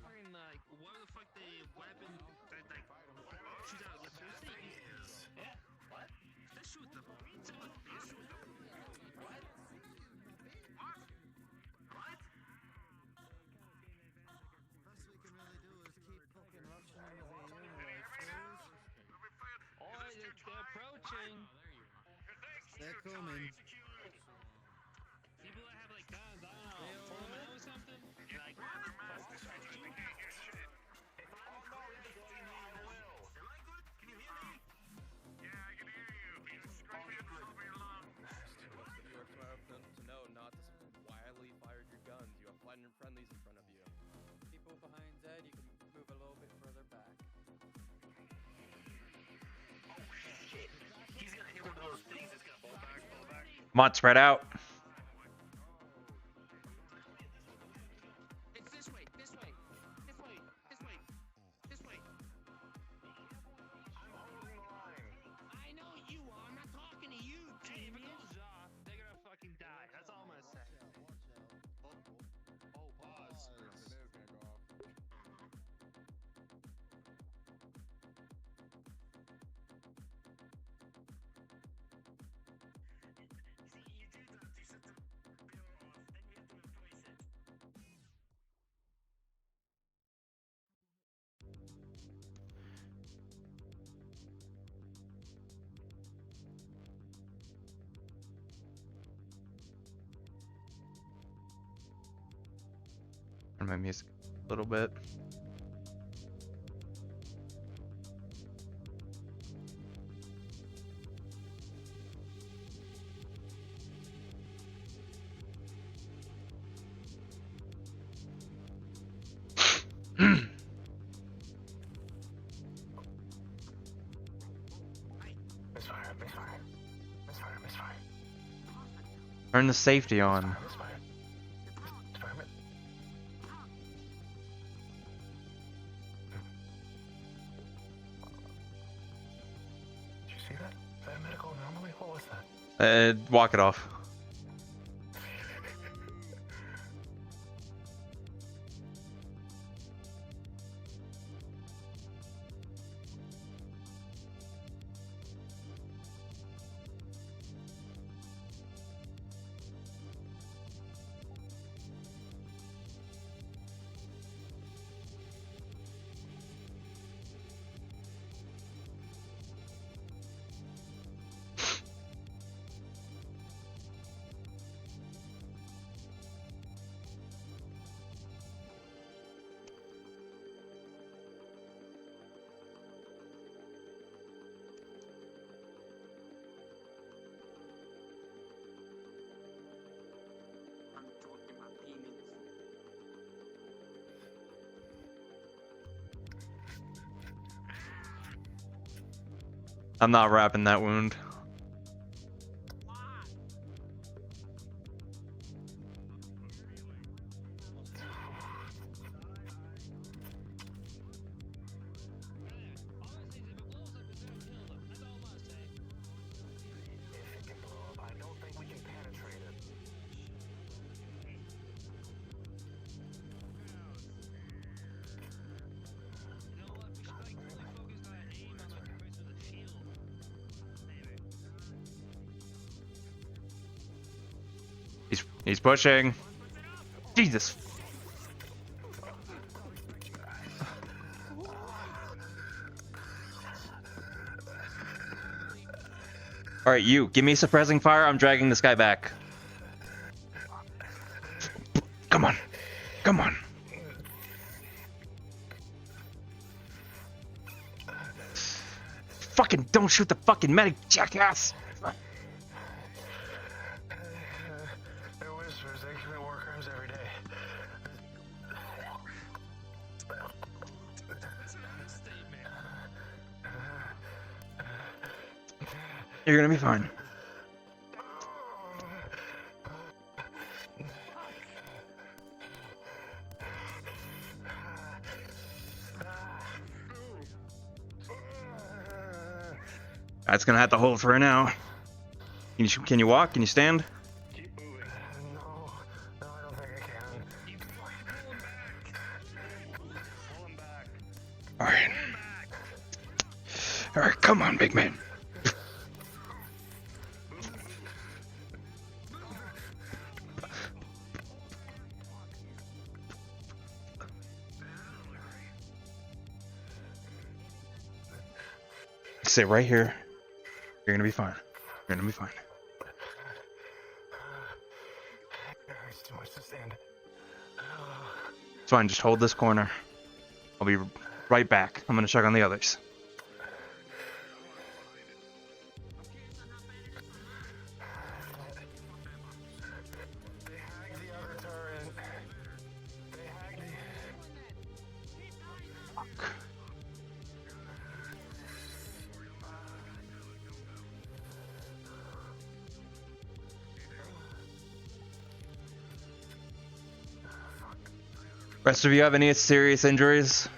Fucking like, what the fuck the weapon that like shoots out electricity? Yeah. What? Just shoot them. Just shoot them. What? What? What? Best we can really do is keep fucking rushing into the universe. Oh, they're approaching. They're coming. People that have like guns, I don't know, pull them out or something. Like, You are smart enough to know not to wildly fire your guns. You have friendlies in front of you. People behind Zed, you can move a little bit further back. Shit. He's gonna hit one of those things that's gonna fall back, fall back. Come on, spread out. It's this way, this way, this way, this way, this way. I'm holding the line. I know you are. I'm not talking to you, hey, if it goes off, they're gonna fucking die. That's all I'm gonna say. Oh, pause. See, you do that. You set the bill off, then you have to replace it. Turn my music a little bit. Misfire, misfire. Misfire, misfire. Turn the safety on. Misfire. Misfire. Did you see that? Is that a medical anomaly? What was that? Walk it off. I'm talking my penis. I'm not wrapping that wound. If it can blow up, I don't think we can penetrate it. He's pushing. Jesus. All right, you give me suppressing fire. I'm dragging this guy back. Come on, come on. Fucking don't shoot the fucking medic, jackass. They're whispers. They commit war crimes every day. You're gonna be fine. That's gonna have to hold for now. Can you walk? Can you stand? All right. All right, come on, big man. Sit right here. You're gonna be fine. You're gonna be fine. It's too much to stand. It's fine. Just hold this corner. I'll be right back. I'm gonna check on the others. Rest of you have any serious injuries?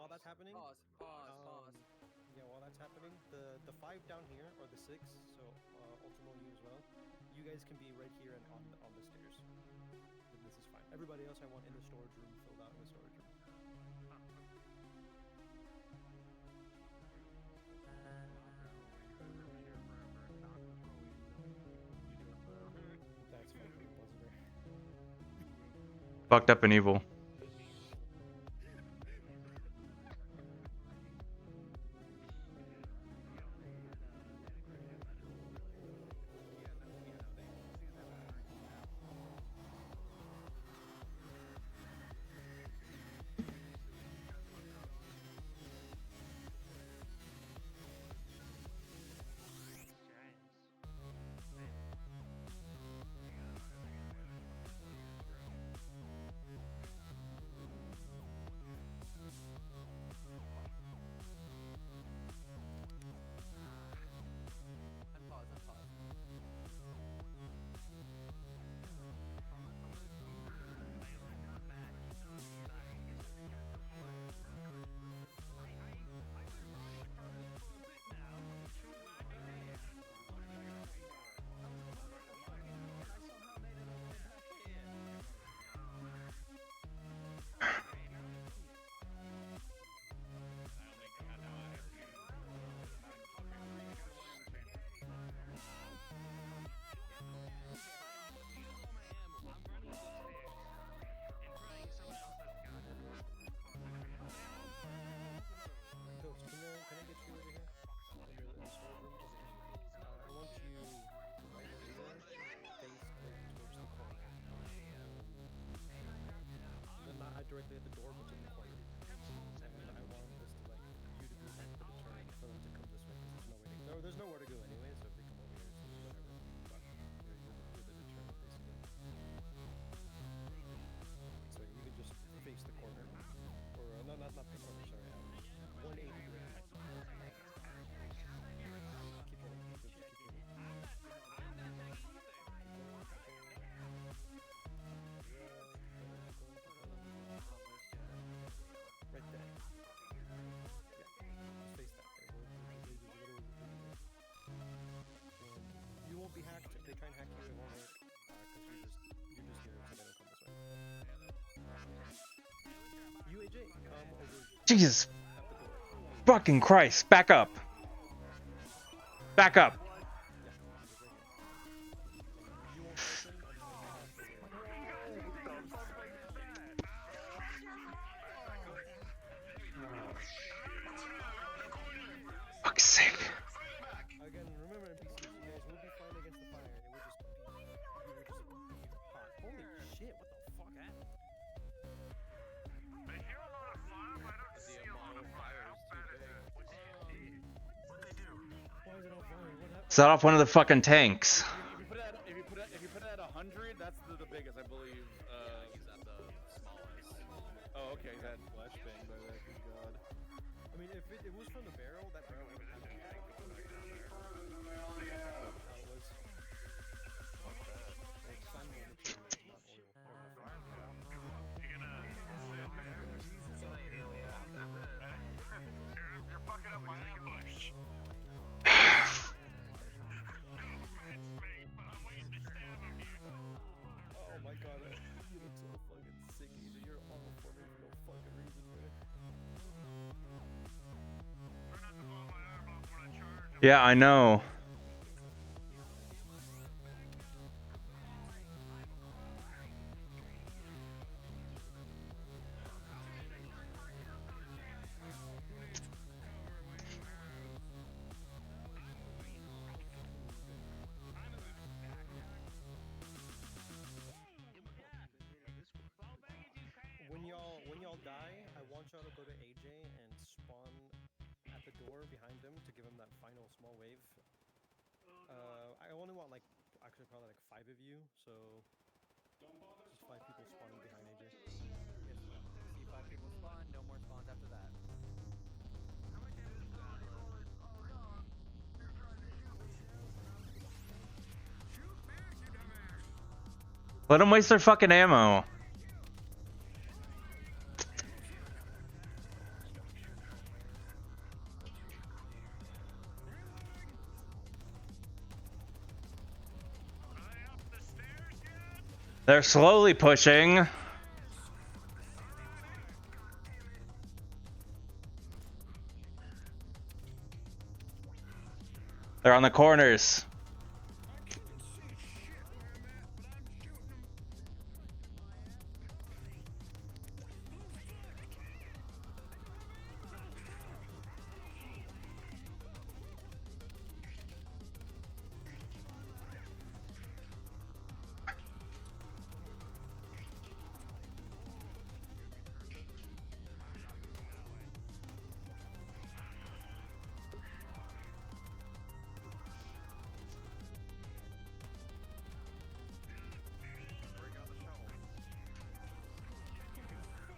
while that's happening, Pause. yeah, while that's happening, the 5 down here are the 6. So Ultimo, you as well. You guys can be right here and on the stairs. This is fine. Everybody else, I want in the storage room, filled out in the storage room. That's fucking Buzzard. Fucked up and evil. Ghost, can I get you over here? In the storage room? I want you right here, face towards the corner. Not directly at the door, but in the corner. And I want this to, like, you to be back for the turn, for them to come this way, because there's nowhere to go anyway, so if they come over here, it's whatever. But you're the deterrent, basically. So you can just face the corner. Or, not the corner, sorry. 180 degree. Keep rolling. Keep rolling. Right there. Yeah. Just face that way. You won't be hacked. If they try and hack you, it won't work. Because you're just here, so they don't come this way. You, AJ, come over. Jesus fucking Christ! Back up! Back up! Fuck's sake. Again, remember NPCs, you guys will be fine against the fire. It will just be hot. Holy shit, what the fuck happened? I hear a lot of fire, but I don't see a lot of fire. What'd they do? Why is it on fire? What happened? Set off one of the fucking tanks. If you put it at 100, that's the biggest, I believe. He's at the smallest. Oh, okay, that flashbang by that. Good God. I mean, if it was from the barrel, that barrel would have happened. You're fucking up my English. Oh my god, you look so fucking sick, either. You're all for me for no fucking reason, man. Yeah, I know. When y'all die, I want y'all to go to AJ and spawn at the door behind him to give him that final small wave. I only want actually probably 5 of you, so just 5 people spawning behind AJ. See 5 people spawn, no more spawns after that. Let them waste their fucking ammo. They're slowly pushing. They're on the corners.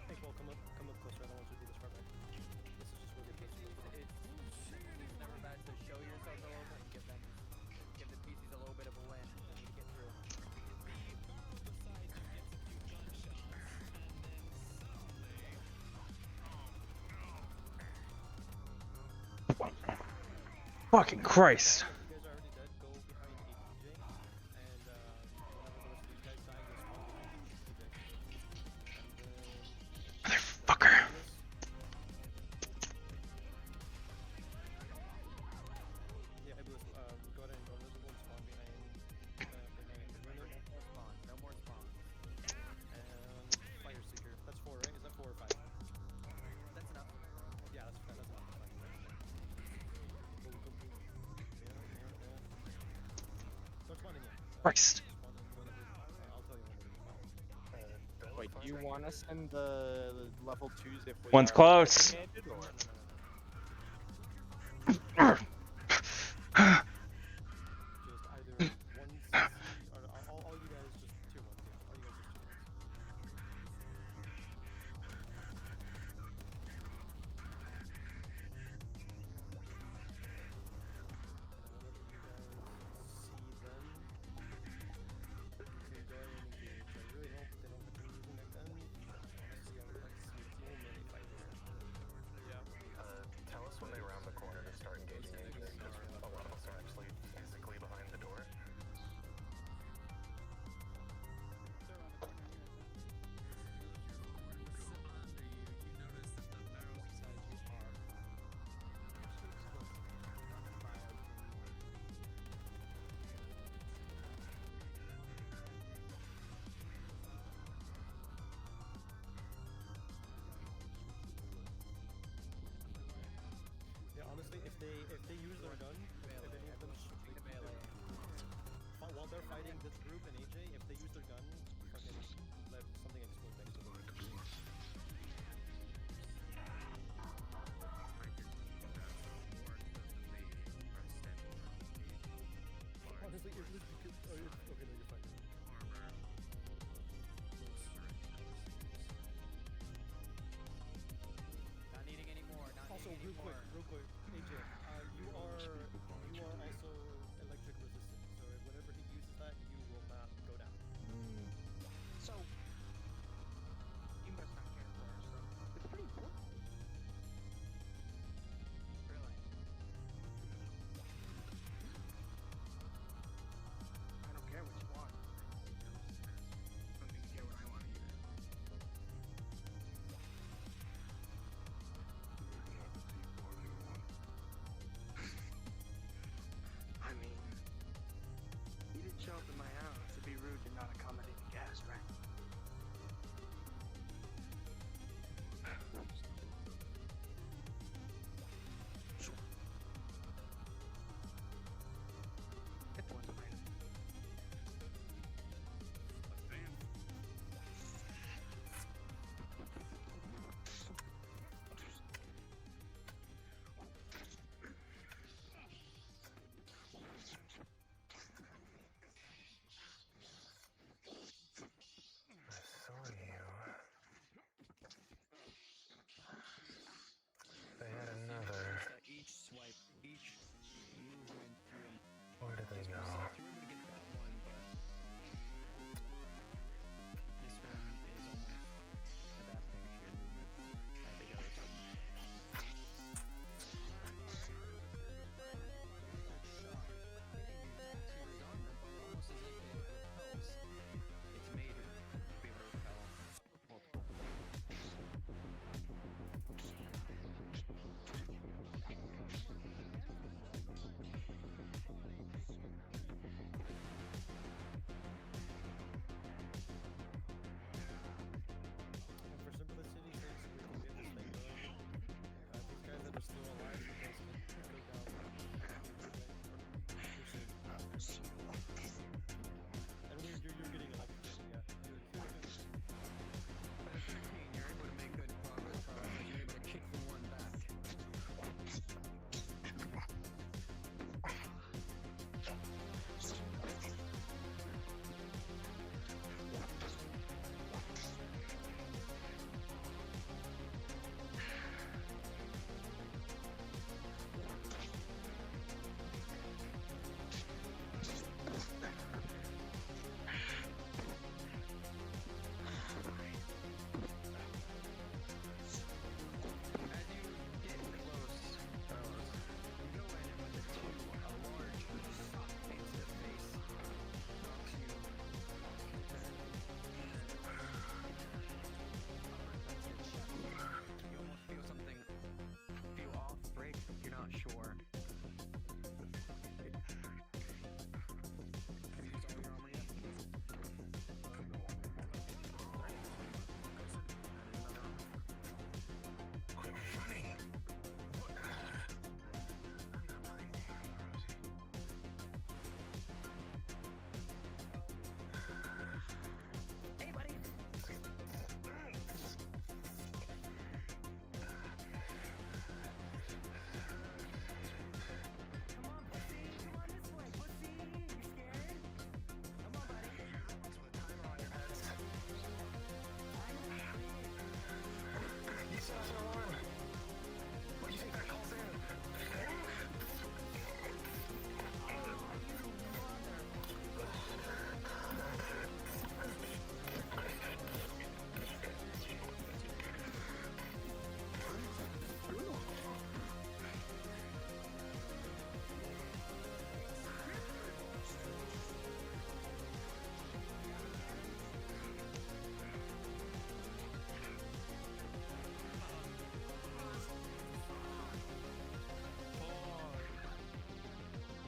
Hey, Cole, come up closer. I don't want you to be this far back. This is just really close. It's never bad to show yourselves a little bit and give the PCs a little bit of a win. They need to get through. Fucking Christ. If you guys are already dead, go behind ATJ, and whenever the rest of these guys die, you'll spawn behind ATJ. And Motherfucker. Yeah, hey, Lewis, go ahead and go. Everyone spawn behind No more spawns. and Fire Seeker. That's 4, right? Is that 4 or 5? That's enough. Yeah, that's enough. That's fine. Go. Yeah. Start spawning yet. Christ. Spawn in whenever. I'll tell you whenever to spawn. Wait, do you want us in the level 2s if we One's are close. designated, or? Just either 1cc or all you guys just tier 1s, yeah. All you guys just tier 1s. Tell us when they round the corner to start engaging agents, because a lot of us are actually physically behind the door. Yeah, honestly, if they use their gun, if any of them while they're fighting this group and AJ, if they use their gun, fucking let something explode next to them. Honestly, it was because okay, no, you're fine. Not needing any more. Also, real quick, AJ, you are also electric resistant, so whenever he uses that, you will not go down. So, you must not care for us, though. It's pretty important. Really? I don't care what you want. I don't think you care what I want either. I mean, you didn't show up in my house to be rude and not accommodate a guest, right? Sure. Get the ones behind me. They had another. Each swipe, each move went through. Where did they go? You were able to get that one, but this one is almost adapting to your movements at the other side. Almost as if it repels its mate or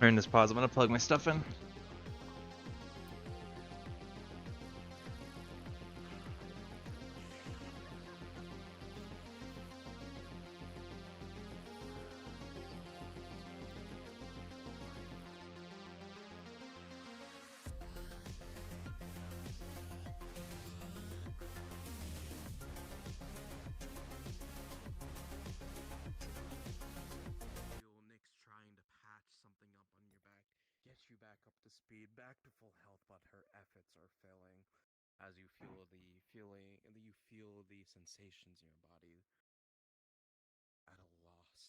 During this pause, I'm gonna plug my stuff in. Feel Nyx trying to patch something up on your back, get you back up to speed, back to full health, but her efforts are failing as you feel the sensations in your body at a loss.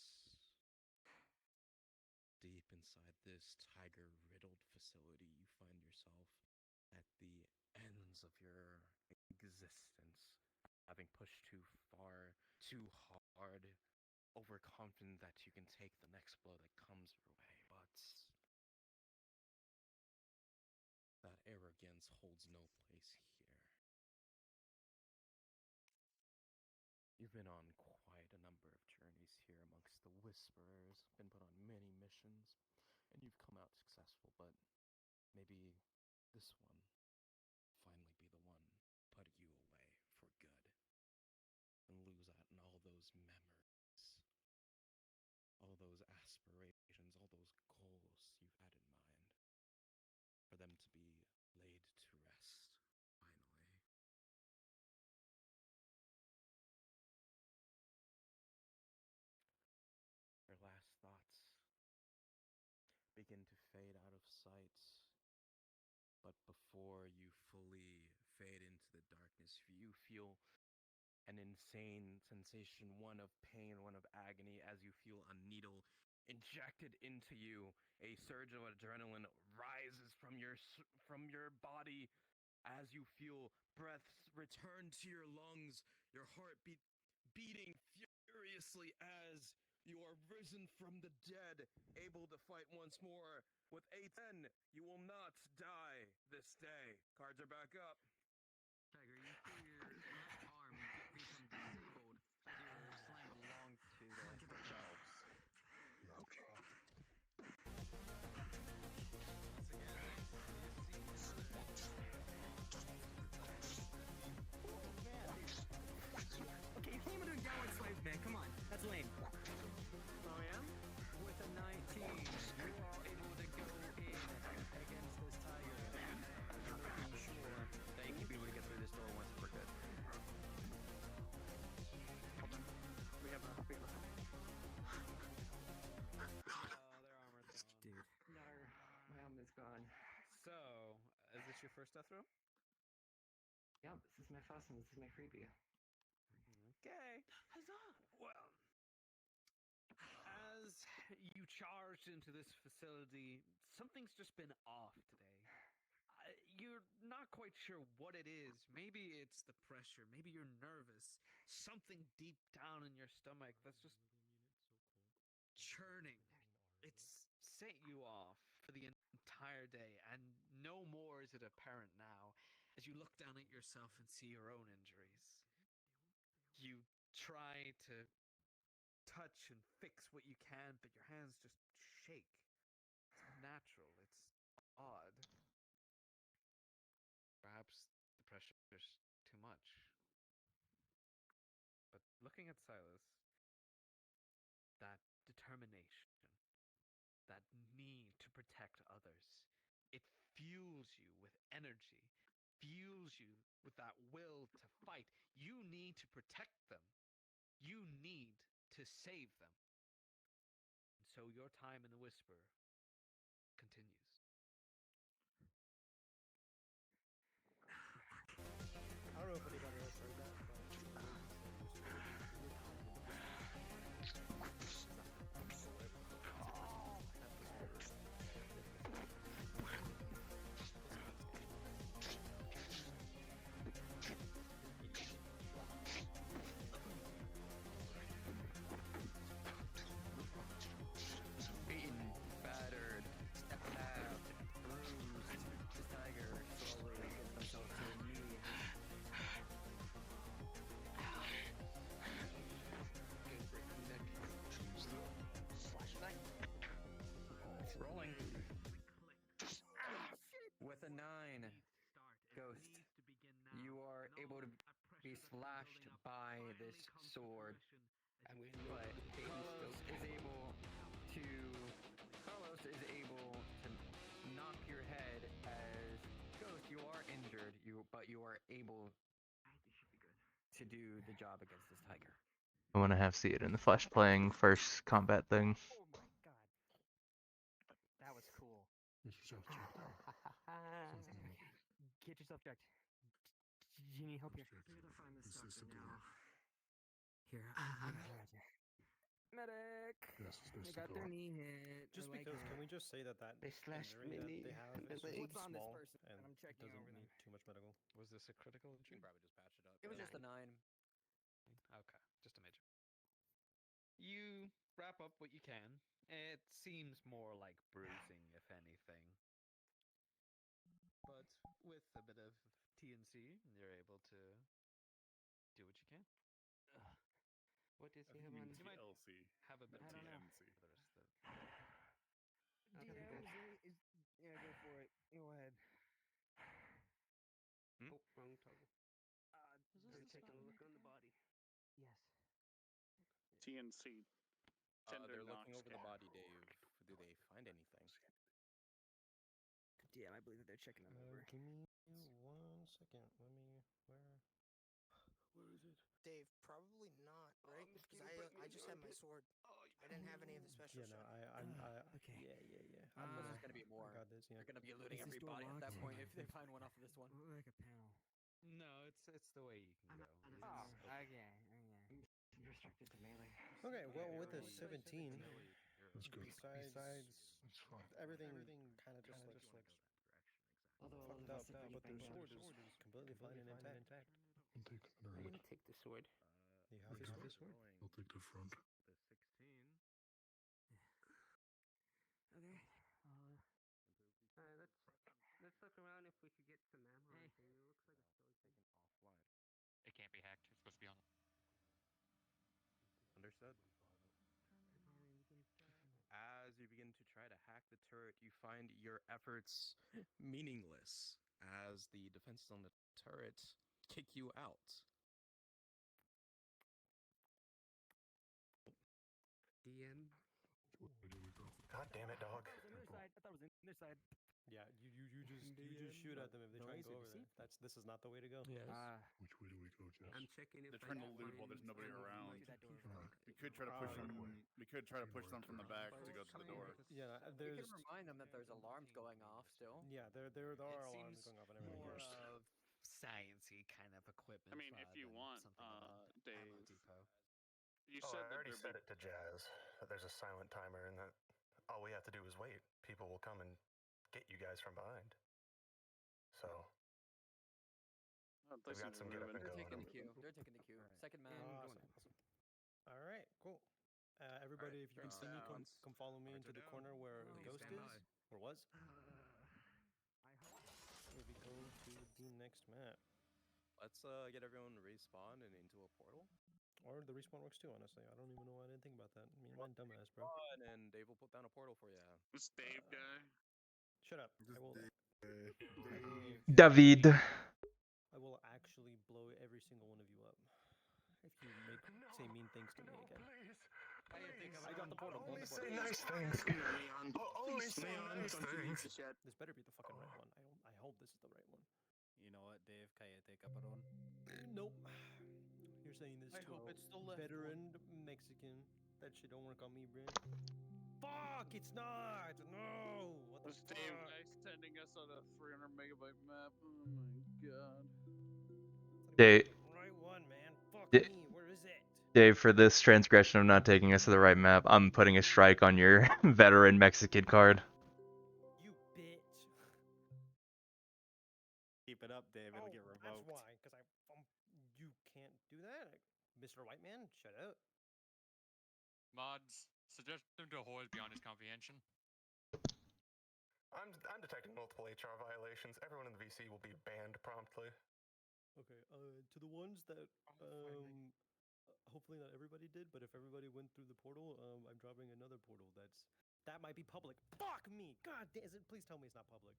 Deep inside this tiger-riddled facility, you find yourself at the ends of your existence, having pushed too far, too hard, overconfident that you can take the next blow that comes your way, but that arrogance holds no place here. You've been on quite a number of journeys here amongst the Whisperers, been put on many missions, and you've come out successful, but maybe this one finally be the one put you away for good and lose out on all those memories, all those aspirations, all those goals you've had in mind, for them to be laid to rest finally. Your last thoughts begin to fade out of sight, but before you fully fade into the darkness, you feel an insane sensation, one of pain, one of agony, as you feel a needle injected into you. A surge of adrenaline rises from your body as you feel breaths return to your lungs, your heartbeat beating furiously as you are risen from the dead, able to fight once more. With A10, you will not die this day. Cards are back up. Tiger, you feel your left arm become disabled as you're slammed along to the shelves. Okay. Okay, you can't even do downward slaves, man. Come on, that's lame. Oh yeah? With a 19, you are able to go in against this tiger, making sure that you can be able to get through this door once and for good. We have a big one. Their armor's gone. Dude. No, my arm is gone. So, is this your first death row? Yeah, this is my first one. This is my freebie. Okay. Huzzah! Well, as you charged into this facility, something's just been off today. You're not quite sure what it is. Maybe it's the pressure. Maybe you're nervous. Something deep down in your stomach that's just churning. It's set you off for the entire day, and no more is it apparent now as you look down at yourself and see your own injuries. You try to touch and fix what you can, but your hands just shake. It's unnatural. It's odd. Perhaps the pressure's too much. But looking at Silas, that determination, that need to protect others, it fuels you with energy, fuels you with that will to fight. You need to protect them. You need to save them. And so your time in the Whisper continues. I don't know if anybody else heard that, but Beaten, battered, stepped be slashed by this sword. And we But Carlos is able to knock your head as Ghost, you are injured, but you are able to do the job against this tiger. I want to have see it in the flesh playing first combat thing. Oh my god. That was cool. Get yourself checked out. Get yourself checked. Do you need help here? Is this a door? Here, I got you. Medic! Yes, is this They the got door? their knee hit. Just because, can we just say that They slashed injury my that knee they have and my is leg. just What's on this small person? and I'm checking doesn't over them. need too much medical? Was this a critical You injury? can probably just patch it up. It was just a 9. Okay, just a major. You wrap up what you can. It seems more like bruising, if anything. But with a bit of TNC, you're able to do what you can. What does I he think have you on? mean TLC. Have a bit I of don't know. TNC for the rest of the. Yeah, go for it. Go ahead. Hmm? Oh, wrong toggle. They're taking a look on the body. Yes. TNC. Tender They're looking knock over the scan. body, Dave. Do they find anything? Yeah, I believe that they're checking them over. Give me 1 second. Let me. Where is it? Dave, probably not, right? Because I just had my sword. I didn't have any of the special Yeah, no, shit. Okay. Yeah. There's just gonna be more. I got this. Yeah. They're gonna be looting Is this every door body at that locked? point if they find one off of this one. Like a panel. No, it's the way you can go. Oh, okay. Restricted to melee. Okay, well, with a Really? 17, That's good. besides It's fine. everything kind of just like fucked up, but their sword is completely fine and intact. I'll take another I'm hit. gonna take the sword. You have the sword? I'll take the front. The 16. Okay. Let's look around if we could get some ammo. It looks like a skeleton. Offline. It can't be hacked. It's supposed to be on. Understood. As you begin to try to hack the turret, you find your efforts meaningless as the defenses on the turret kick you out. DM. God damn it, dog. I thought it was in their side. Yeah, you just shoot at them if they try and go over there. This is not the way to go. Yes. Which way do we go, Jess? I'm checking if They're trying to loot while there's nobody around. We could try to push them. We could try to push them from the back to go to the door. Yeah, We there's. can remind them that there's alarms going off still. Yeah, there are alarms Seems going off and everything. more of sciencey kind of equipment. I mean, if you than want, something of a Dave, ammo depot. you Oh, said I that already there'd said be it to Jazz. That there's a silent timer, and that all we have to do is wait. People will come and get you guys from behind. So we've got some get up and They're going. taking the queue. They're taking the queue. Second man. Awesome. All right, cool. Everybody, if you can see me, come follow me into the corner where Ghost is, or was. We'll be going to the next map. Let's get everyone respawned and into a portal. Or the respawn works too, honestly. I don't even know why I didn't think about that. I mean, I'm dumbass, bro. And Dave will put down a portal for you. This Dave guy. Shut up. David. I will actually blow every single one of you up if you say mean things to me again. I got the portal. Only say nice things. Only say nice things. This better be the fucking right one. I hope this is the right one. You know what, Dave? Cállate, cabrón. Nope. You're saying this I to hope a it's the left veteran Mexican. That shit don't work on me, bro. Fuck! It's not. No. What the This fuck? Dave guy sending us on a 300 megabyte map. Oh my god. Dave. Right one, man. Fuck me. Where is it? Dave, for this transgression of not taking us to the right map, I'm putting a strike on your veteran Mexican card. You bitch. Keep it up, Dave. It'll get revoked. That's why. Because you can't do that, Mr. White Man. Shut up. Mods, suggest him to hold beyond his comprehension. I'm detecting multiple HR violations. Everyone in the VC will be banned promptly. Okay. To the ones that hopefully not everybody did, but if everybody went through the portal, I'm dropping another portal. That might be public. Fuck me. God damn it. Please tell me it's not public.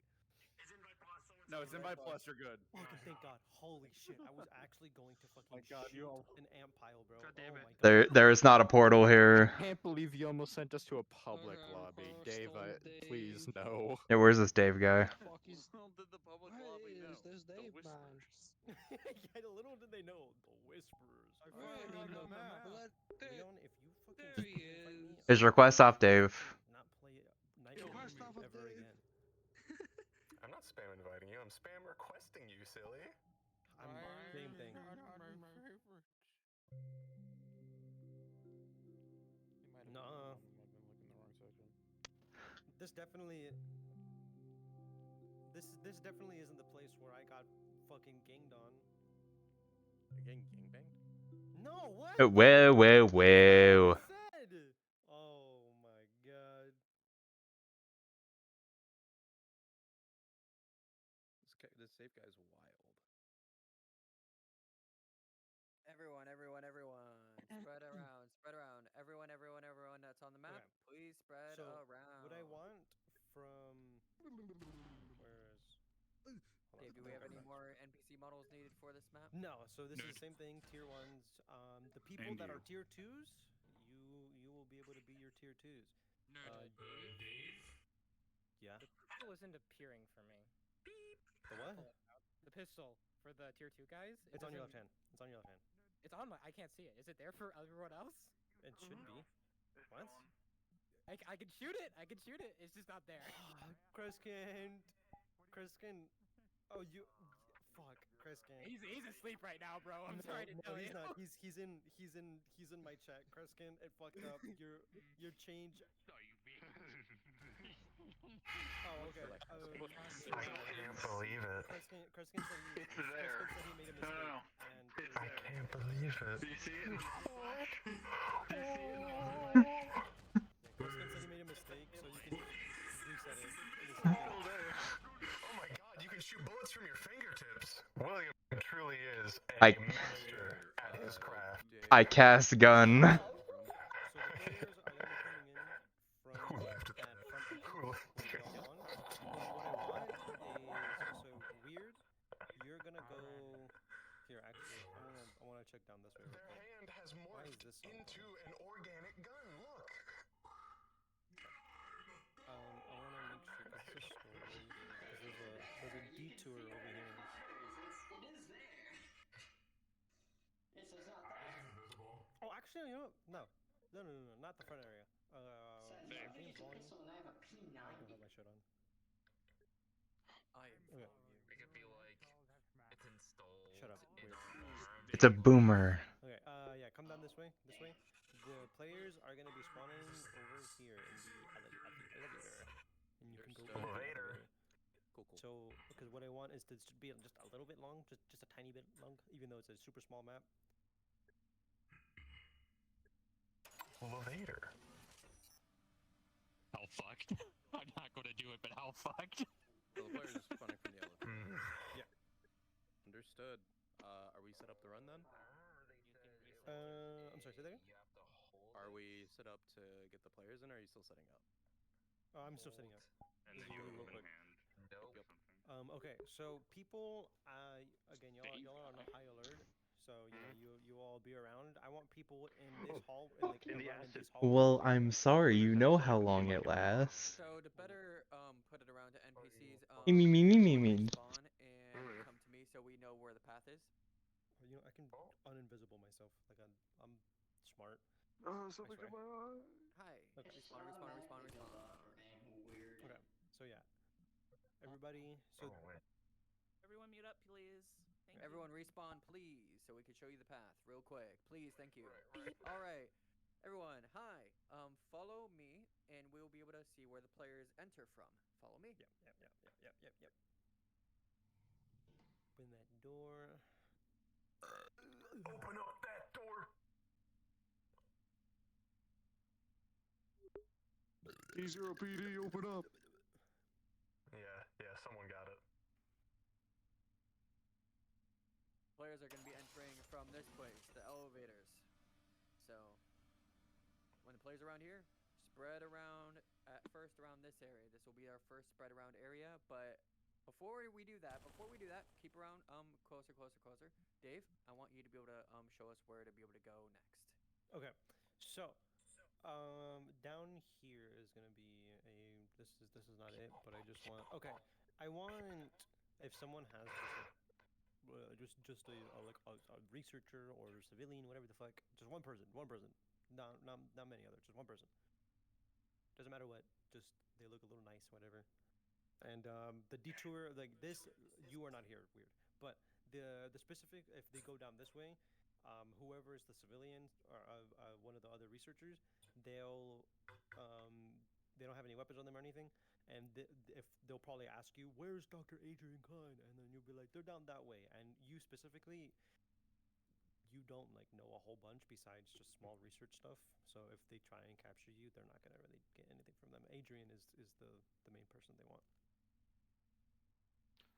No, it's in by plus. You're good. Fucking thank God. Holy shit. I was actually going to fucking shoot an ant pile, bro. God Oh damn my it. God. There is not a portal here. I can't believe you almost sent us to a public lobby. Dave, please, no. Yeah, where's this Dave guy? Fuck, he's not in the public lobby now. This The Dave man? Whispers. Yeah, little did they know. The Whisperers. I finally got the map. Leon, if you fucking There he fight me, is. His request off, Dave. not play Nightmare ever again. I'm not spam inviting you. I'm spam requesting you, silly. Same thing. Nuh-uh. This definitely isn't the place where I got fucking ganged on. You're getting gangbanged? No, what? Whoa, whoa, whoa. Said. Oh my God. This safe guy's wild. Everyone, spread around. Everyone that's on the map, Okay. please spread So, around. what I want from... Where is... Dave, do we have any more NPC models needed for this map? No, so this is the same thing, tier 1s. The people that are tier 2s, you will be able to be your tier 2s. Dave? Yeah? The pistol isn't appearing for me. The what? The pistol for the tier 2 guys? It's on your left hand. It's on your left hand. It's on my... I can't see it. Is it there for everyone else? It should be. What? I can shoot it! I can shoot it! It's just not there. Kreskin! Oh, you... Fuck, Kreskin. He's asleep right now, bro. I'm sorry to tell he's you. not. He's in my chat. Kreskin, it fucked up. Your change... Oh, okay. I can't believe it. Kreskin said It's there. he made a mistake. No. And I can't believe it. Do you see it? Kreskin said he made a mistake, so you can reset it. Oh my God, you can shoot bullets from your fingertips. William truly is a I- master at his craft. I cast gun. So the players are going to be coming in from Who left it? that front entrance Who left when it? we log on. What I want is, so Weird, you're going to go... Here, actually, I want to check down this way real Their quick. hand has Why is morphed this so into an organic gun. Look. I want to make sure, because this is storage, because there's a detour over here. It is there. It's just not there. Oh, actually, you know what? No, not the front area. Says, I think it's a pistol and I have a P9. I can put my shit on. I am Okay. It could be like it's installed. Shut up. In Weird. It's a boomer. Okay, yeah, come down this way. The players are gonna be spawning over here in the elevator, and you can go to the elevator. Cool. So, because what I want is to be just a little bit long, just a tiny bit long, even though it's a super small map. Elevator. How fucked? I'm not gonna do it, but how fucked? So the players are spawning from the elevator. Yeah. Understood. Are we set up to run then? I'm sorry, say that again? Are we set up to get the players in, or are you still setting up? I'm still setting up. And This then is you really open quick. hand. Yep. Okay, so people, again, y'all are on a high alert, so you all be around. I want people in this hall, In the around acid. this hall. Well, I'm sorry, you know how long it lasts. So to better put it around to NPCs, Me. respawn and come to me so we know where the path is. You know, I can uninvisible myself. Like I'm smart. Oh, I something swear. in my eye. Hi. Okay. Respawn. Weird. Okay, so yeah. Everybody, so Everyone mute up, please. Thank Everyone you. respawn, please, so we can show you the path real quick. Please, thank you. All right, everyone. Hi. Follow me, and we'll be able to see where the players enter from. Follow me. Yep. Open that door. Open up that door. T0 PD, open up. Yeah, someone got it. Players are going to be entering from this place, the elevators. So, when the players are around here, spread around at first around this area. This will be our first spread around area, but Before we do that, keep around closer. Dave, I want you to be able to show us where to be able to go next. Okay, so down here is gonna be a. This is not it, but I just want. Okay, I want if someone has just a researcher or a civilian, whatever the fuck, just one person, not many others, just one person. Doesn't matter what, just they look a little nice, whatever. And the detour like this, you are not here, weird. But the specific, if they go down this way, whoever is the civilian or one of the other researchers, they'll they don't have any weapons on them or anything, and if they'll probably ask you, "Where's Dr. Adrian Klein?" And then you'll be like, "They're down that way." And you specifically, you don't like know a whole bunch besides just small research stuff. So if they try and capture you, they're not gonna really get anything from them. Adrian is the main person they want.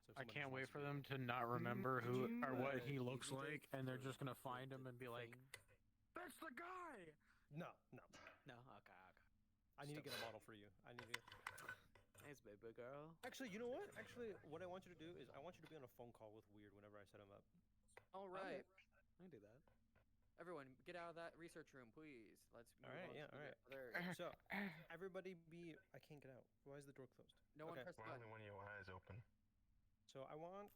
So I can't wait for them to not remember who or what he looks like, and they're just gonna find him and be like, "That's the guy." No. No. Okay. I need to get a model for you. I need to get. Nice baby girl. Actually, you know what? Actually, what I want you to do is I want you to be on a phone call with Weird whenever I set him up. All right. I can do that. Everyone, get out of that research room, please. Let's move on. All right. So, everybody be. I can't get out. Why is the door closed? No one press the button. Only when your eyes open. So I want,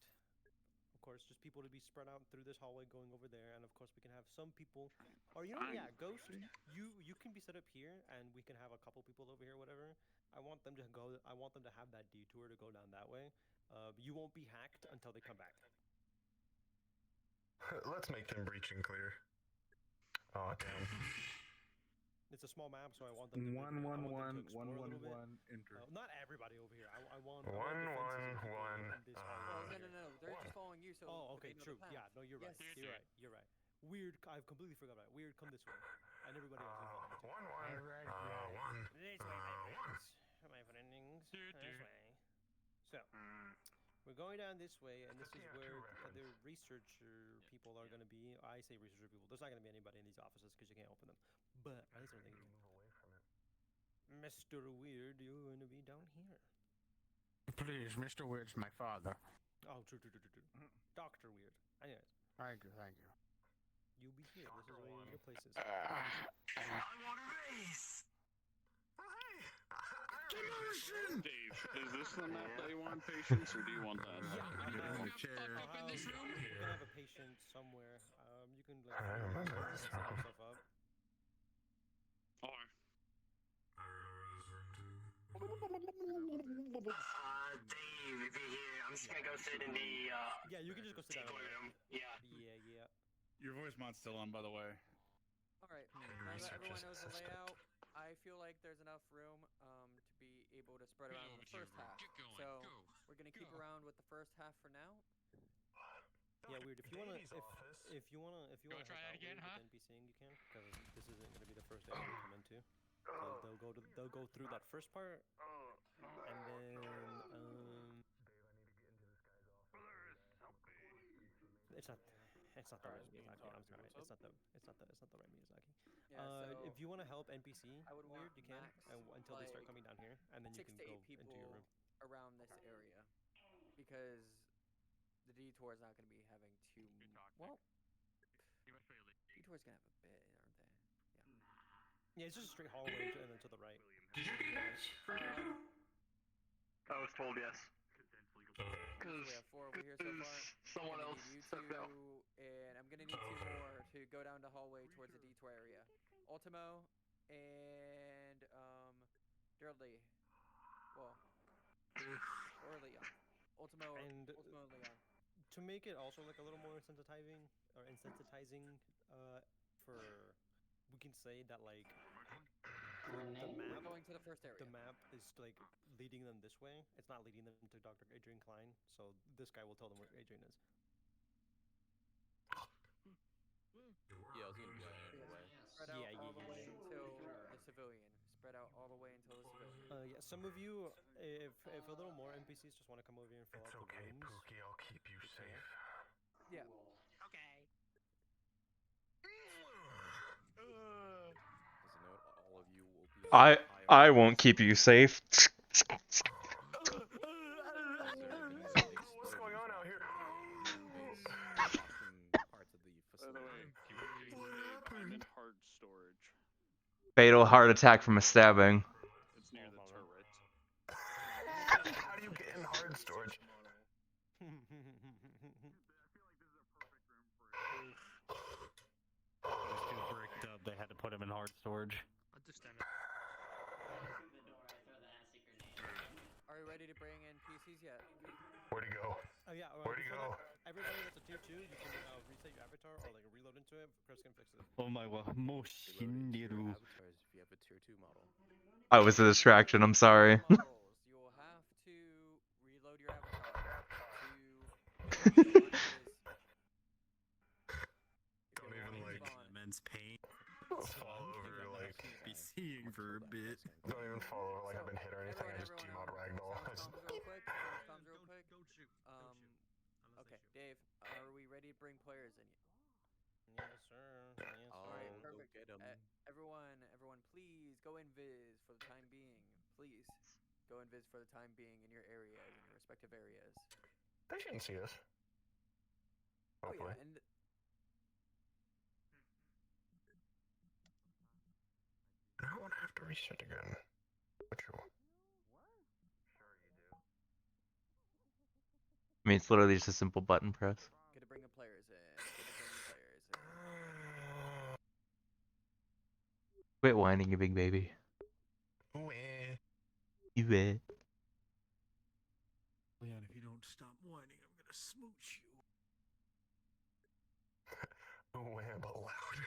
of course, just people to be spread out through this hallway going over there, and of course we can have some people, or you know, yeah, Ghost, you can be set up here, and we can have a couple people over here, whatever. I want them to go. I want them to have that detour to go down that way. You won't be hacked until they come back. Let's make them breaching clear. Oh damn. It's a small map, so I want them to 111 enter. Not everybody over here. I want 111. No. They're just following you. So. Oh, okay, true. Yeah, no, you're right. Yes. You're right. Weird. I've completely forgot about it. Weird, come this way. And everybody else. One. This way, my friends. This way. So, we're going down this way, and this is where the researcher people are going to be. I say researcher people. There's not going to be anybody in these offices because you can't open them. But at least they can move away from it. Mr. Weird, you're going to be down here. Please, Mr. Weird's my father. Oh, true. Dr. Weird. Anyways. Thank you. You'll be here. This is where your place is. I want a race! Dave, is this the map that you want patience, or do you want that? Yeah, You I'll want- you can have a patient somewhere. You can like I remember this set room. yourself up. Dave, if you're here, I'm just gonna go sit in the Yeah, you can just go sit down. room. Yeah. Your voice mod's still on, by the way. All right. Now that everyone knows the layout, I feel like there's enough room to be able to spread around in the first half. So we're gonna keep around with the first half for now. Yeah, Weird. If you wanna try that again, huh? NPCing, you can, because this isn't gonna be the first day they come into. So they'll go through that first part, and then it's not the right Miyazaki. I'm sorry. It's not the right Miyazaki. Yeah, so if you want to help NPC I would want Weird, you can, until they start coming down here, and then you 6 can to 8 go people into your room. around this area, because the detour is not going to be having too well. Detour's gonna have a bit, aren't they? Yeah, it's just a straight hallway and then to the right. I was told yes. We have 4 over here so far. Someone else stepped out. And I'm gonna need 2 more to go down the hallway towards the detour area. Ultimo and Dudley. Well, or Leon. Ultimo and Leon. To make it also like a little more sensitizing, for we can say that like the map. We're going to the first area. The map is like leading them this way. It's not leading them to Dr. Adrian Klein. So this guy will tell them where Adrian is. Yeah, I was gonna be on it anyway. Spread out all the way until the civilian. Spread out all the way until the civilian. Yeah, some of you, if a little more NPCs just want to come over here and fill out the rooms. Pookie, I'll keep you safe. Yeah. Okay. As a note, all of you will be I won't keep you safe. Fatal heart attack from a stabbing. It's near the turret. How do you get in hard storage? He was too bricked up. They had to put him in hard storage. Understandable. Are we ready to bring in PCs yet? Where'd he go? Oh yeah. Where'd he go? Everybody that's a tier 2, you can reset your avatar or like reload into it. Chris can fix it. Oh my god, mo shinderu. Avatars if you have a tier 2 model. I was a distraction. I'm sorry. Models, you will have to reload your avatar to Don't even like immense pain. fall over like Be seeing for a bit. don't even fall over like I've been hit or anything. I just demod ragdoll. Comms real quick. Comms real quick. Okay, Dave, are we ready to bring players in? Yes, sir. Yes, Alright, sir. perfect. Everyone, please go invis for the time being. Please go invis for the time being in your areas, in your respective areas. They shouldn't see us. Hopefully. Oh yeah, and I won't have to reset again. Which will. I mean, it's literally just a simple button press. gonna bring the players in. Gonna bring the players in. Quit whining, you big baby. You bet. Leon, if you don't stop whining, I'm gonna smooch you. But louder.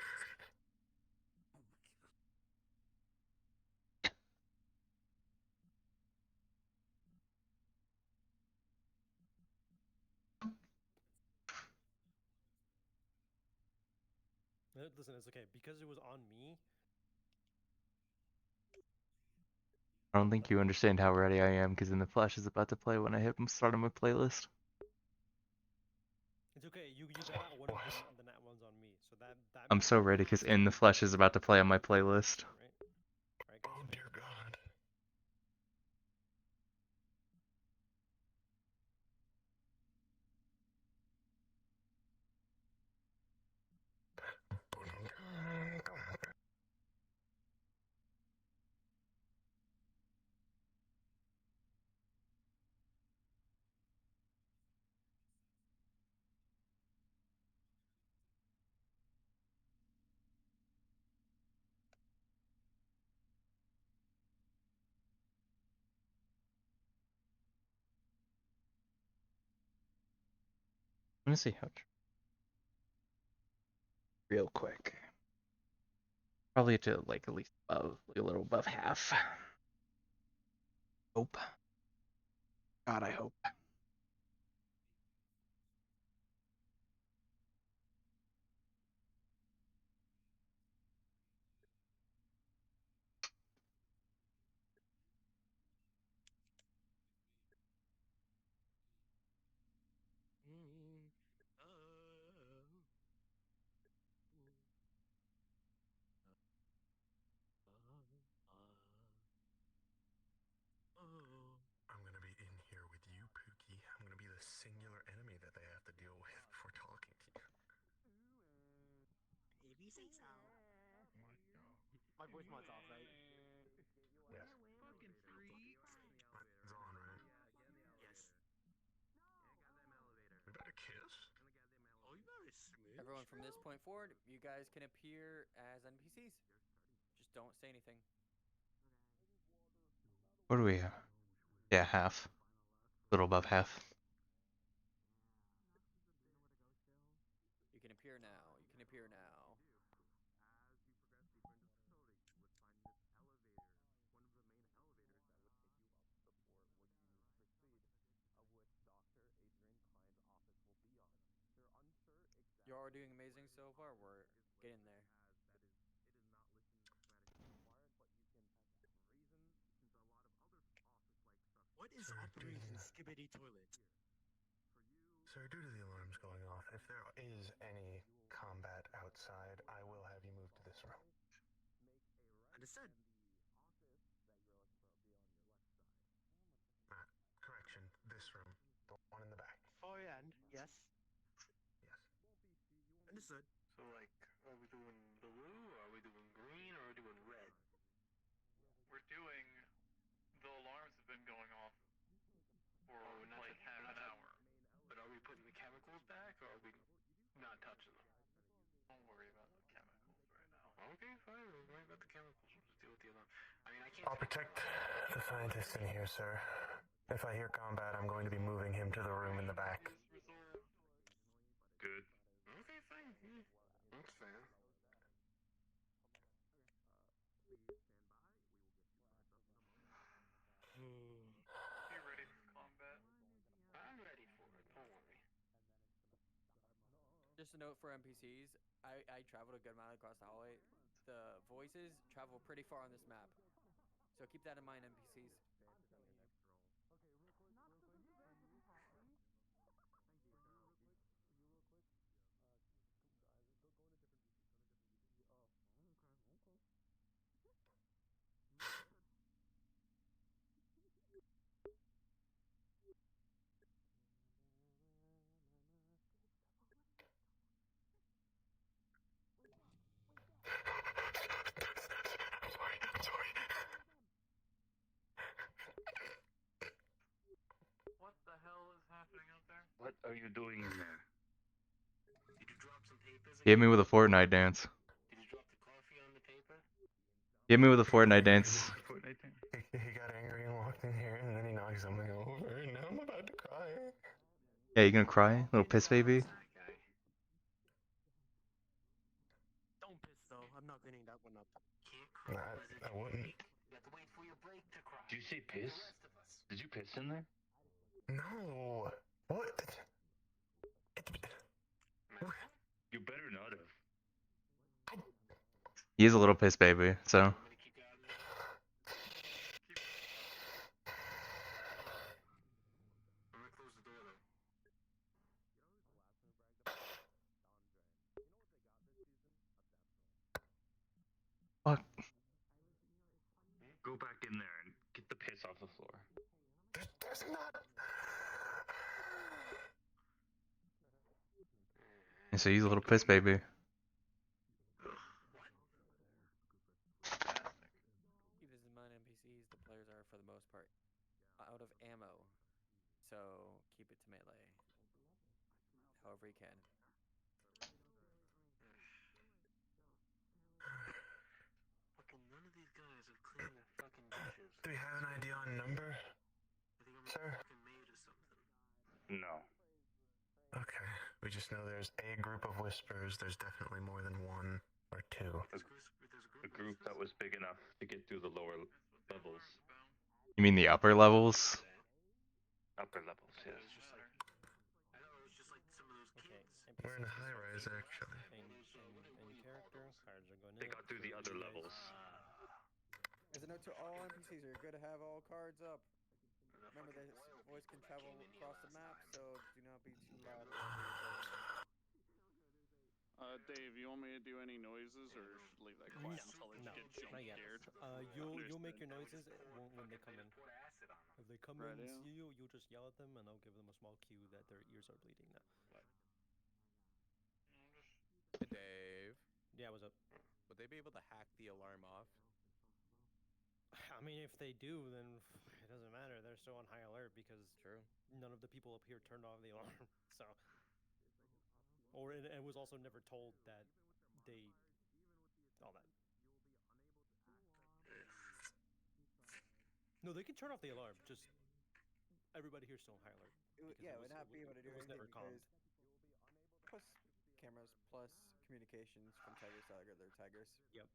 Listen, it's okay because it was on me. I don't think you understand how ready I am, because in the Flash is about to play when I hit start on my playlist. It's okay. You got one of the nat ones on me, so that. I'm so ready, because in the Flash is about to play on my playlist. Right, oh dear God. Let me see how. Real quick. Probably to like at least above, like a little above half. Hope. God, I hope. I'm gonna be in here with you, Pookie. I'm gonna be the singular enemy that they have to deal with before talking to you. If you say so. My voice mod's off, right? Yes. Fucking freaks. It's on, right? Yes. We better kiss? Oh, you better smooch. Everyone from this point forward, you guys can appear as NPCs. Just don't say anything. What do we have? Yeah, half. A little above half. You can appear now. You can appear now. You are doing amazing so far. We're getting there. What is Operation Skibbity Toilet? Sir, due to the alarms going off, if there is any combat outside, I will have you move to this room. Understood. Correction, this room. The one in the back. Far end, yes. Yes. Understood. So, like, are we doing blue, or are we doing green, or are we doing red? about the chemicals. We'll just deal with the alarm. I mean, I can't. I'll protect the scientist in here, sir. If I hear combat, I'm going to be moving him to the room in the back. Good. Okay, fine. Yeah. That's fair. Be ready for combat. I'm ready for it. Don't worry. Just a note for NPCs. I traveled a good amount across the hallway. The voices travel pretty far on this map, so keep that in mind, NPCs. What the hell is happening out there? What are you doing in there? Did you drop some papers Hit again? me with a Fortnite dance. Did you drop the coffee on the paper? Hit me with a Fortnite dance. He got angry and walked in here, and then he knocked something over, and now I'm about to cry. Yeah, you gonna cry, little piss baby? Don't piss though. I'm not cleaning that one up. I wouldn't. You have to wait for your break to cry. Did you say Like the piss? rest of us. Did you piss in there? No. What? You better not have. He's a little piss baby, so. I'm gonna close the door though. Fuck. Go back in there and get the piss off the floor. There's not. And so he's a little piss baby. Keep this in mind, NPCs. The players are, for the most part, out of ammo, so keep it to melee. However you can. Fucking none of these guys have cleaned their fucking dishes. Do we have an idea on number, I think I'm sir? a fucking maid or something. No. Okay. We just know there's a group of whispers. There's definitely more than one or two. A group that was big enough to get through the lower levels. You mean the upper levels? Upper levels, yes. I know it was just like some of those kids. We're in a high rise, actually. In character, cards are going in. They got through the other levels. As a note to all NPCs, you're good to have all cards up. Remember, this voice can travel across the map, so do not be too loud wherever you're going. Dave, you want me to do any noises, or leave that quiet until they get jump scared? You'll make your noises when they come in. If they come in and Rightio. see you, you'll just yell at them, and I'll give them a small cue that their ears are bleeding now. Hey, Dave. Yeah, what's up? Would they be able to hack the alarm off? I mean, if they do, then it doesn't matter. They're still on high alert because none of the people up here turned off the alarm. So, or it was also never told that they all that. No, they can turn off the alarm. Just everybody here's still on high alert. Yeah, we'd not be able to do it was anything never calmed. plus cameras, plus communications from tigers to other tigers. Yep.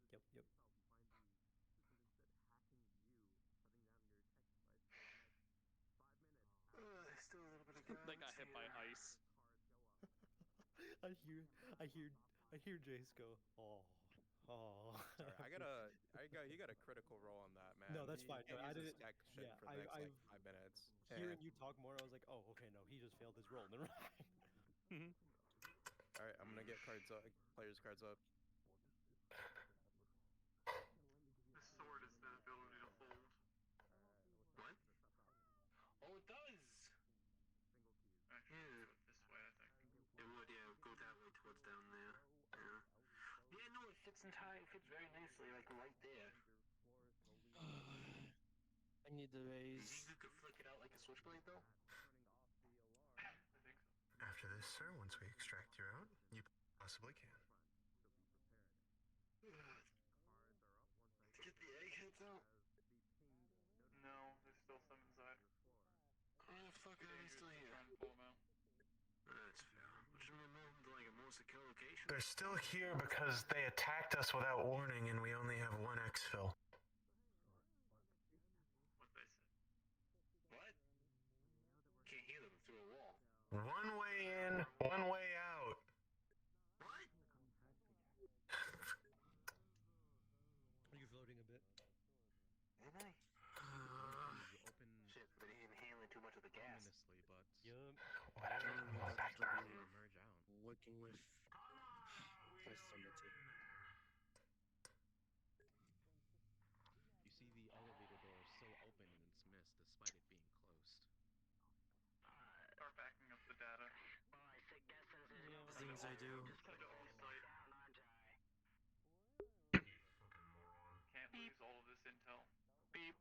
Still a little bit of guns. They got hit by ice. I hear Jace go, oh. Sorry, he got a critical roll on that, man. No, that's fine. He I used didn't. a section Yeah, for the next like 5 minutes. Hearing you talk more, I was like, oh, okay, no, he just failed his roll. Never mind. All right, I'm gonna get cards up, players' cards up. This sword is the ability to hold. What? Oh, it does. Actually, let's do it this way, I think. It would, yeah, go that way towards down there. Yeah. Yeah, no, it fits very nicely, like right there. I need the You raise. think you could flick it out like a switchblade, though? After this, sir, once we extract you out, you possibly can. fuck are they still here? That's fair. But you don't move them to like a more secure location? They're still here because they attacked us without warning, and we only have one exfil. What they say? What? Can't hear them through a wall. One way in, one way out. What? Are you floating a bit? Am I? You open Shit, been inhaling too much of the gas. ominously, but Whatever. Go back down. emerge out. Working with proximity. You see the elevator door still open in its mist, despite it being closed. Start backing up the data. Things I do. Can't lose all of this intel. Beep.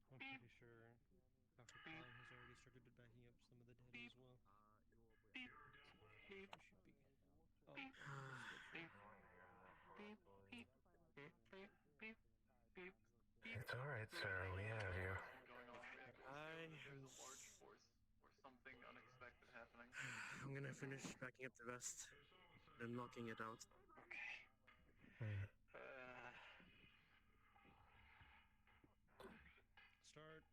I'm pretty sure Dr. Klein has already started backing up some of the data as well. Beep. Beep. It should be. Oh, Beep. beep. Beep. Beep. Beep. Beep. Beep. Beep. It's alright, sir. We have you. There's a large force or something unexpected happening. I'm gonna finish backing up the vest, then locking it out. Okay. Start.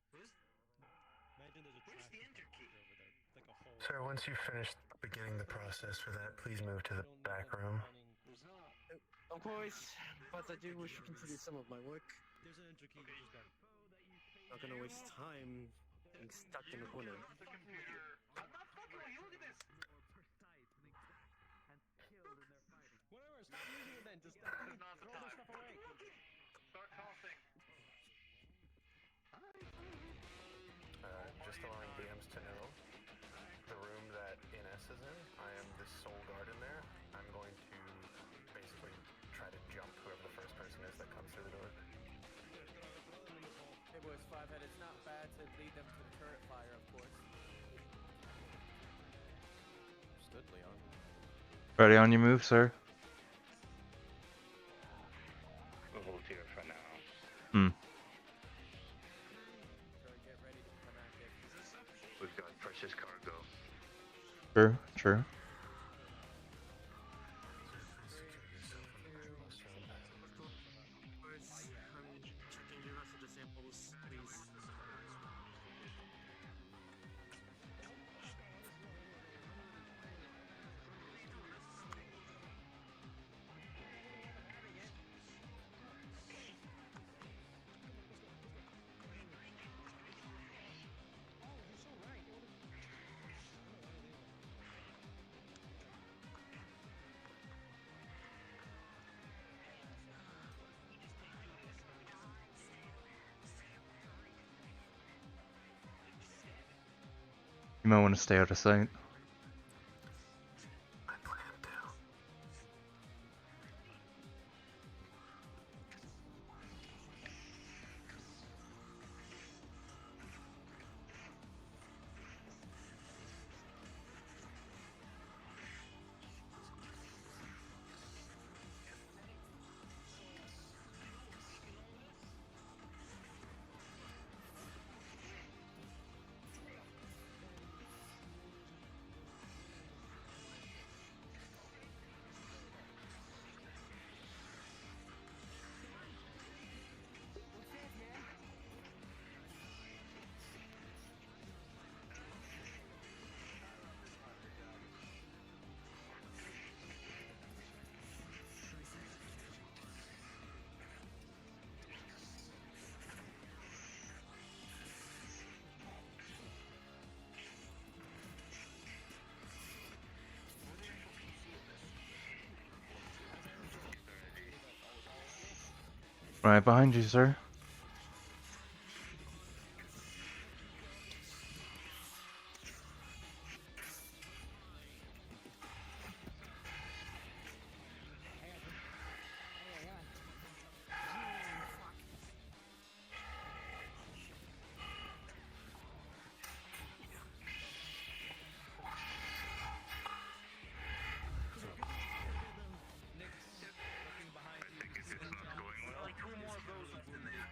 Imagine there's a Where's the enter key? over there, like a hole. Sir, once you've finished beginning the process for that, please move to the back room. There's not. Of course, but I do wish to continue some of my work. There's an enter key. You just got. Not gonna waste time being stuck in a corner. The computer. I'm not fucking with you. Look at this. Whatever. Stop using it then. Just This is not the throw the time. stuff away. Start tossing. Just allowing DMs to know, the room that Ines is in, I am the sole guard in there. I'm going to basically try to jump whoever the first person is that comes through the door. Hey boys, Fivehead, it's not bad to lead them to the turret fire, of course. Stood, Leon. Ready on your move, sir? We'll hold here for now. Get ready to become active. We've got precious cargo. True, true. I'm checking the rest of the samples, please. You might want to stay out of sight. I plan to. Right behind you, sir. Only two more of those left in there.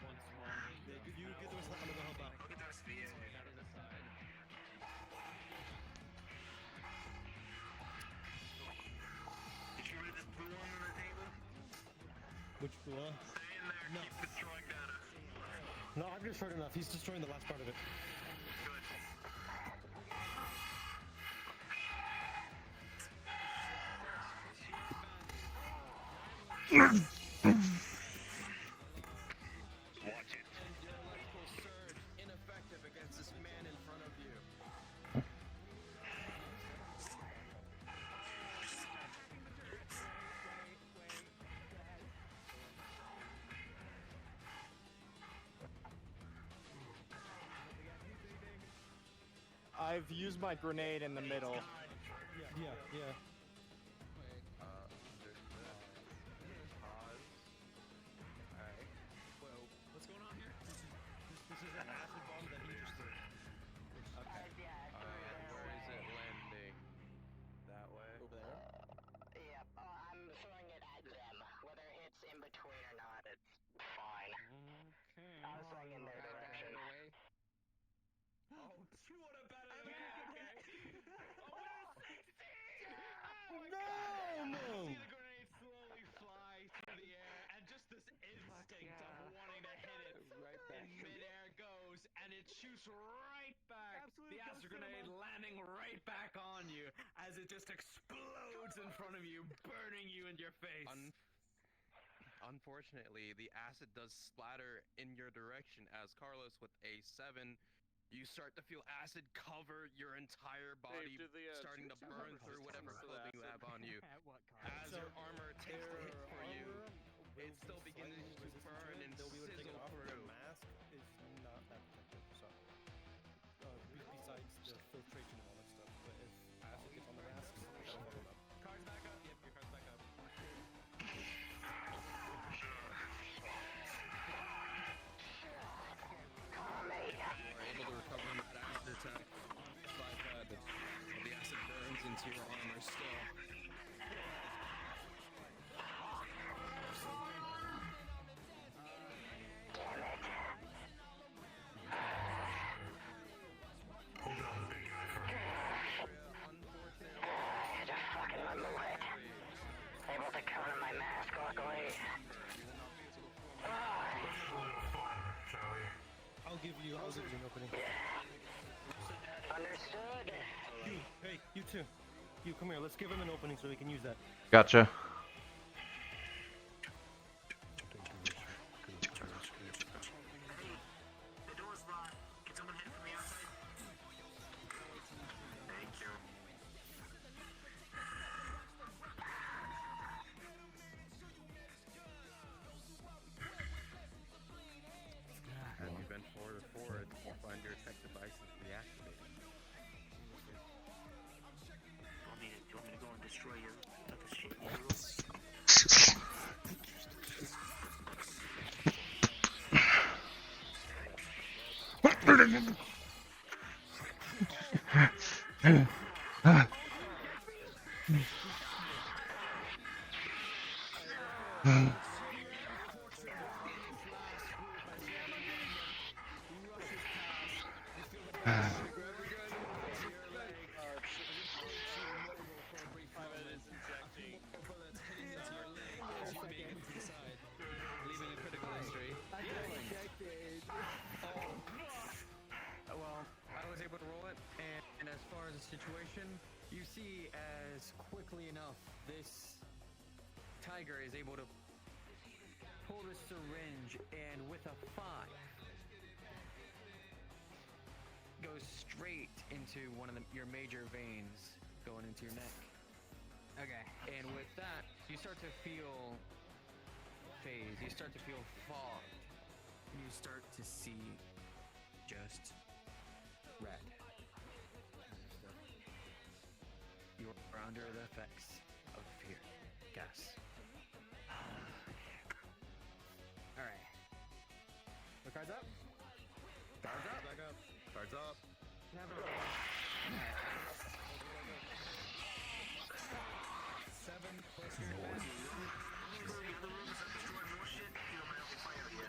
Which one? Stay in there, keep destroying data. No, I've destroyed enough. He's destroying the last part of it. Watch it. And your electrical surge ineffective against this man in front of you. I've used my grenade in the middle. Yeah. Alright. Well, what's going on here? This is an acid bomb that he just threw. Okay. Where is it landing? That way? Over there? Yep, I'm throwing it at them. Whether it's in between or not, it's fine. Okay. I was throwing in their direction. Oh, you would have better than that, okay? Oh, No! See the grenade slowly fly through the air, and just this instinct of wanting to hit it right back in midair goes, and it shoots right back. The acid grenade landing right back on you as it just explodes in front of you, burning you in your face. Unfortunately, the acid does splatter in your direction as Carlos with a 7. You start to feel acid cover your entire body, starting to burn through whatever clothing you have on you. As your armor takes the hit for you, it's still beginning to burn and sizzle through. The mask is not that protective, so besides the filtration and all that stuff, but if acid gets on the mask, it'll fuck them up. Cards back up. Yep, your cards back up. Able to recover from that acid attack, but the acid burns into your armor still. Hold on, the big guy for me. Just fucking move it. Able to counter my mask, luckily. I'll give you an opening. Understood. Hey, you too. You come here. Let's give him an opening so we can use that. Gotcha. The door's locked. Can someone hit from the outside? Thank you. As you bend forward, you find your tech devices reactivated. Do you want me to go and destroy your shit? Situation, you see as quickly enough this tiger is able to pull the syringe and with a 5 goes straight into one of your major veins going into your neck. Okay. And with that, you start to feel phase, you start to feel fogged, and you start to see just red. You're under the effects of fear. Gas. Alright. The cards up? Cards up? Back up. Cards up. Never. 7 plus your advantage. Go to the other rooms and destroy more shit. You don't mind if we fight out here.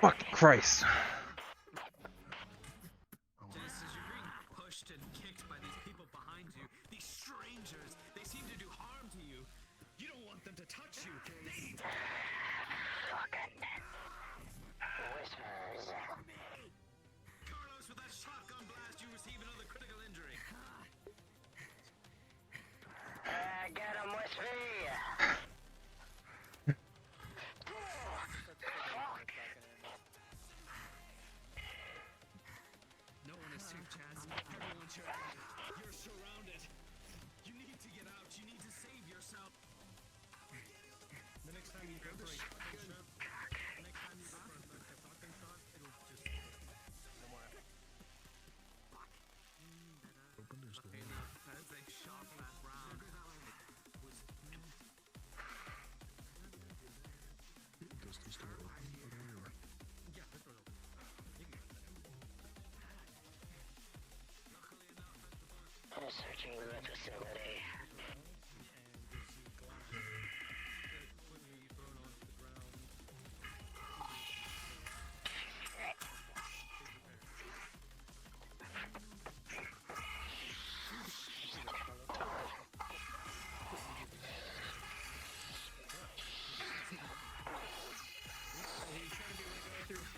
Fuck Christ. Just as you're being pushed and kicked by these people behind you, these strangers, they seem to do harm to you. You don't want them to touch you. They Fucking whispers. Carlos, with that shotgun blast, you receive another critical injury. Get him, Whispy! No one is safe, Chaz. Everyone's here. You're surrounded. You need to get out. You need to save yourself. The next time you go for a shotgun shot, the next time you go for a shotgun shot, it'll just no more effect. Okay, now, as they shot that round, it was Does this door open? Yeah, this door's open. You can go in there. I'm searching the facility.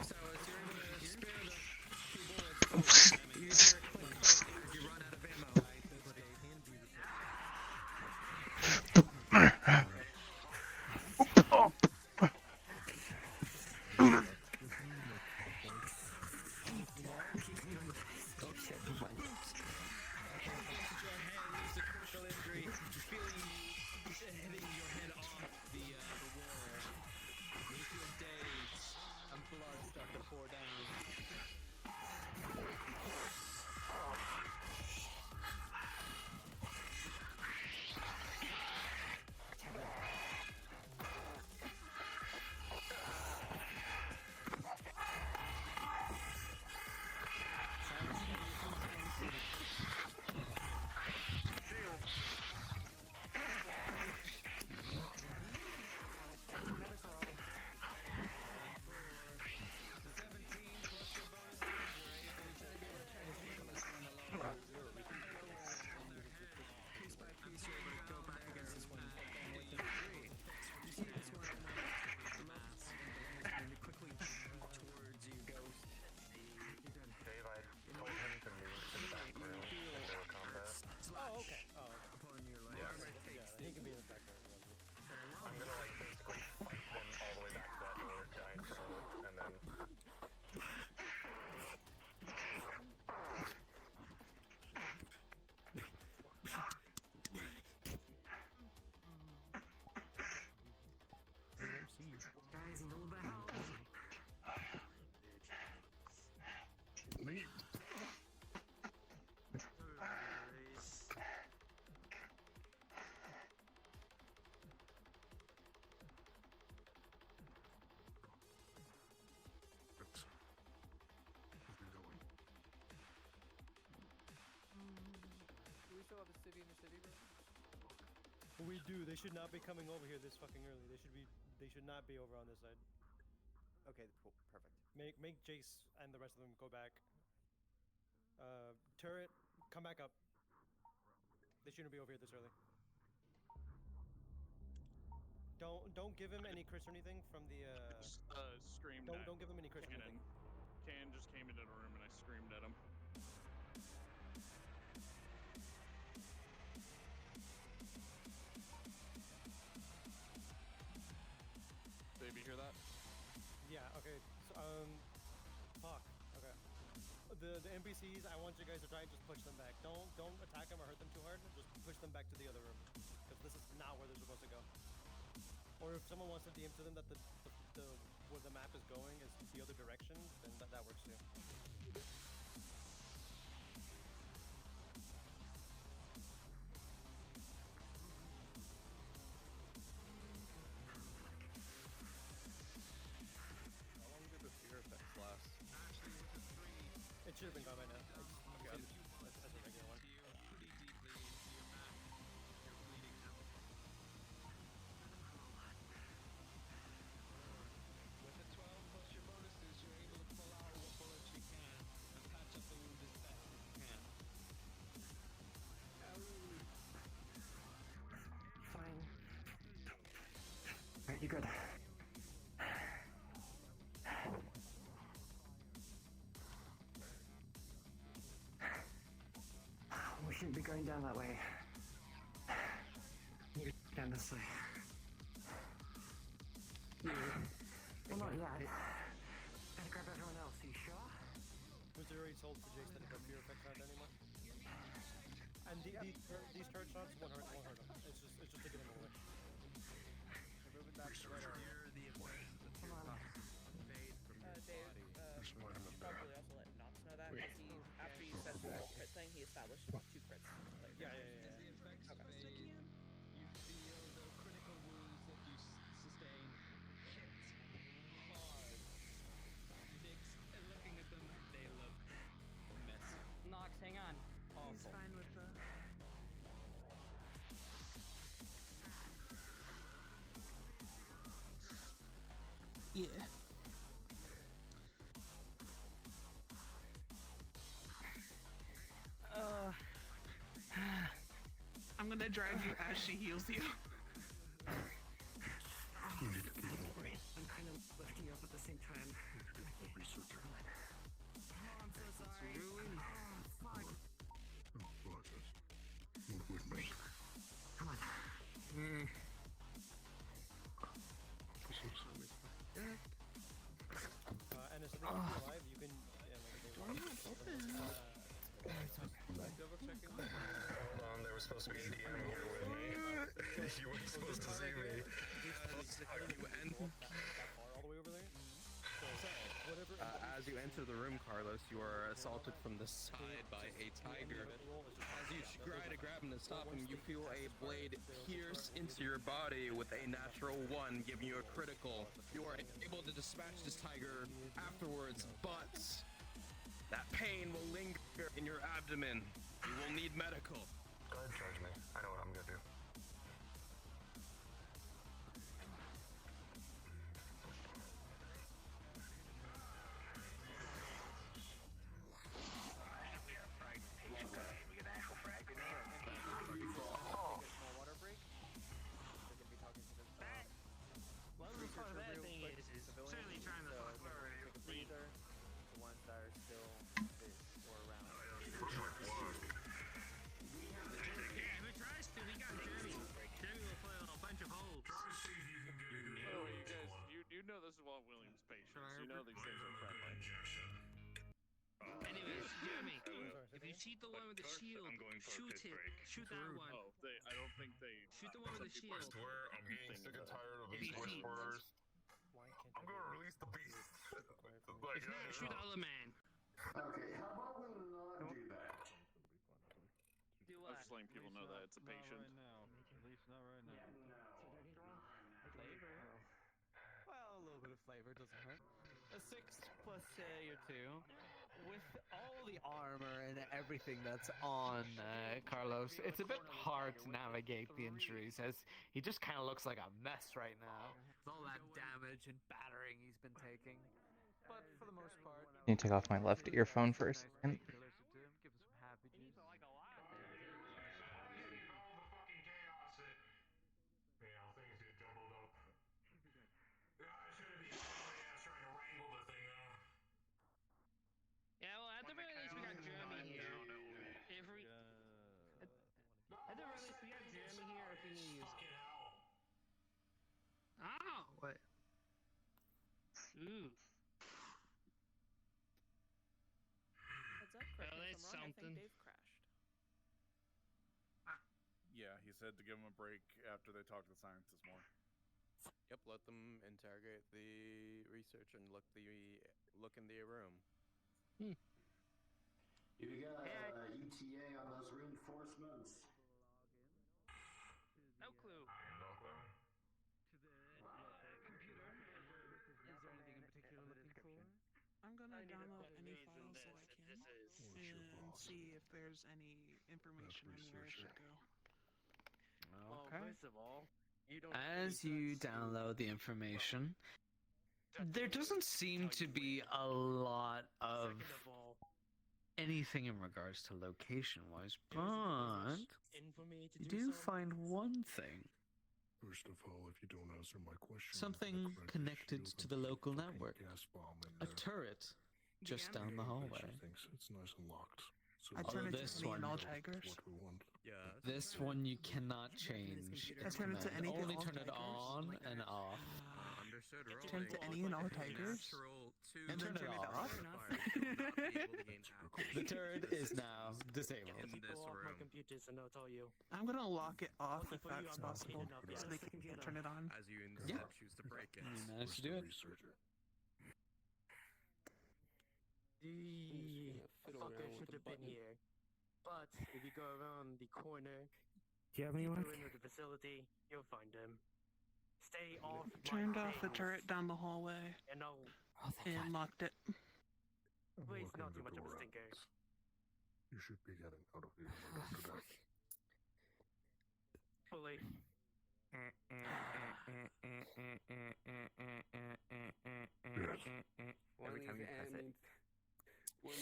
So as you're able to spare the few bullets, you hear a click as you run out of ammo. Do we still have a city in the city, bro? We do. They should not be coming over here this fucking early. They should not be over on this side. Okay, cool, perfect. Make Jace and the rest of them go back. Turret, come back up. They shouldn't be over here this early. Don't give him any crits or anything from the Screamed Don't give him any crits or anything. Can just came into the room and I screamed at him. Baby, hear that? Yeah, okay. So, fuck. Okay. The NPCs, I want you guys to try and just push them back. Don't attack them or hurt them too hard. Just push them back to the other room. Because this is not where they're supposed to go. Or if someone wants to DM to them that the where the map is going is the other direction, then that works too. How long did the fear effects last? It should have been gone by now. Okay, Good. We shouldn't be going down that way. You down this way. Yeah. Well, not yet. Gotta grab everyone else, you sure? Was there already told to Jace that the fear effect aren't anymore? And these turret shots won't hurt him. It's just to get him away. We're moving back to the Come on. Fade from your Dave, body. you should probably also let Nox know that, because he, after you said the whole crit thing, he established 2 crits. Yeah. Okay. You feel the critical wounds that you sustain hit hard. Nyx, looking at them, they look messy. Nox, hang on. He's fine with the... Yeah. I'm gonna drive you as she heals you. I'm kind of lifting you up at the same time. Researcher. Oh, I'm so sorry. Ruin. Oh, fuck. Oh, process. Move with me. Come on. And as soon as you're alive, you can... Why not open? Double checking. Hold on, there was supposed to be a DM here with me. You weren't supposed to see me. all the way over there. So, As you enter the room, Carlos, you are assaulted from the side by a tiger. As you try to grab him to stop him, you feel a blade pierce into your body with a natural 1, giving you a critical. You are able to dispatch this tiger afterwards, but that pain will linger in your abdomen. You will need medical. Go ahead, charge me. I know what I'm gonna do. water break. They're gonna be talking to the Well, the part of that thing is certainly trying to fuck with our take a breather. The ones that are still fit or around. Yeah, who tries to? We got Jeremy. Jeremy will fill a bunch of holes. Oh, you guys, you know this is what William's patience. You know these things are friendly. Anyways, Jeremy, if you see the one with the shield, shoot it. Shoot that one. Oh, I don't think they. Shoot the one with the shield. I swear, I'm getting sick and tired of these whispers. I'm gonna release the beast. If not, shoot the other man. Okay, how about we not do that? Do I'm just letting people know that it's a patient. Not right now. At least not right now. Flavor. Well, a little bit of flavor doesn't hurt. A 6 plus your 2. With all the armor and everything that's on Carlos, it's a bit hard to navigate the injuries as he just kind of looks like a mess right now. With all that damage and battering he's been taking. But for the most part, Can you take off my left earphone for a second? Give him some happy juice. Things get jumbled up. It's gonna be a pain in the ass trying to wrangle the thing though. Yeah, well, at the very least we got Jeremy here. At the very least we got Jeremy here if we need to use it. Oh! What? Ooh. Heads up, correct me if I'm wrong, I think Dave crashed. Yeah, he said to give him a break after they talked to the scientists more. Yep, let them interrogate the researcher and look in the room. You got ETA on those reinforcements? No clue. No clue. To the computer. Is there anything in particular looking for? I'm gonna download any files that I can and see if there's any information on where it should go. Well, first of all, as you download the information, there doesn't seem to be a lot of anything in regards to location-wise, but you do find one thing First of all, if you don't answer my question, Something connected to the local network. gas bomb in A there. turret just down the hallway. Thinks it's nice and locked. So I turn it to this any one. and all tigers. what we want. Yes. This one you cannot change. I Its turn it to command. anything Only all turn it tigers? on and off. Understood. Rolling. Turn to any and all tigers? Natural two. And then turn it off? The turret is now disabled. In this Go off my room. computers and I'll tell you. I'm gonna lock it off if For you, that's I'm not possible, picking up, so yes. they can turn it on. As you instead choose to break it. You managed to do it. The fucker should have been here. But if you go around the corner, Do you have any luck? go into the facility, you'll find him. Stay off. Turned my off the things, turret down the hallway And I'll and locked it. please Looking not at too the much of a door. stinker. You should be getting out of here after that. Fully. Every time you press it. We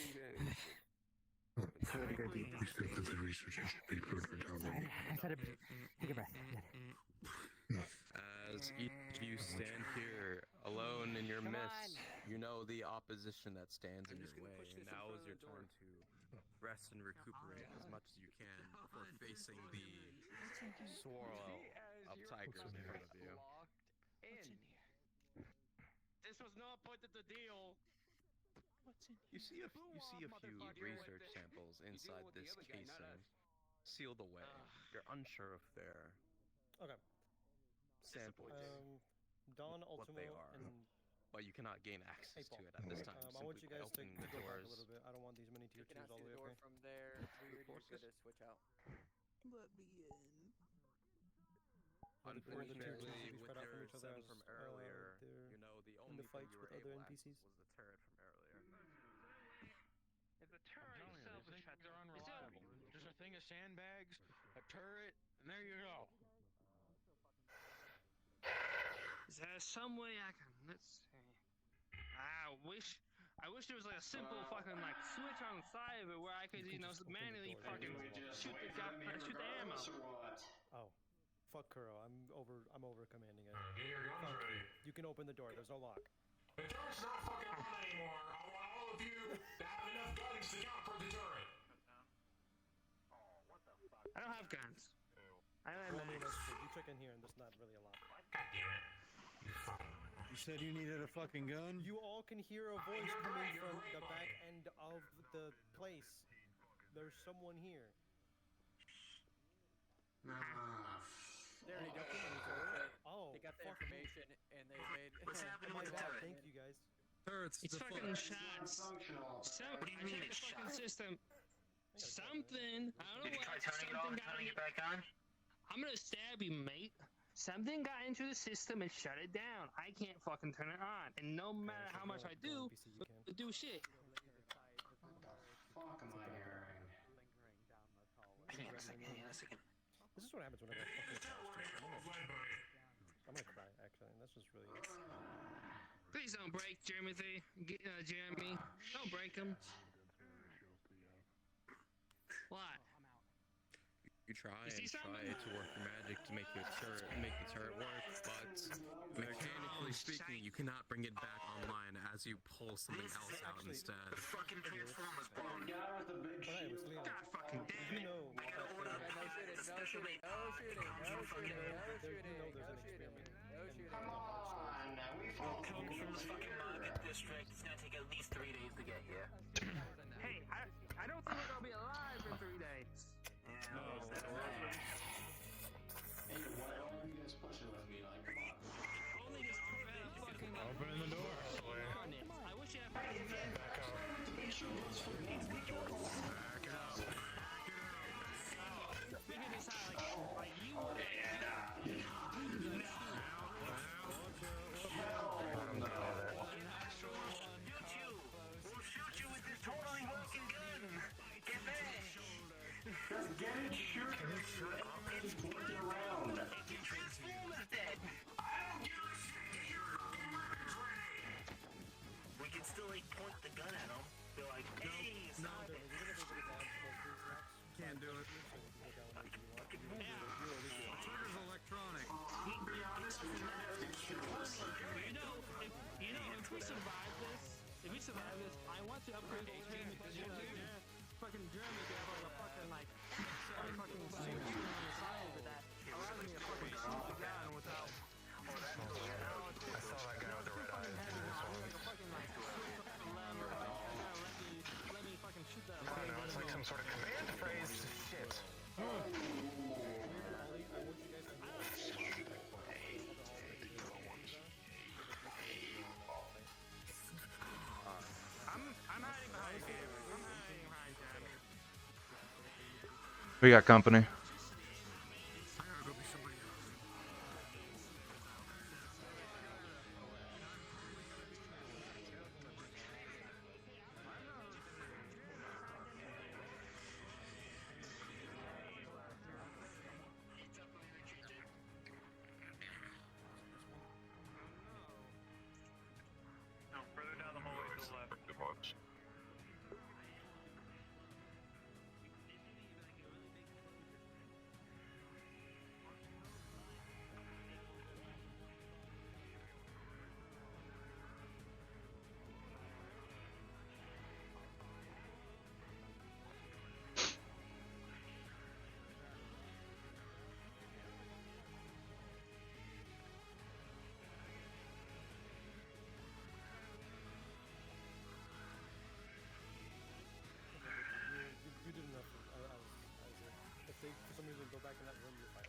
still did the research. You should be further down the I said it. Take a breath. As each of you stand here alone in your midst, you know the opposition that stands in your way, and now is your time to rest and recuperate as much as you can before facing the swirl of tigers in front of you. What's in here? This was not part of the deal. What's in You see a few research samples inside this casing, sealed away. You're unsure if they're Okay. samples Dawn, what Ultimo, they are, and but you cannot gain access to it at this time. I want you simply by guys to opening the go back a doors. little bit. I don't want these many tier You cannot 2s all see the the way door okay? from there. Weird, you're good to switch out. Let me in. Unfortunately, with spread out from your each other 7 as, from earlier, they're you know the in only the thing fights you with were other able to NPCs. access was the turret from earlier. If the turret itself is they're unreliable. Just a thing of sandbags, a turret, and there you go. Is there some way I can? Let's see. I wish there was like a simple fucking like switch on the side of it where I could, manually fucking shoot the ammo. Oh, fuck Kuro. I'm over commanding it. Fuck you. You can open the door. There's no lock. The turret's not fucking on anymore. I want all of you to have enough guns to count for the turret. I don't have guns. I don't Well, I have mean, mags. you check in here and there's not really a lock. God damn it. You said you needed a fucking gun? You all can hear a voice coming from the back end of the place. There's someone here. They already got the Oh, they got the fuck me. information and they made. What's happening with the turret? Thank you guys. It's fucking shots. What do you mean it's shots? System. Something. I don't know Did you try what. turning it off and turning it back on? I'm gonna stab you, mate. Something got into the system and shut it down. I can't fucking turn it on. And no matter how much I do, it do shit. Fuck am I hearing? Hang on a second. This is what happens when I get fucking I'm gonna cry, actually. That's just really... Please don't break, Jeremy. Jeremy. Don't break him. What? You try You see and try something? to work your magic to make the turret work, but mechanically speaking, you cannot bring it back online as you pull something else out instead. The fucking Transformers, bro. The guy with the big shield. God fucking damn it. I gotta order No shooting, no shooting, no shooting, no shooting, no shooting, no shooting, no shooting. Come on, we follow people from this fucking Monument District. It's gonna take at least 3 days to get here. Hey, I don't think we're gonna be alive for 3 days. Yeah, hey, why are you guys pushing with me? Like, come on. Only this fucking Open the door. I wish you had fucking hands. Figure this out, like you would We'll shoot you with this case of this, I want to upgrade the team to fucking Germany to have like a fucking like fucking suit on the side of it that allows me to fucking shoot the gun without. I saw that guy with the red eyes do this one. Like a fucking like lever, let me fucking shoot the. I don't know, it's like some sort of command phrase. Shit. I'm hiding behind him. I'm hiding behind him. We got company. No, further down the hallway to the left. You did enough. If they for some reason go back in that room, you're fine.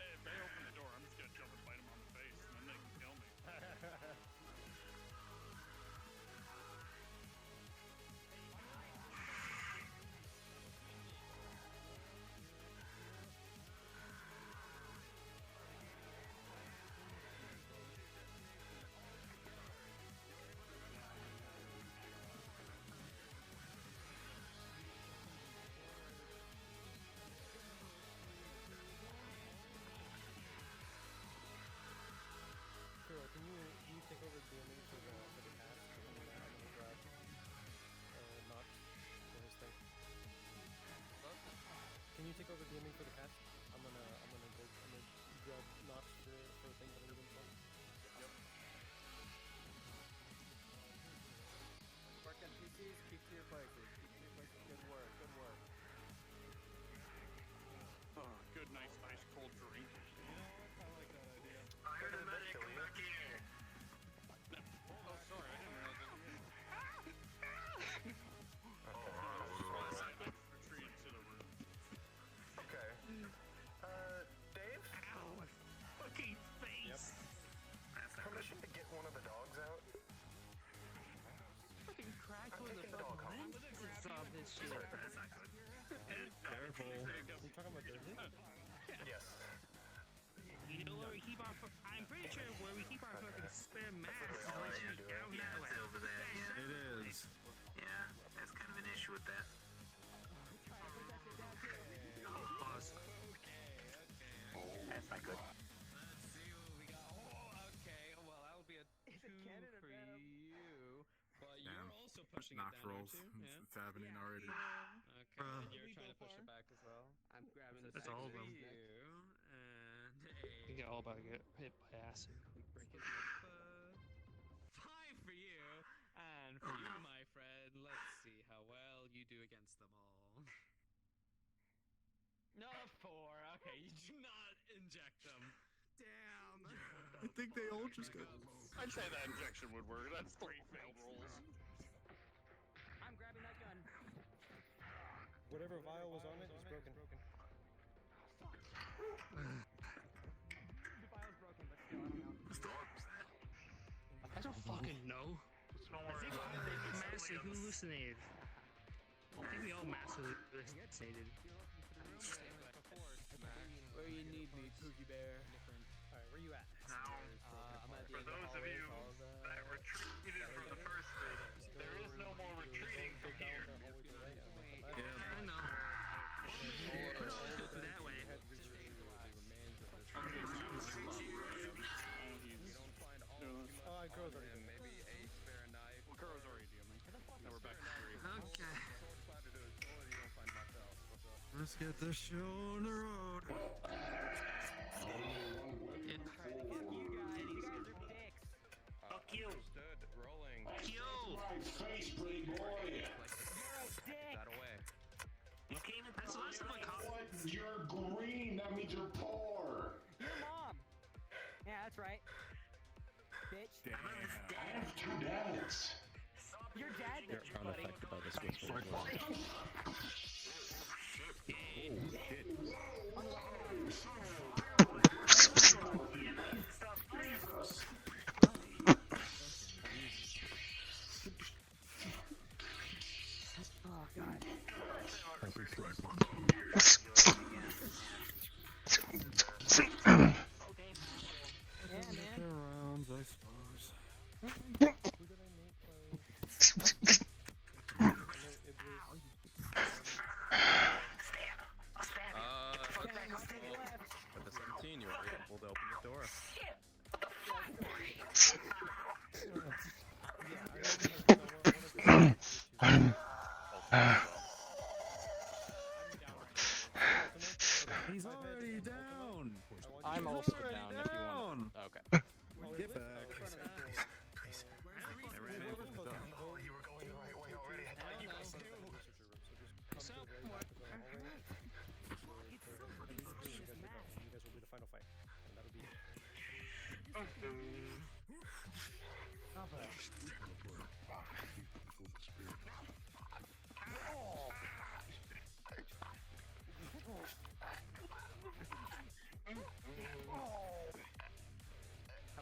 If they open the door, I'm just gonna jump and bite them on the face, and then they can kill me. Kuro, can you take over DMing for the cast? I'm gonna grab Notch for his thing. Can you take over DMing for the cast? I'm gonna grab Notch for the thing that I need him for. Yep. Work NPCs, keep to your places. Keep to your places. Good work. Good work. Oh, good, nice, ice cold drink. I like that idea. I heard a medic come back here. Oh, sorry, I didn't realize that. Retreat to the room. Okay. Dave? Ow, fucking face. Permission to get one of the dogs out? Fucking crack I'm with the taking the dog fucking home. lenses of this shit. Careful. Are you talking about Disney? Yes. You know where we keep our I'm pretty sure where we keep our fucking spare masks is literally down that way. over there. It is. Yeah, that's kind of an issue with that. Pause. That's not good. Let's see what we got. Oh, okay. Well, that'll be a 2 for you. But you're also pushing it down here too. Yeah. It's happening already. Okay, and you're trying to push it back as well. I'm grabbing the That's all of them. You and You get all about to get hit by acid. break it. 5 for you, and for you, my friend. Let's see how well you do against them all. No, 4. Okay, you do not inject them. Damn. I think they all just got. I'd say that injection would work. That's 3 failed rolls. I'm grabbing that gun. Whatever vial was on it is broken. The vial's broken, but still, I don't know. I don't fucking know. I think they massively hallucinated. I think we all massively hallucinated. Where you need me, Pookie Bear. Alright, where you at? Now, I'm at the for end of those of hallway, you all the... that retreated from the first bit, there is no more retreating from here. I know. But always go through that way. Oh, Kuro's already done. Maybe a spare knife. Well, Kuro's already DMing. Now we're back to 3. Okay. Let's get this show on the road. Fuck you. Understood. Rolling. You're green. That means you're poor. Your mom. Yeah, that's right. Bitch. I have two dads. Your dad, You're bitch, buddy. unaffected by this whisper. Oh god. Yeah, man. Rounds, I suppose. With the 17, you were able to open the door. He's already down. I'm also down if you want. Okay. Get back. You were going the right way already. I thought you guys knew. You guys will be the final fight, and that'll be it. How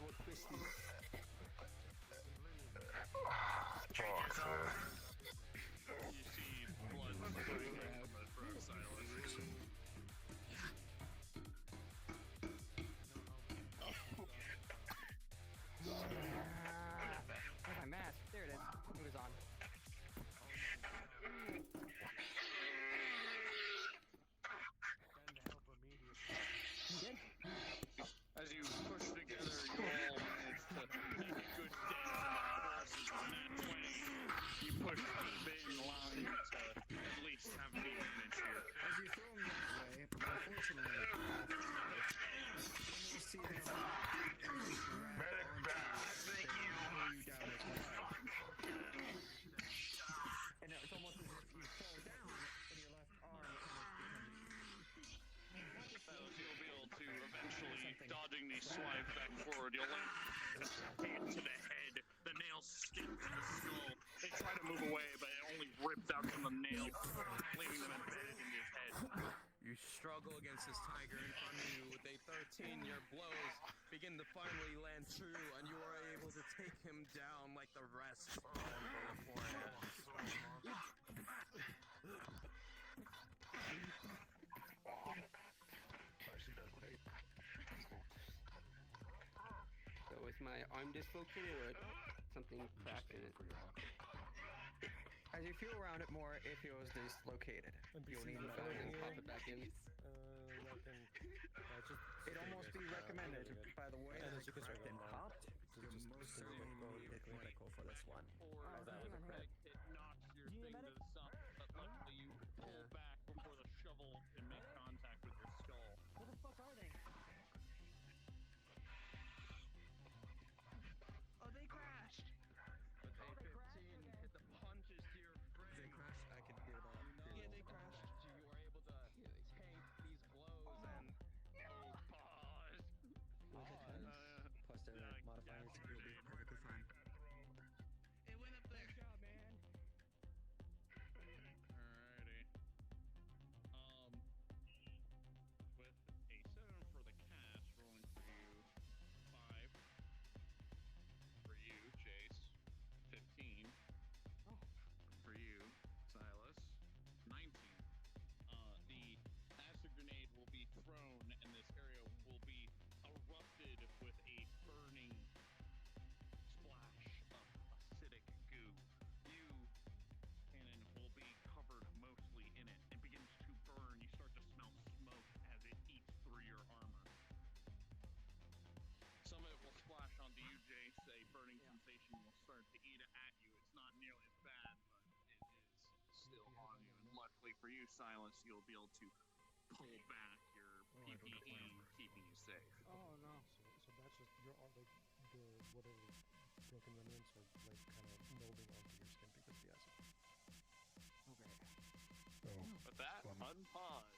about Christy? You see blood spraying from the throat, Silas. Where's my mask? There it is. It was on. As you push together, you all manage to make good damage on that 20. You push deep in, allowing you to at least have the advantage here. As you throw him that way, unfortunately, you see that Medic back. Thank you. down as well. And it's almost as if you fall down and your left arm Fellas, you'll be able to eventually, dodging these swipes back and forward, you'll land hit to the head. The nail skips the skull. They try to move away, but it only rips out from the nail, leaving them embedded in his head. You struggle against this tiger in front of you with a 13. Your blows begin to finally land true, and you are able to take him down like the rest on the forehead. So is my arm dislocated or something cracked in it? As you feel around it more, it feels dislocated. You'll need to pop it back in. It'd almost be recommended, by the way, that it's been popped. Most certainly go for this one. That was a crit. It knocks your thing to the side, but luckily you pull back before the shovel can make contact with your skull. Where the fuck are they? Oh, they crashed! With a 15, hit the punches to your brain. They crashed. I can hear that. Yeah, they crashed. You were able to tank these blows and pause. Plus their modifiers will be perfectly fine. It went up there. Good job, man. Alrighty. With a 7 for the cast, rolling for you 5. For you, Chase, 15. For you, Silas, 19. The acid grenade will be thrown, and this area will be erupted with a burning splash of acidic goo. You, Cannon, will be covered mostly in it. It begins to burn. You start to smell smoke as it eats through your armor. Some of it will splash onto you, Jace. A burning sensation will start to eat at you. It's not nearly as bad, but it is still on you. And luckily for you, Silas, you'll be able to pull back your PPE, keeping you safe. Oh no. So that's just your like the whatever broken remnants are like kind of melding onto your skin because of the acid. Okay. With that, unpause.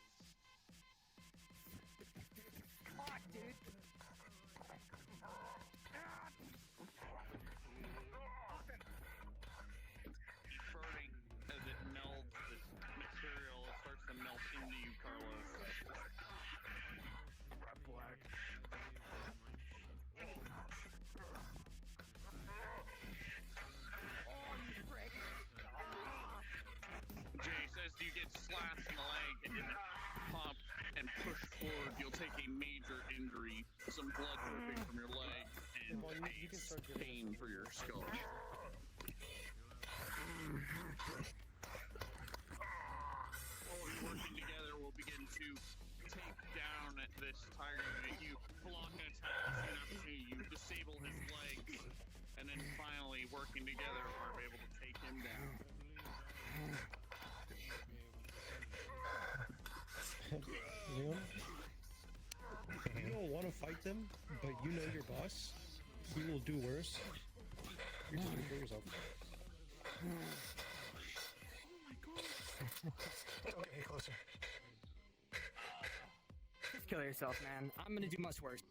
you can start giving pain for your skull. Working together, we'll begin to take down this tiger. You block an attack as soon after you disable his legs, and then finally, working together, are able to take him down. Leon, you don't want to fight them, but you know your boss. He will do worse. You're just gonna kill yourself. Don't get any closer. Just kill yourself, man. I'm gonna do much worse.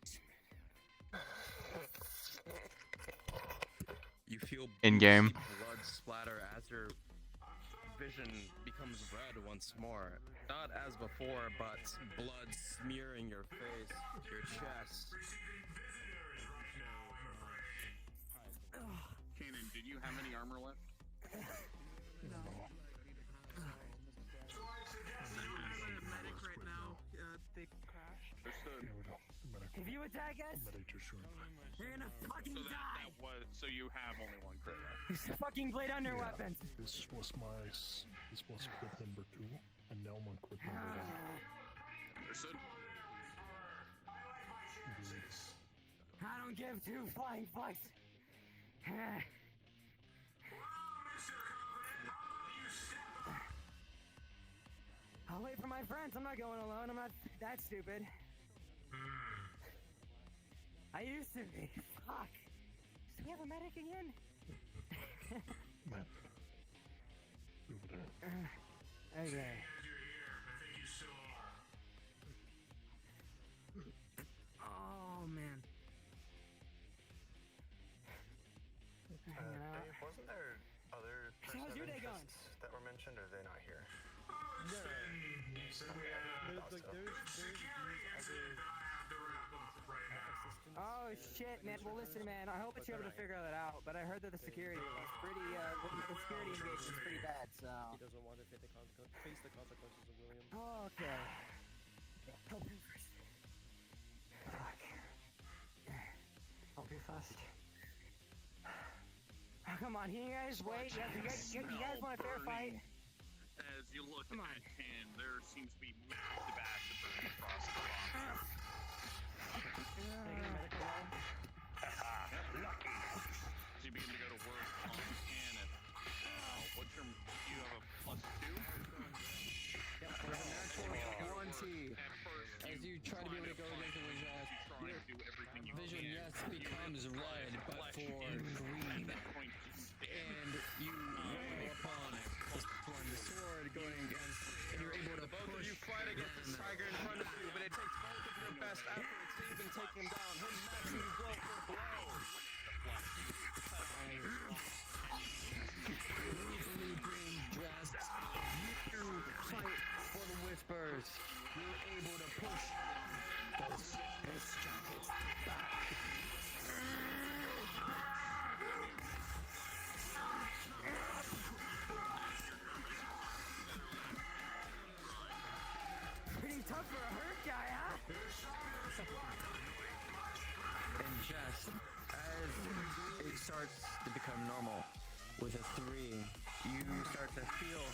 You feel In-game. blood splatter as your vision becomes red once more. Not as before, but blood smearing your face, your chest. Kanan, did you have any armor left? No. I'm a medic right now. They crashed. Understood. If you attack us, you're gonna fucking die. So you have only one crit left. Just fucking blade under weapons. This was quit number 2, and now I'm on quit number 1. Understood. I don't give two flying fucks. I'll wait for my friends. I'm not going alone. I'm not that stupid. I used to be. Fuck. Do we have a medic again? Matt. Over there. Okay. Oh, man. Dave, wasn't there other So how's your day going? that were mentioned, or are they not here? Oh shit, man. Well, listen, man. I hope that you're able to figure that out. But I heard that the security was pretty. The security invasion is pretty bad. So. He doesn't want to face the consequences of William. Oh, okay. Help him first. Fuck. Help you first. Oh, come on, you guys wait. You guys want a fair fight? As you look at him, there seems to be massive acid burning across the rock. Lucky. As you begin to go to work on Cannon. What's your? You have a +2? Yep, with a natural 20. As you try to be able to go against the Vision, Vision, yes, becomes red, but for green. And you roll upon this one, the sword going against, and you're able to Both of you fight against this tiger in front of you, but it takes both of your best efforts to even take him down. Him matching you blow for blow. Blue green dress, you fight for the whispers. You're able to push this jacket back. Pretty tough for a hurt guy, huh? And just as it starts to become normal, with a 3, you start to feel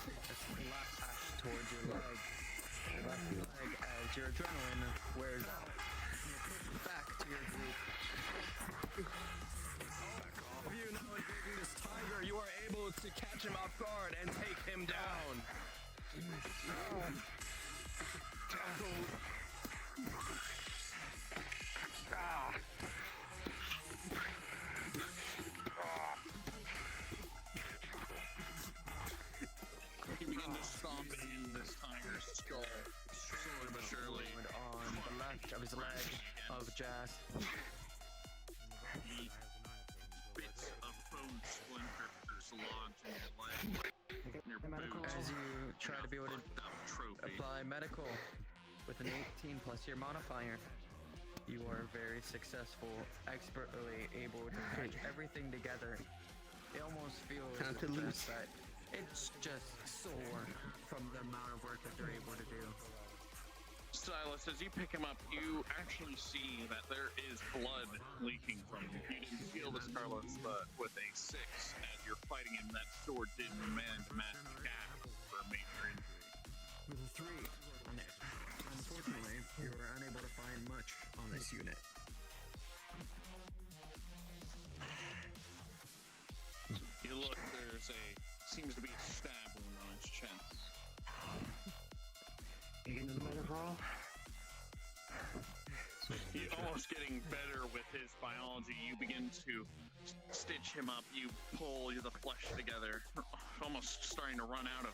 a splash towards your leg. Your left leg as your adrenaline wears back to your group. All of you now engaging this tiger, you are able to catch him off guard and take him down. You begin to stomp in this tiger's skull, slowly but surely. On the left of his leg of Jazz. The bits of bone splinters lodge in your leg, your boot. As you try to be able to apply medical with an 18 plus your modifier, you are very successful, expertly able to put everything together. It almost feels Time to lose. that it's just sore from the amount of work that they're able to do. Silas, as you pick him up, you actually see that there is blood leaking from Carlos, but with a 6, as you're fighting him, that sword didn't manage to match the gap for a major injury. With a 3 on it. Unfortunately, you were unable to find much on this unit. You look, seems to be a stab wound on his chest. You getting the medic roll? He's almost getting better with his biology. You begin to stitch him up. You pull the flesh together. Almost starting to run out of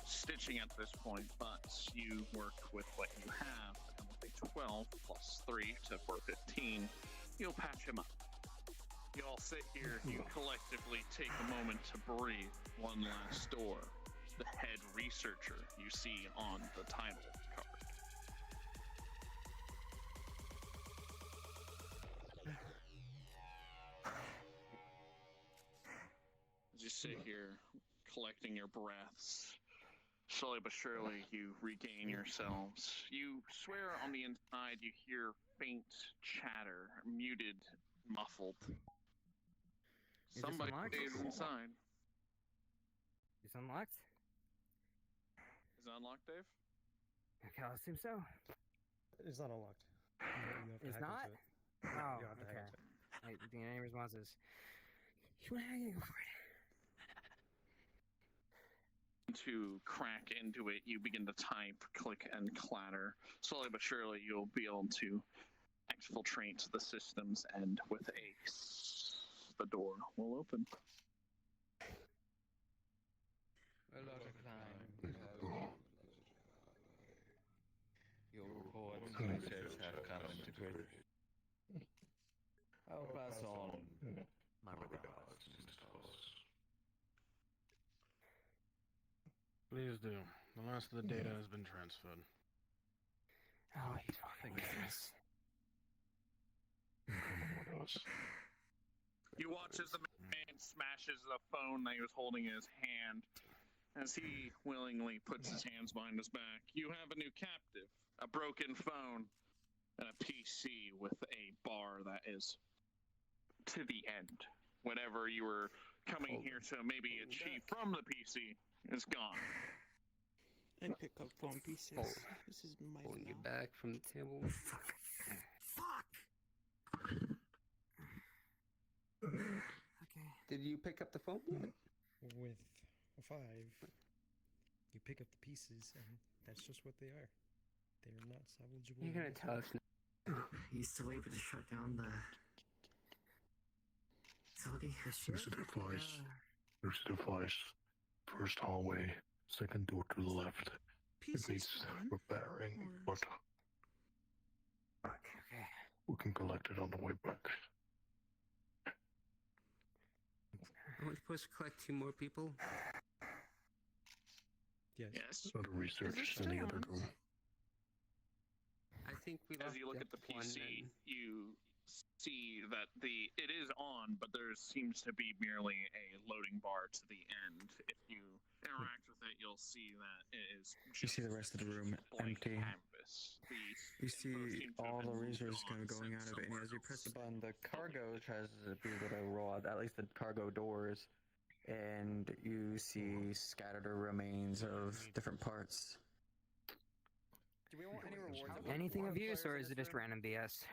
stitching at this point, but you work with what you have. And with a 12 plus 3 for 15, you'll patch him up. You all sit here. You collectively take a moment to breathe. One last door. The head researcher you see on the title card. As you sit here, collecting your breaths, slowly but surely you regain yourselves. You swear on the inside you hear faint chatter, muted, muffled. Somebody is inside. It's unlocked? Is it unlocked, Dave? Okay, I'll assume so. It's not unlocked. You have to It's hack not? into it. Oh, You have to okay. hack into it. Wait, any responses? You want to go for it? To crack into it, you begin to type, click, and clatter. Slowly but surely, you'll be able to exfiltrate the systems, and with the door will open. A lot of time. Your reports and research have come into fruition. I'll pass on my regards, Mr. Host. Please do. The last of the data has been transferred. Oh, he's fucking with us. You watch as the man smashes the phone that he was holding in his hand. As he willingly puts his hands behind his back, you have a new captive, a broken phone, and a PC with a bar that is to the end. Whatever you were coming here to maybe achieve from the PC is gone. I pick up phone pieces. This is my Pulling you now. back from the table. Fuck! Okay. Did you pick up the phone yet? With a 5, you pick up the pieces, and that's just what they are. They're not salvageable. You're gonna tell us now. You still able to shut down the facility? There's a device. There's a device. First hallway, second door to the left. It needs repairing, but okay. We can collect it on the way back. Are we supposed to collect 2 more people? Yes. Not a research in the other room. I think we As you look at the PC, you see that it is on, but there seems to be merely a loading bar to the end. If you interact with it, you'll see that it is You see the rest of the room empty. canvas. You see all the resources kind of going out of it, and as you press the button, the cargo tries to be able to roll out, at least the cargo doors, and you see scattered remains of different parts. Do we want any rewards? Anything of use, or is it just random BS?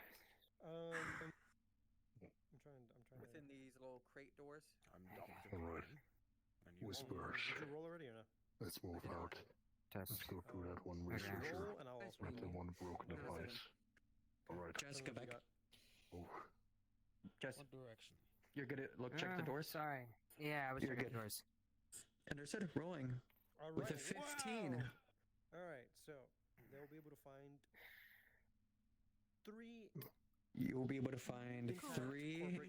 I'm trying Within these little crate doors? Alright. Whispers. Did you roll already or no? Let's move out. Let's go through that one Okay. researcher. Roll and I'll With the one broken device. Alright. Jessica, back. Oh. Jess, What direction? you're good at check the doors? Sorry. Yeah, I was You're checking good. the doors. Understood. Rolling. All With a right. 15. Wow. All right, so they'll be able to find 3 You'll be able to find 3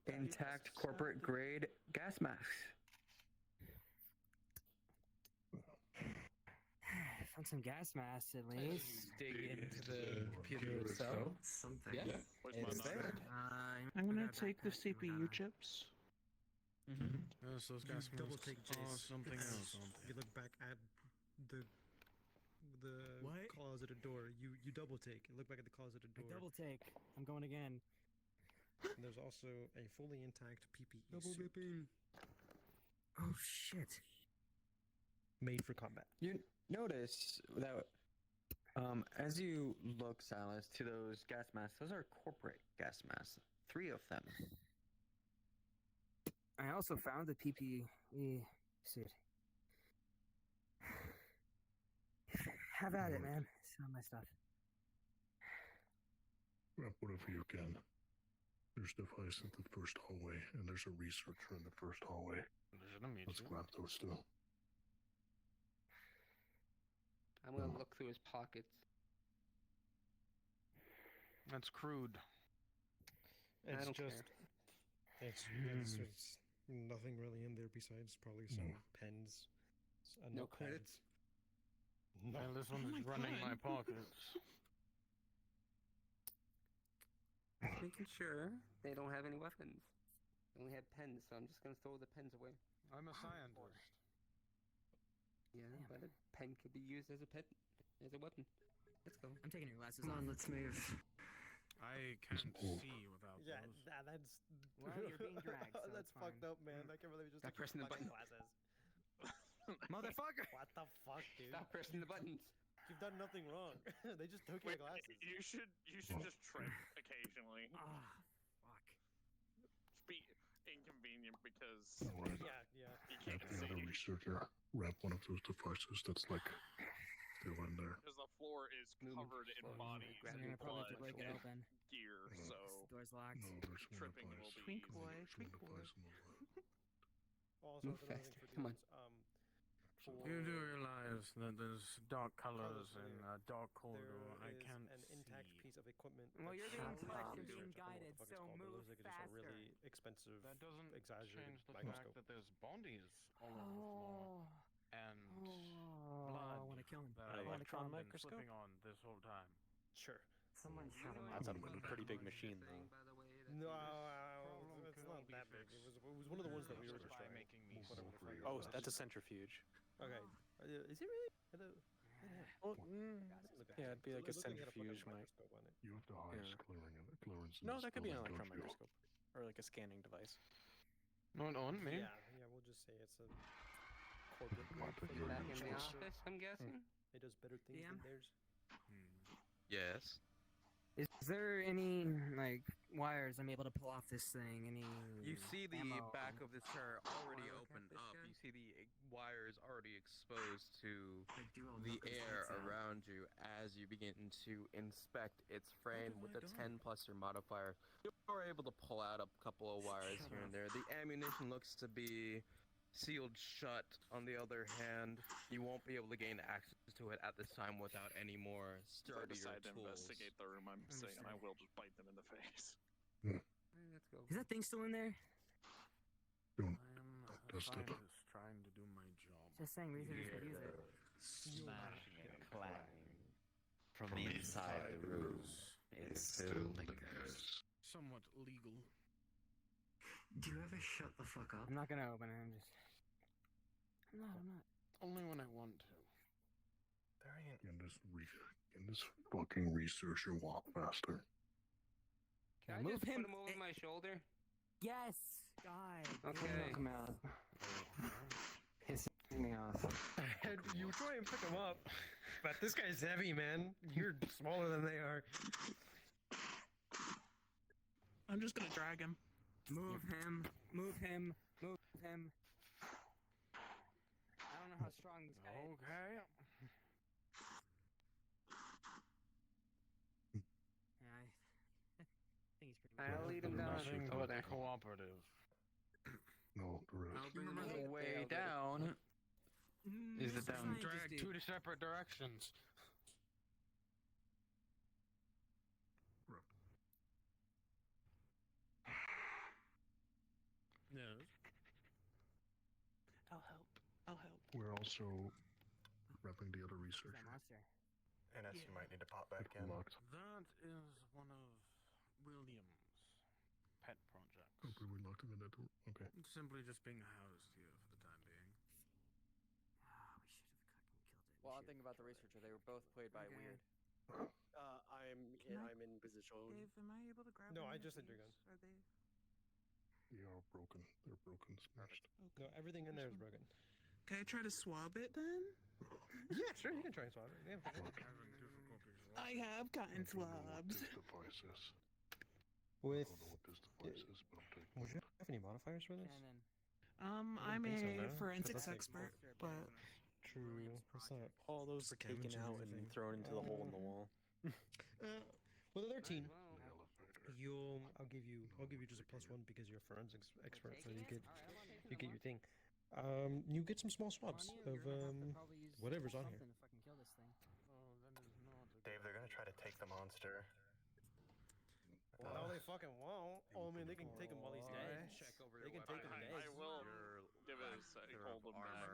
intact corporate grade gas masks. Found some gas masks at least. Dig into the computer itself. Something. Yeah. It's there. I'm gonna take the CPU chips. Yes, those You guys double must take cause Jace. something else, aren't You look back at the closeted door. You double take and look back at the closeted door. Double take. I'm going again. And there's also a fully intact PPE Double suit. dipping. Oh shit. Made for combat. You notice that as you look, Silas, to those gas masks, those are corporate gas masks. 3 of them. I also found the PPE suit. Have at it, man. It's not my stuff. Grab whatever you can. There's a device in the first hallway, and there's a researcher in the first hallway. Let's grab those two. I'm gonna look through his pockets. That's crude. It's don't just. It's nothing really in there besides probably some pens. No notepads. credits? No. And this one is running my pockets. Just making sure they don't have any weapons. They only have pens, so I'm just gonna throw the pens away. I'm a scientist. Yeah, but a pen could be used as a weapon. Let's go. I'm taking your glasses Come off. on, let's move. I can't see without Yeah, those. that's. Well, you're being dragged, so that's it's fine. fucked up, man. I can't believe you just Stop took pressing your the fucking button. glasses. Motherfucker! What the fuck, dude? Stop pressing the buttons. You've done nothing wrong. They just took your glasses. You should just trip occasionally. Ah, fuck. Just be inconvenient because Alright. Yeah. you Grab can't the see. other researcher. Grab one of those devices that's like still in there. Because the floor is covered in bodies I'm and gonna probably have to blood break it open. gear, so Door's locked. No, there's one tripping device. will be easy. There's one device on the left. Also, Move another faster. thing for Come on. dudes, You do realize that there's dark colors in a dark corridor. there I is can't an intact see. piece of equipment. Well, you're that being shoots touched and research. being I don't know guided, what the fuck it's so called, but it move looks like it's just a faster. really expensive, That doesn't exaggerated change the microscope. fact that there's bodies all over the floor and blood I want to kill him. that I want to kill I've him. been slipping on this whole time. Sure. Someone shut him That's a up. pretty big machine, though. No, it's not that big. It was one of the ones that we were just trying. making me Whatever the fuck it Oh, was. that's a centrifuge. Okay. Is it really? Oh, yeah, it'd be like a It looks like it had centrifuge fucking mic. microscope on it. You have the highest clearance in No, this that could be an building, electron don't you? microscope. Or like a scanning device. Not on me. Yeah, we'll just say it's a corporate Might be your Back in the useless. office, I'm guessing. It does better things than theirs. Yes. Is there any like wires I'm able to pull off this thing? Any? You see the ammo? back of this car already Wanna open look at up. this You see the wires already exposed to do all the look his air lights out. around you as you begin to inspect its frame with the 10 plus your modifier. You're able to pull out a couple of wires here and there. The ammunition looks to be sealed shut. On the other hand, you won't be able to gain access to it at this time without any more If I sturdier decide to tools. investigate the room I'm missing, and I will just bite them in the face. Let's go. Is that thing still in there? Don't I'm a dust it. scientist trying to do my job. Just saying, researchers could use it. Smashing and clanging from inside the room. It still lingers. Somewhat legal. Do you ever shut the fuck up? I'm not gonna open it. I'm not. Only when I want to. Can this fucking researcher walk faster? Can I Move just him. put him over my shoulder? Yes, God. Okay. Come out. Pissing me off. You try and pick him up, but this guy's heavy, man. You're smaller than they are. I'm just gonna drag him. Move him. Move him. Move him. I don't know how strong this guy is. Okay. Yeah, I think he's pretty. I'll lead him down. Nothing Over but there. cooperative. No, there is. I'll bring him The over. way down is the down. Drag two separate directions. Yes. I'll help. I'll help. We're also repping the other researcher. Monster. NS, you might need to pop back in. Locked. That is one of William's pet projects. Okay, we locked him in that door. Okay. It's simply just being housed here for the time being. Ah, we should have fucking killed it. Well, I'm thinking about the researcher. They were both played by Okay. Weird. I'm in position. Dave, am I able to grab No, any I of just said your these? gun. Are they? They are broken. They're broken, smashed. No, everything in there is broken. Can I try to swab it then? Yeah, sure, you can try and swab it. Yeah. I have gotten swabs. This device is. With. I don't know what this device is, but I'm taking Would you have any modifiers for this? Canon. I'm think so, a no? 'Cause forensics that's like- expert, but True. What's that? All those are taken out and thrown into the hole in the wall. With a 13, I'll give you just a +1 because you're a forensics expert, so you get your thing. You get some small swabs of whatever's on here. To fucking kill this thing. Dave, they're gonna try to take the monster. No, they fucking won't. Oh, I mean, they can take him while he's dead. Check over They your can take him weapons, dead. I will your give it a sec, hold them back.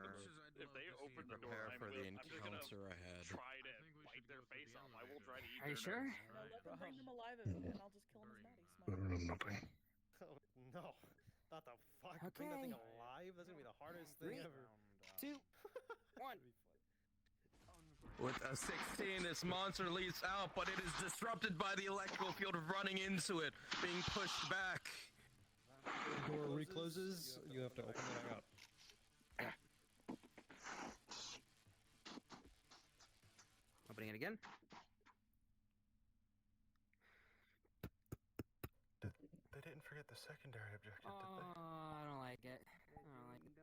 If they open the door, Prepare I'm for the just gonna encounter ahead. try to bite their face off. I will try to eat Are you their sure? nose. No, let them bring them alive, and I'll just kill them as baddies. Better than nothing. Oh, no. Not the fuck. Bring that thing Okay. alive? That's gonna be the hardest thing 3, ever. 2, 1. With a 16, this monster leaps out, but it is disrupted by the electrical field running into it, being pushed back. The door recloses, you have to open it back up. Opening it again. They didn't forget the secondary objective, did they? I don't like it. I don't like this.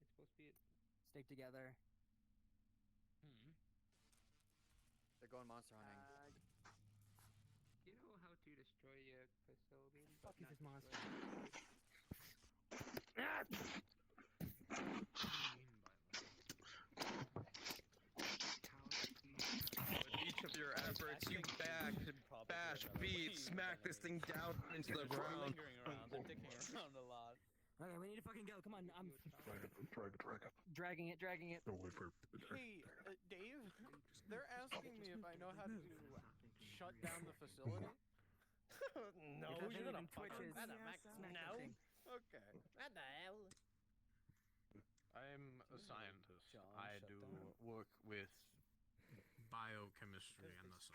It's supposed to be. Stick together. They're going monster hunting. Do you know how to destroy a facility? Fuck is this monster? With each of your efforts, you bash, beat, smack this thing down into the ground. They're dicking around a lot. Okay, we need to fucking go. Come on, I'm Drag it. dragging it. Don't wait for it. Hey, Dave, they're asking me if I know how to shut down the facility. No, Because you're it not even twitches. fucking. No. Okay. What the hell? I'm a scientist. I do work with biochemistry and the such.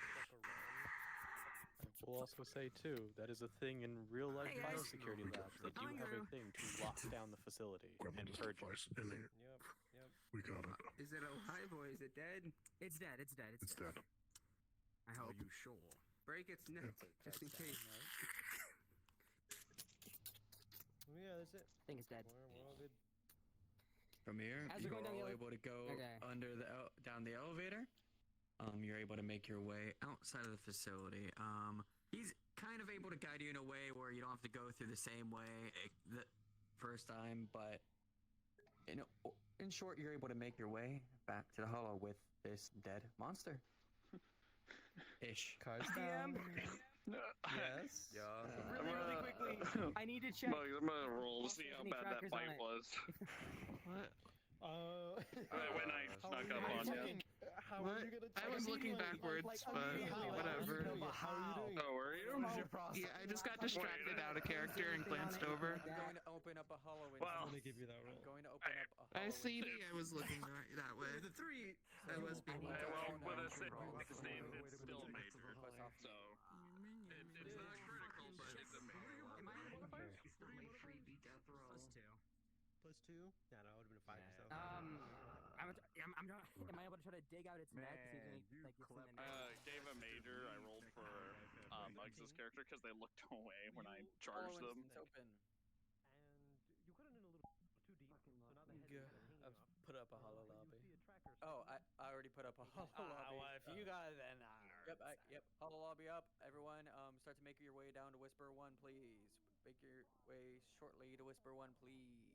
We'll also say too, that is a thing in real life Hey, guys. biosecurity labs. They do have a thing to lock down the facility Grab and this purge device it. in there. Yep. We got it. Is it alive or is it dead? It's dead. It's dead. It's dead. I hope. Are you sure? Break its neck, just in case. Yeah, that's it. I think it's dead. We're all good. From here, As we're you're going down the all ele- able to go Okay. under the down the elevator. You're able to make your way outside of the facility. He's kind of able to guide you in a way where you don't have to go through the same way the first time, but in short, you're able to make your way back to the hollow with this dead monster. Ish. DM. Yes. Yeah. Really quickly. I need to check. I'm gonna roll to see how Any bad that trackers on fight it. was. What? When I snuck up on you. How are you gonna I was looking backwards, but whatever. Oh, were you? Yeah, I just got distracted out of character and glanced over. I'm going to open up a hollow. Well, I'm gonna give you that roll. I'm going to open up a hollow. I see I was looking that way. The 3. I was being well, with a 16, it's still major. So, it's not critical, but it's a major. +2? Yeah, no, it would have been a 5. So. Am I able to try to dig out its neck? See if any, like, it's in the neck? Gave a major. I rolled for Muggs' character because they looked away when I charged them. It's open. And you cut it in a little too deep, so now the head Yeah, is kind of hanging I've off. put up a hollow lobby. You see a tracker Oh, I already put up a hollow lobby. well, if you got it, then Yep. Hollow lobby up. Everyone, start to make your way down to Whisper 1, please. Make your way shortly to Whisper 1, please.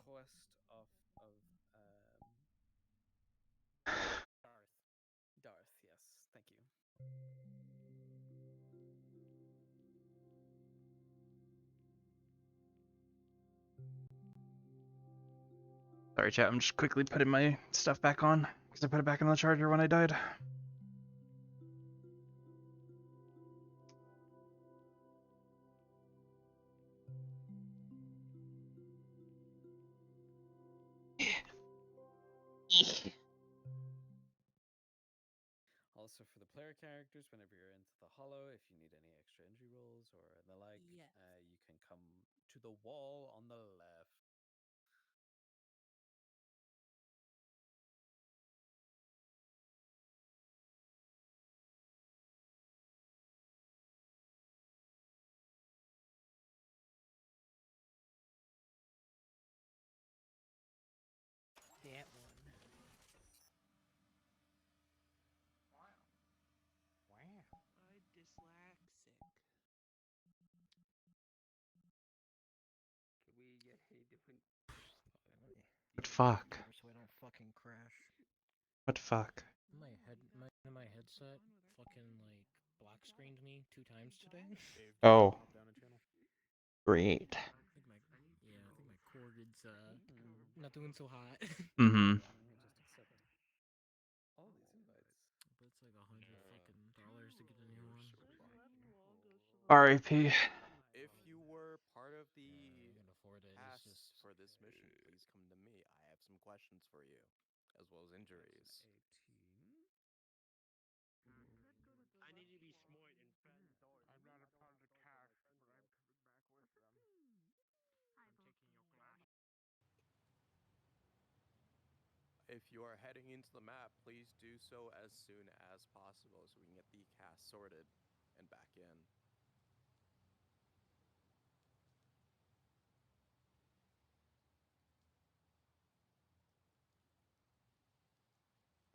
quest of Darth, yes, thank you. Sorry, chat. I'm just quickly putting my stuff back on because I put it back on the charger when I died. Also, for the player characters, whenever you're into the hollow, if you need any extra injury rolls or the like, Yes. you can come to the wall on the left. That one. Wow. I dyslexic. Can we get any different? What fuck? So I don't fucking crash. What fuck? My headset fucking like black screened me 2 times today. Oh. Great. I think my cord is not doing so hot. Mm-hmm. Just accept all these invites. But it's like $100 to get a new one. R.I.P. If you were part of the Can't afford it. cast It's just for this mission, please come to me. I have some questions for you, as well as injuries. I need to be smart and fat and dark. I'm not a part of the cast, but I'm coming back with them. I'm taking your glass. If you are heading into the map, please do so as soon as possible so we can get the cast sorted and back in.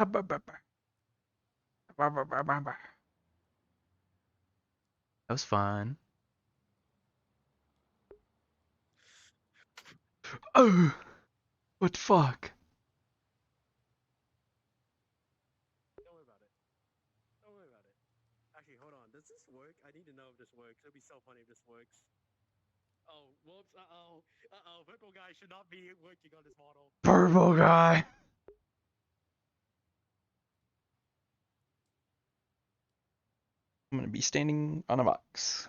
That was fun. Oh, what fuck? Don't worry about it. Don't worry about it. Actually, hold on. Does this work? I need to know if this works. It'd be so funny if this works. Oh, whoops. Uh-oh. Uh-oh. Purple guy should not be working on this model. Purple guy. I'm gonna be standing on a box.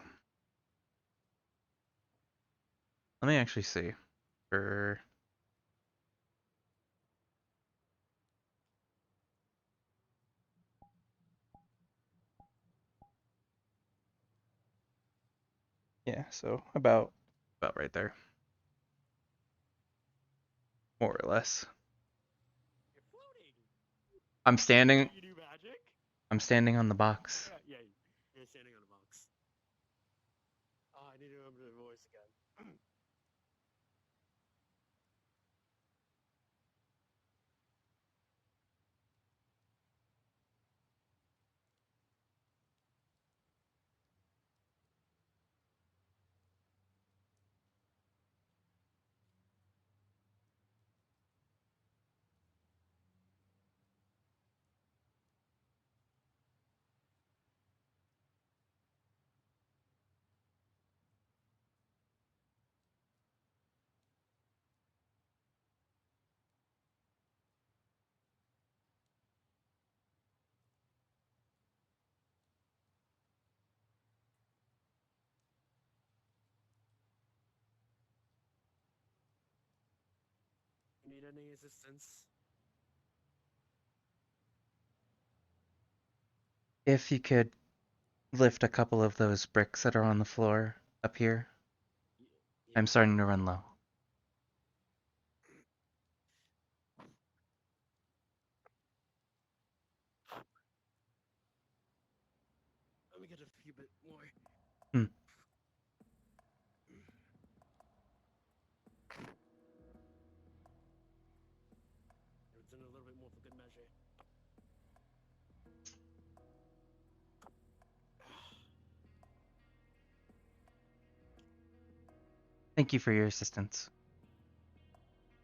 Let me actually see. Yeah, so about right there. More or less. You're floating. I'm standing. You do magic? I'm standing on the box. Yeah. You're standing on a box. Oh, I need to remember the voice again. You need any assistance? If you could lift a couple of those bricks that are on the floor up here. I'm starting to run low. Let me get a few bit more. Hmm. It's in a little bit more for good measure. Thank you for your assistance.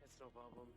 It's no problem.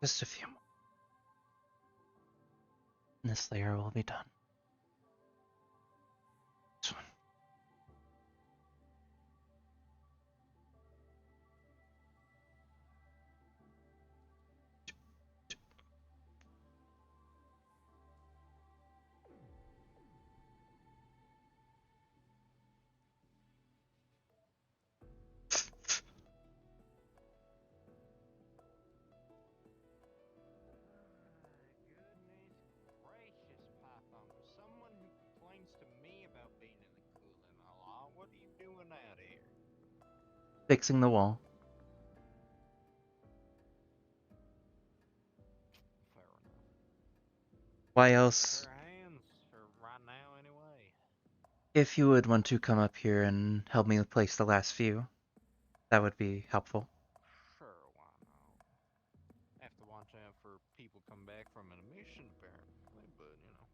Just a few more. And this layer will be done. This one. Gracious, Python. Someone who complains to me about being in the cooling a lot. What are you doing out here? Fixing the wall. Fair enough. Why else? Her hands for right now, anyway. If you would want to come up here and help me place the last few, that would be helpful. Sure, why not? Have to watch out for people come back from an mission, apparently, but you know.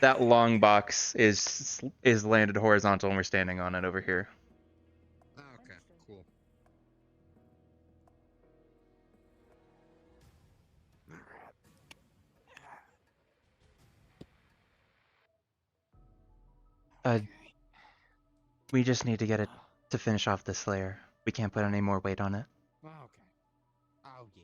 That long box is landed horizontal and we're standing on it over here. Okay, cool. We just need to get it to finish off this layer. We can't put any more weight on it. Okay. Oh, yeah.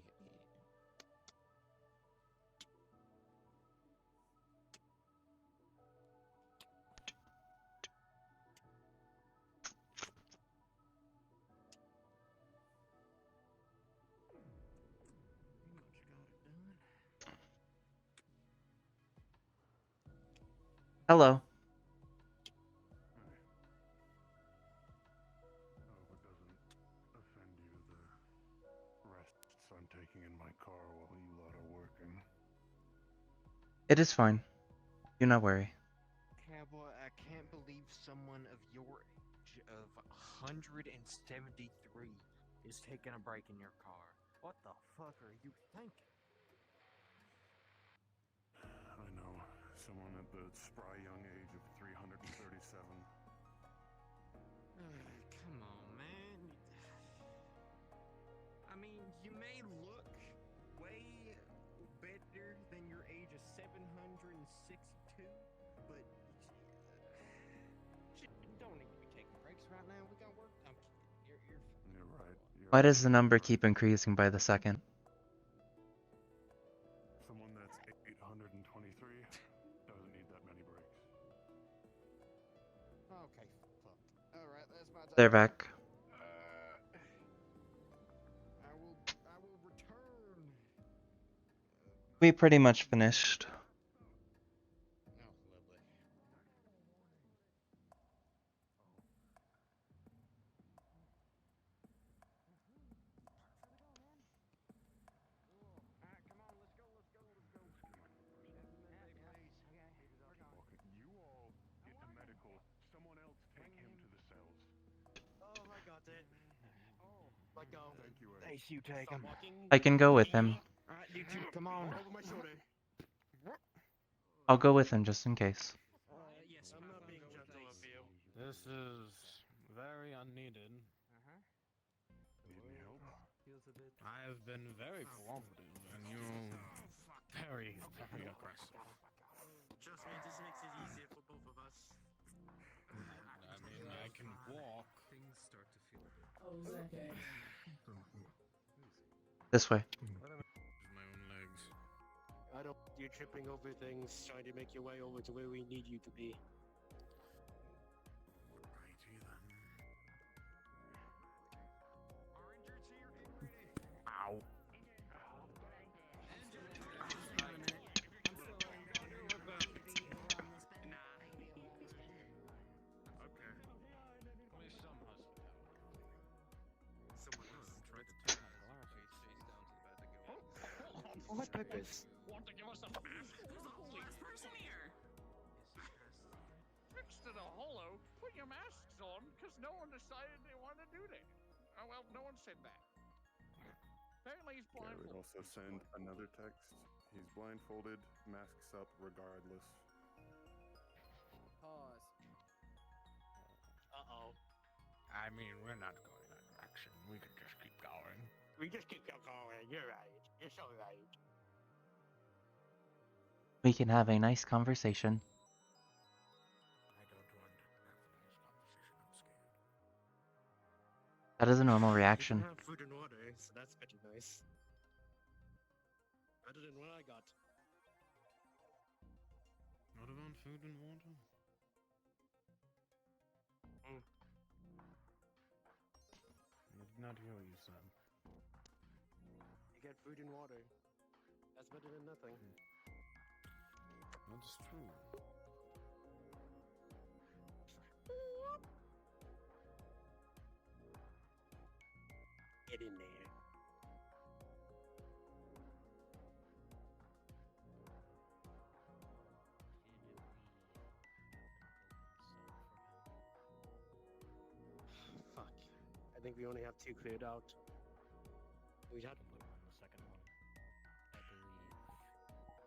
Hello. I hope it doesn't offend you, the rests I'm taking in my car while you lot are working. It is fine. Do not worry. Cowboy, I can't believe someone of your age of 173 is taking a break in your car. What the fuck are you thinking? I know, someone at the spry young age of 337. Come on, man. I mean, you may look way better than your age of 762, but you don't need to be taking breaks right now. We got work. I'm kidding. You're fine. You're right. Why does the number keep increasing by the second? Someone that's 823 doesn't need that many breaks. Okay, fuck. Alright, that's my time. They're back. I will return. We pretty much finished. Oh, lovely. You all get to medical. Someone else take him to the cells. Oh, I got it. Let go. Thank you, Ed. Thanks, you take him. I can go with him. Alright, you two, come on. Over my shoulder. I'll go with him just in case. Yes, I'm not being gentle of you. This is very unneeded. Need any help? I have been very cooperative, and you're very, very aggressive. Trust me, this makes it easier for both of us. I mean, I can walk. Things start to feel a bit. Oh, okay. This way. My own legs. I don't want you tripping over things, trying to make your way over to where we need you to be. Righty then. Ow. What purpose? Want to give us a mask? Who's the last person here? Fixed to the hollow. Put your masks on, because no one decided they wanted to do that. Oh, well, no one said that. Apparently he's Yeah, blindfolded. we'd also send another text. He's blindfolded, masks up regardless. I mean, we're not going that direction. We can just keep going. We just keep going. You're right. It's all right. We can have a nice conversation. I don't want to have a nice conversation. I'm scared. That is a normal You reaction. can have food and water, so that's pretty nice. Better than what I got. What about food and water? Mm. I did not hear what you said. You get food and water. That's better than nothing. That's true. Get in there. Fuck. I think we only have 2 cleared out. We had Put on the second one. I believe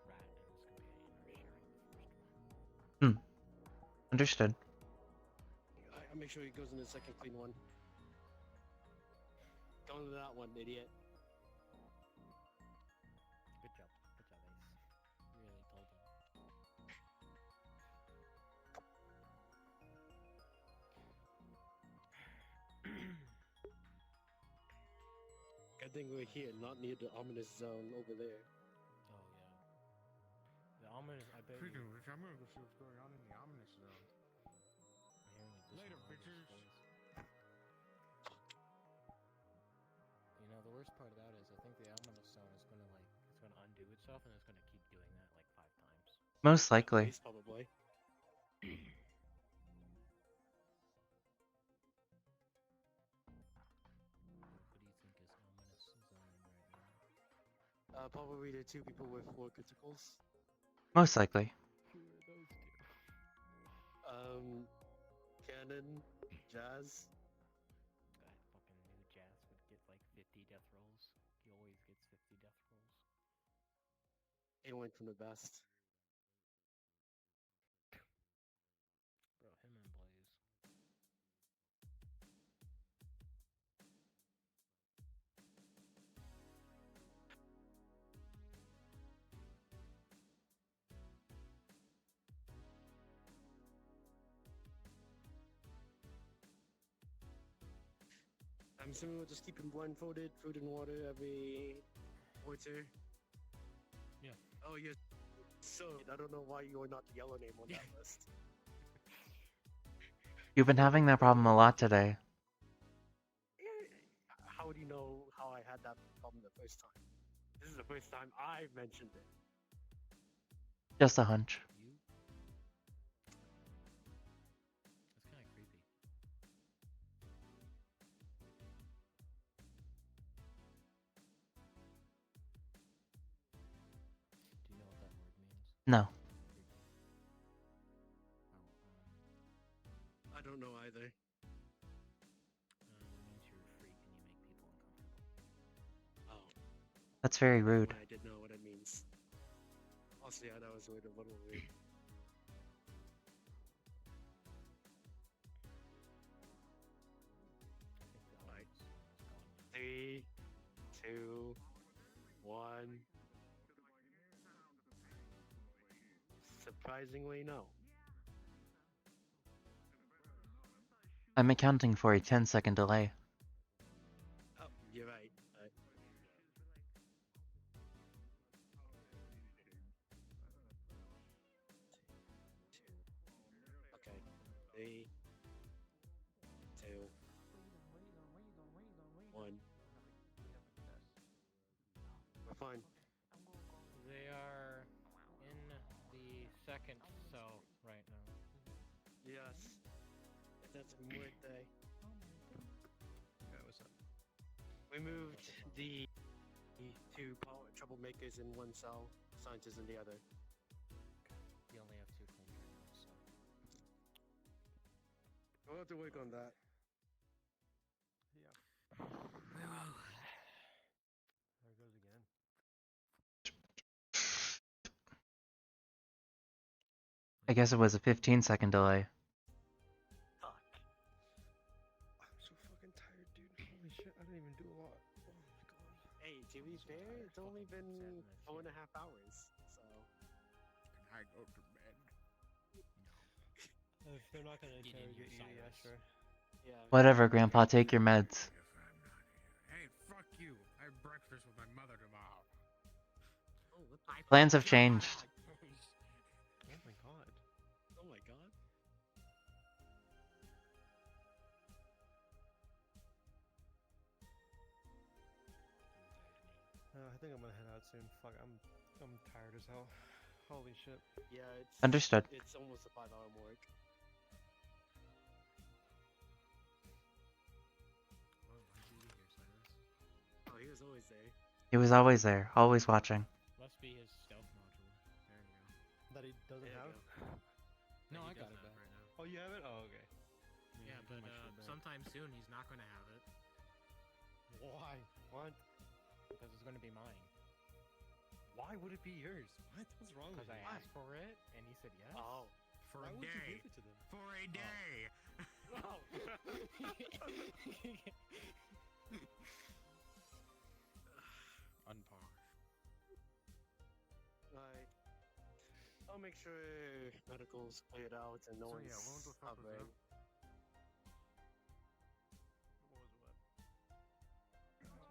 Rat and his companion are sharing the first one. Understood. I'll make sure he goes in the second clean one. Go into that one, idiot. Good job. Good job, Ace. Really told him. Good thing we're here, not near the ominous zone over there. Oh yeah. The ominous. I bet Speaking you. of which, I'm gonna go see what's going on in the ominous zone. I'm hearing additional Later, audio bitches. voice. You know, the worst part about it is I think the ominous zone is gonna it's gonna undo itself and it's gonna keep doing that like 5 times. Most likely. At least, probably. Who do you think is ominous zoning right now? Probably the 2 people with 4 criticals. Most likely. Who are those 2? Cannon, Jazz. I fucking knew Jazz would get like 50 death rolls. He always gets 50 death rolls. He went from the best. Bro, him and Blaze. I'm assuming we'll just keep him blindfolded, food and water every quarter. Yeah. Oh, yes. So, I don't know why you're not the yellow name on that list. You've been having that problem a lot today. How would you know how I had that problem the first time? This is the first time I've mentioned it. Just a hunch. You? That's kind of creepy. Do you know what that word means? No. I don't know either. It means you're a freak and you make people uncomfortable. Oh. That's very rude. I didn't know what it means. Also, yeah, that was a little weird. Right. 3, 2, 1. Surprisingly, no. I'm accounting for a 10-second delay. Oh, you're right. Okay. 3, 2, 1. We're fine. They are in the second cell right now. Yes. That's a weird day. Yeah, what's up? We moved the 2 troublemakers in one cell, scientists in the other. You only have 2 clean right now, so. We'll have to work on that. Yeah. There goes again. I guess it was a 15-second delay. Fuck. It's only been 4.5 hours, so. Can I go to bed? If they're not gonna interrogate you, yeah, sure. Yeah. Whatever, Grandpa, take your meds. Hey, fuck you. I have breakfast with my mother tomorrow. Oh, what the Plans have changed. Oh my god. Oh my god. I think I'm gonna head out soon. Fuck, I'm tired as hell. Holy shit. Yeah, it's Understood. It's almost a 5-hour work. Oh, why did you be here, Cyrus? Oh, he was always there. He was always there, always watching. Must be his stealth module. There you go. That he doesn't There you have? No, That I he got does it have. back right now. Oh, you have it? Oh, okay. Yeah, but sometime soon he's not going to have it. Why? What? Because it's going to be mine. Why would it be yours? What? What's wrong with Because I you? asked for it, and he said yes. Oh. For Why a would you day. give it to them? For a day. Oh. Unpar. Alright. I'll make sure medical's cleared out and no So, one's yeah, what the fuck was hovering. What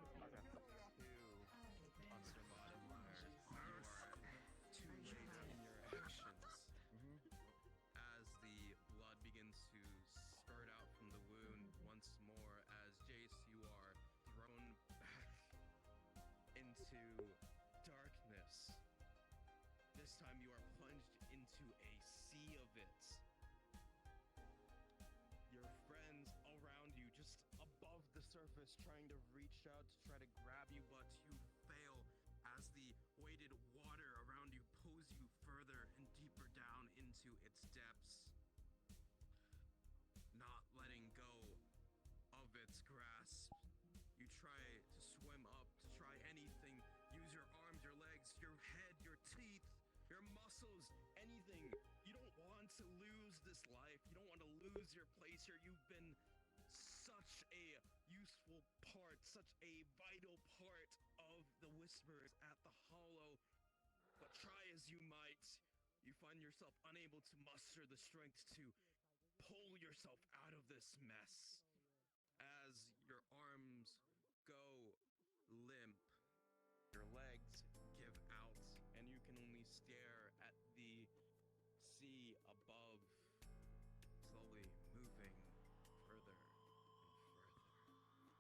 was what? I got two monster body wires. You are too late in your actions. As the blood begins to spurt out from the wound once more, as Jace, you are thrown back into darkness. This time you are plunged into a sea of it. Your friends around you, just above the surface, trying to reach out to try to grab you, but you fail as the weighted water around you pulls you further and deeper down into its depths. Not letting go of its grasp, you try to swim up, to try anything. Use your arms, your legs, your head, your teeth, your muscles, anything. You don't want to lose this life. You don't want to lose your place here. You've been such a useful part, such a vital part of the Whisperers at the Hollow. But try as you might, you find yourself unable to muster the strength to pull yourself out of this mess. As your arms go limp, your legs give out, and you can only stare at the sea above, slowly moving further and further,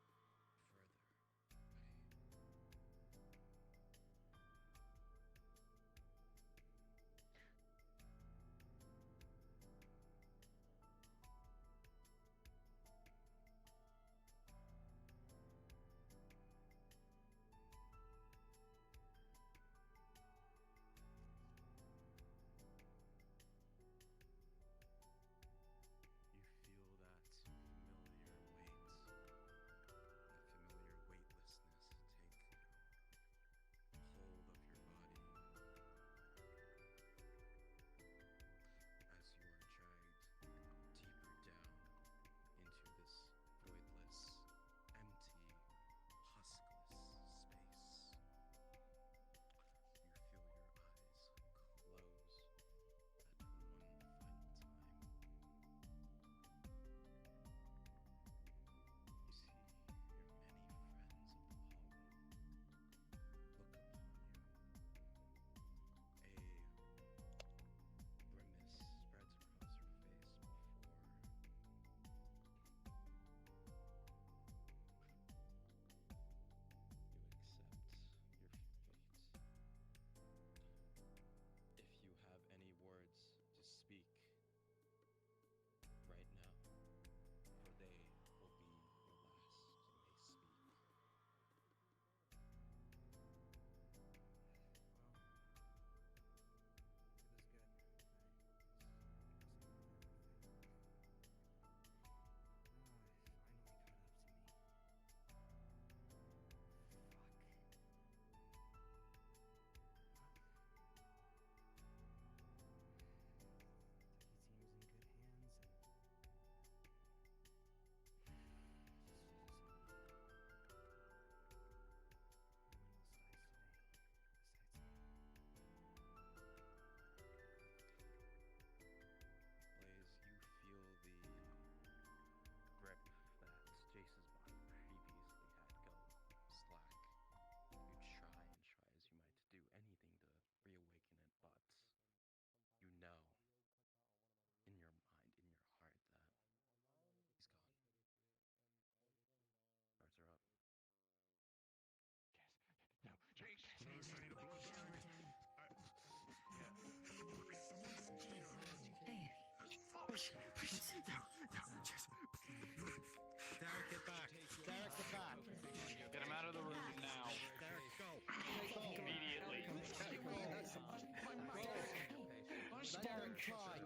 Spartan try.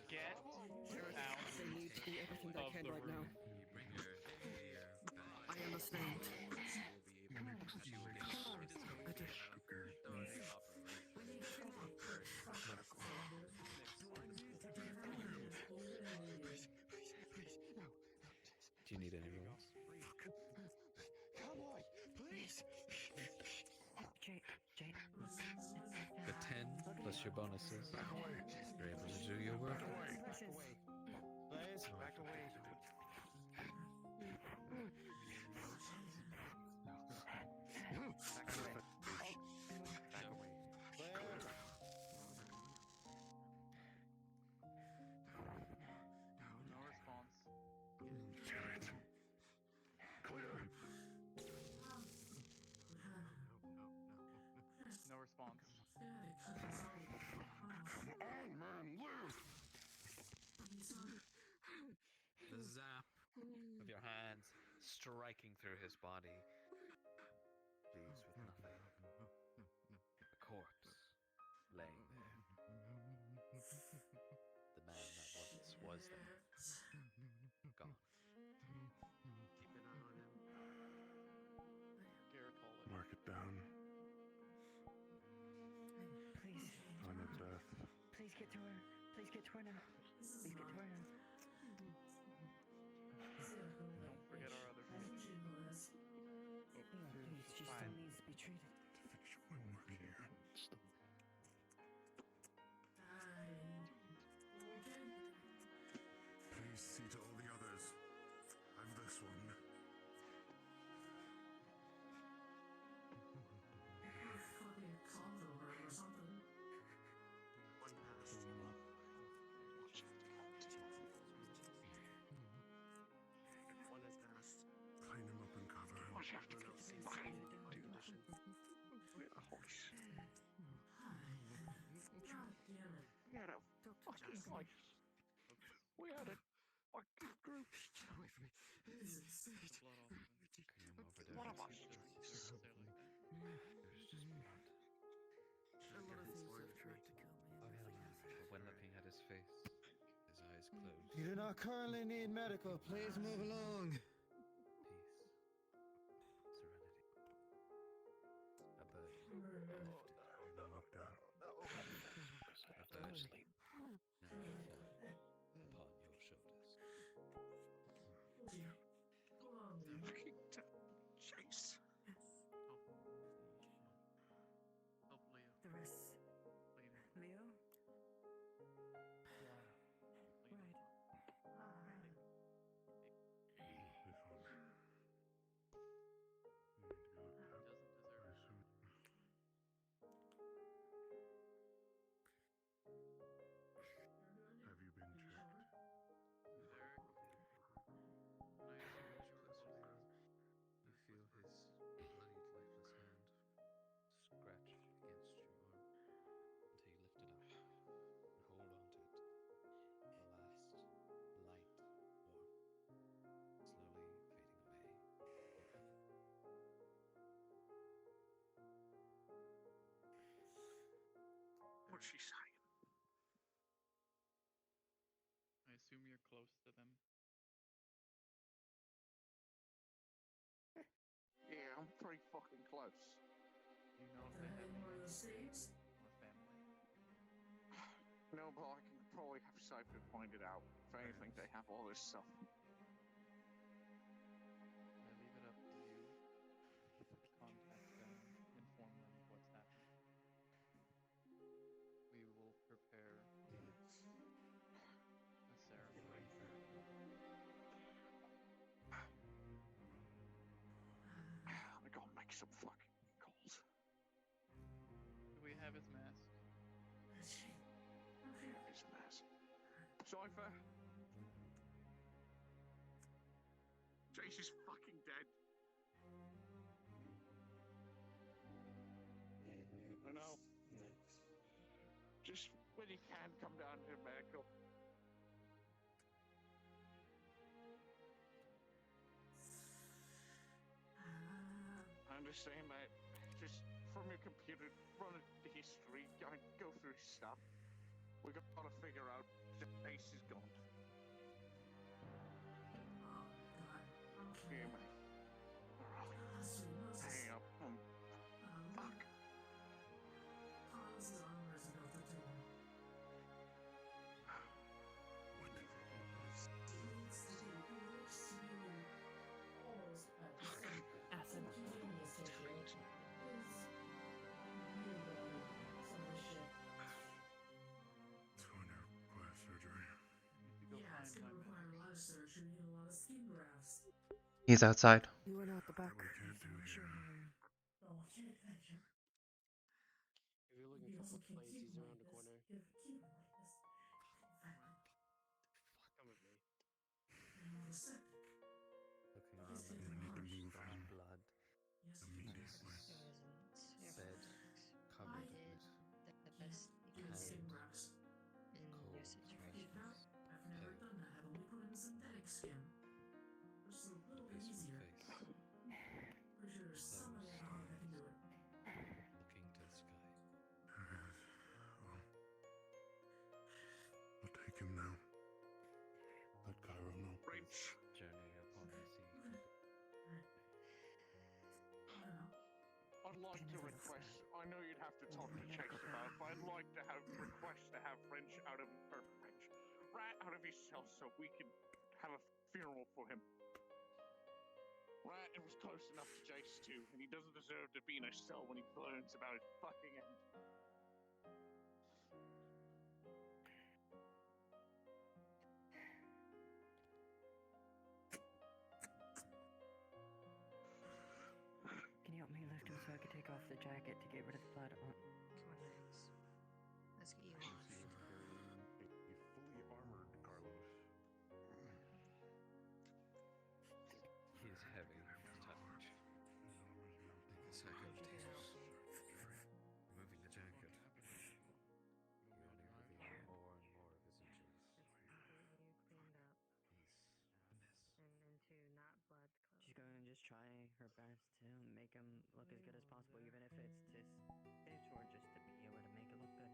Get out They need to do everything they of can the right room. now. I understand. I do. Do you need any rolls? Cowboy, please. Jake. The 10 plus your bonuses. You're able to do your work. Blaze, back away. Back away. Back away. Blaze. No response. No response. The zap of your hands striking through his body leaves with nothing. A corpse laying there. The man that once was there. Gone. Keep an eye on him. Garrett, hold it. Mark it down. Please. Time of death. Please get to her. Please get to her now. Please get to her now. Don't forget our other patient. Please, she still needs to be treated. Please see to all the others. I'm this one. One passed. One has passed. Clean him up and cover him. Watch out. Fucking Condition. We had a horse. We had a fucking life. We had a fucking group. Get away from me. One of us. There's just blood. A lot of things have tried to kill me. But when looking at his face, his eyes closed. You do not currently need medical. Please move along. Peace. Serenity. A burden lifted. Look down. After much sleep, now fall upon your shoulders. Fucking chase. The rest. Leo? Have you been checked? You feel his bloodied, lifeless hand scratch against your arm until you lift it up and hold on to it. The last light warmth slowly fading away. What's she saying? I assume you're close to them. Yeah, I'm pretty fucking close. Do you know if they have any or family? No, but I can probably have Cypher point it out. If anything, they have all this stuff. I leave it up to you to contact them, inform them of what's happened. We will prepare a ceremony. I gotta make some fucking calls. Do we have his mask? His mask. Cypher! Chase is fucking dead. I know. Just when you can, come down to the medical. I understand that. Just from your computer, run the history, go through his stuff. We gotta figure out Jace is gone. Hear me. Hang up. Fuck. It's going to require surgery. He's outside. You went out the back. We can't do it here. If you're looking for plates, he's around the corner. Come with me. Looking around the corner, there's blood. The meat This place. bed covered with best you can hand do in cold your situation. pale face with face closed looking to the sky. We'll take him now. Let Cairo know. Wrench. Journey upon the sea complete. I'd like to request. I know you'd have to talk to Chase about it, but I'd like to request to have Wrench out of Rat out of his cell so we can have a funeral for him. Rat was close enough to Jace too, and he doesn't deserve to be in a cell when he learns about his fucking end. Can you help me lift him so I can take off the jacket to get rid of the blood? Come on, Max. Let's get you You off. see him carrying a fully armored Carlos. He is heavy to touch. Like a sack of potatoes. Removing the jacket. You're only revealing more and more of his injuries. You cleaned up. And into not blood clothes. She's going to just try her best to make him look as good as possible, even if it's just or just to be able to make it look good.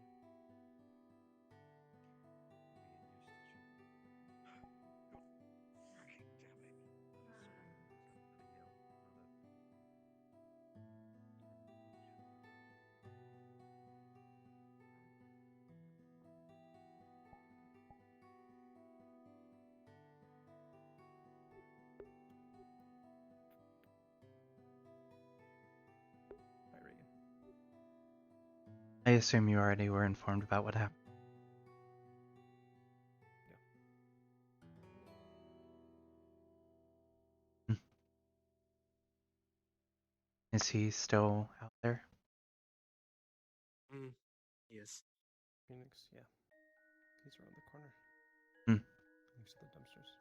Fucking damn it. Hi, Reagan. I assume you already were informed about what happened. Hmm. Is he still out there? Yes. Phoenix, yeah. He's around the corner. Hmm. Next to the dumpsters.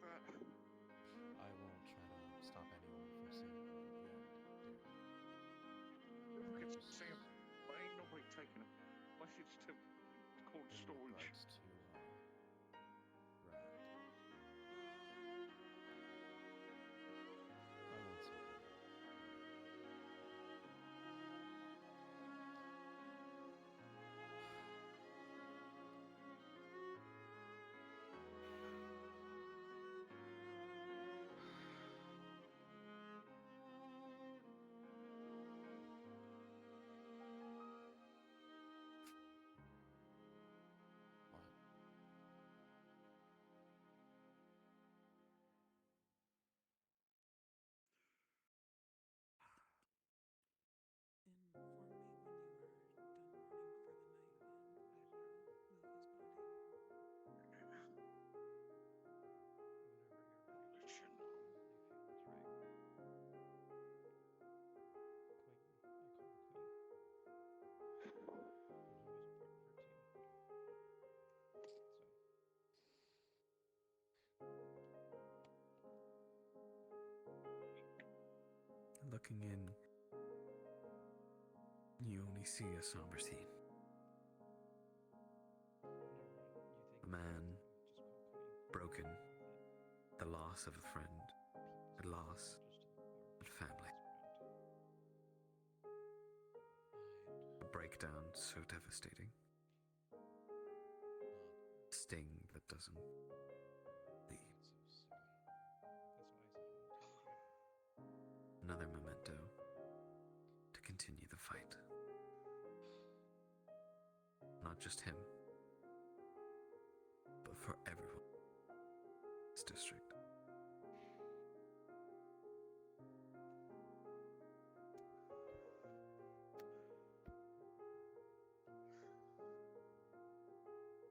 that. I won't try to stop anyone from seeing it live yet, dear. If we could see him, but ain't nobody taking him. Unless it's to cold In storage. regards to, Rat. I won't say that. What? Inform me when you are done mourning for the night, and I will move his body. Let you know. Looking in, you only see a somber scene. A man, broken, the loss of a friend, a loss of family. A breakdown so devastating. A sting that doesn't leave. Another memento to continue the fight. Not just him, but for everyone in this district.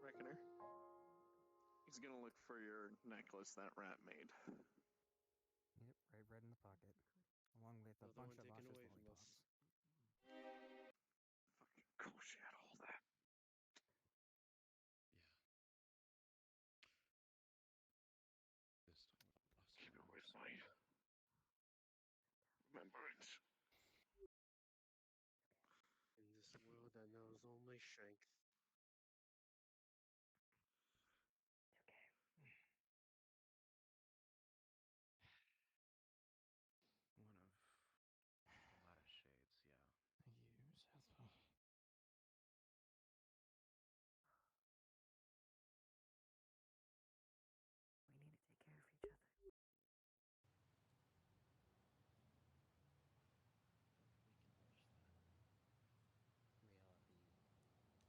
Reckoner. He's gonna look for your necklace that rat made. Yep, right in the pocket, along with a Another bunch one of taken Asha's away from us. lollipops. Fucking cool, she had all that. Keep it with me. Remembrance. In this world that knows only strength. One of the latter shades, yeah. You, Seth. We need to take care of each other.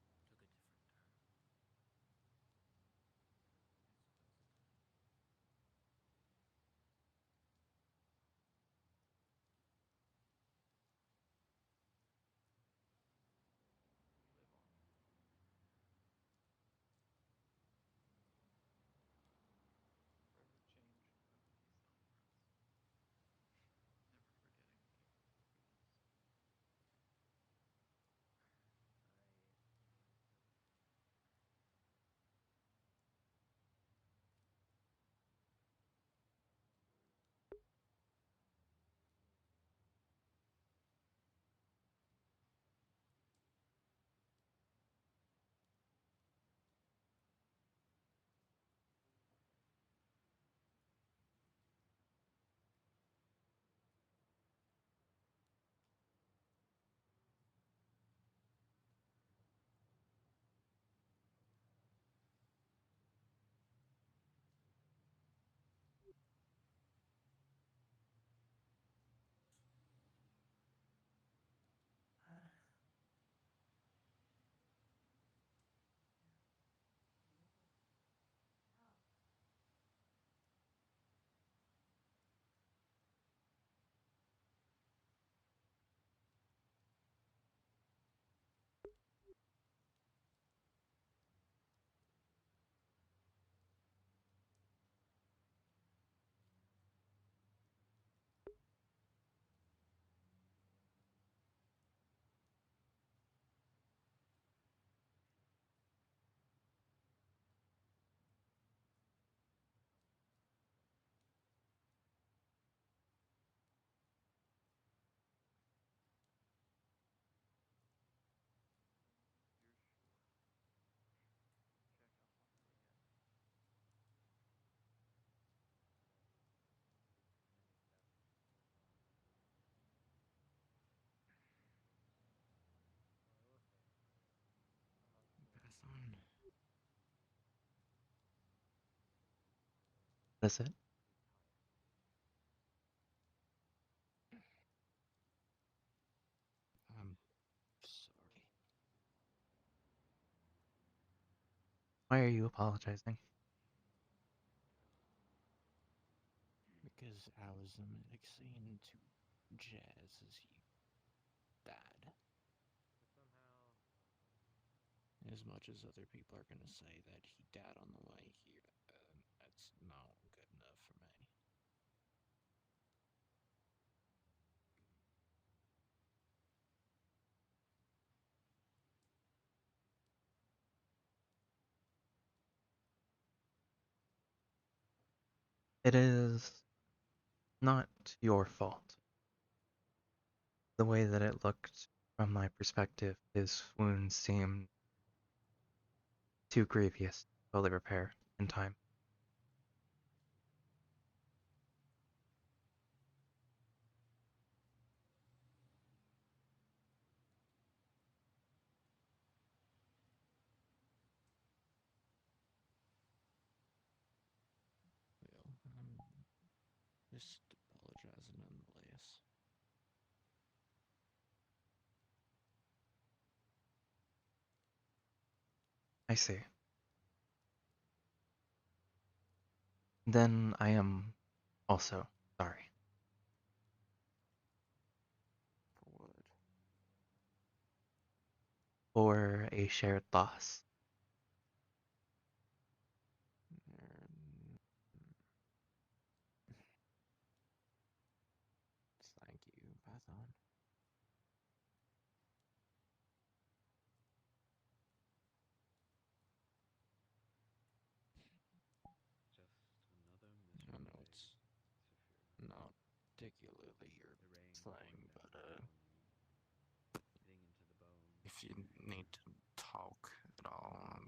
Reality That's it. I'm sorry. Why are you apologizing? Because I was like saying to Jazz as he died. As much as other people are gonna say that he died on the way here, that's not good enough for me. It is not your fault. The way that it looked from my perspective, his wounds seemed too grievous to fully repair in time. Well, I'm just apologizing nonetheless. I see. Then I am also sorry. For what? For a shared loss. Thank you, Python. I know it's not particularly your thing, but if you need to talk at all,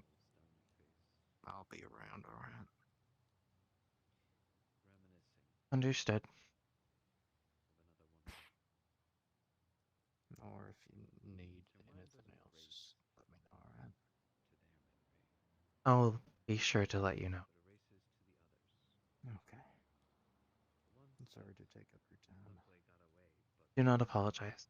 I'll be around, alright? Understood. Or if you need anything else, just let me know, alright? I'll be sure to let you know. Okay. Sorry to take up your time. Do not apologize.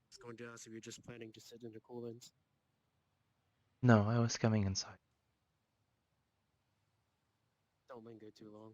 I was going to ask if you're just planning to sit in the coolants. No, I was coming inside. Don't linger too long.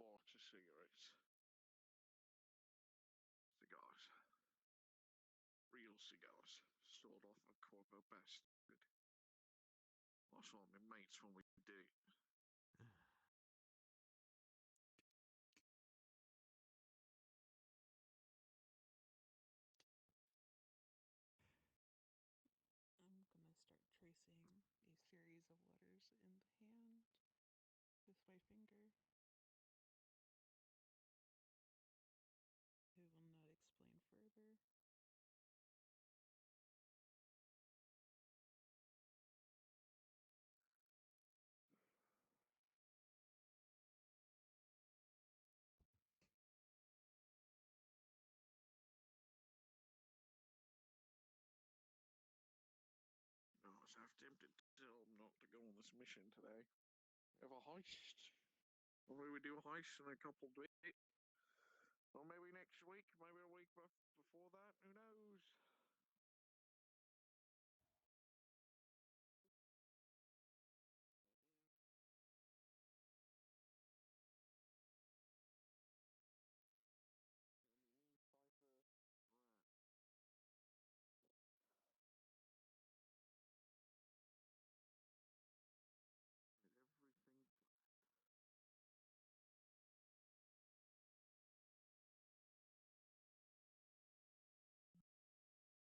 box of cigarettes. Cigars. Real cigars. Sold off a corpo bastard. Lost all my mates when we did it. I'm gonna start tracing a series of letters in the hand with my finger. I will not explain further. I was half tempted to tell them not to go on this mission today. We have a heist. Or maybe we do a heist in a couple of days. Or maybe next week, maybe a week before that, who knows? Cipher. Right. With everything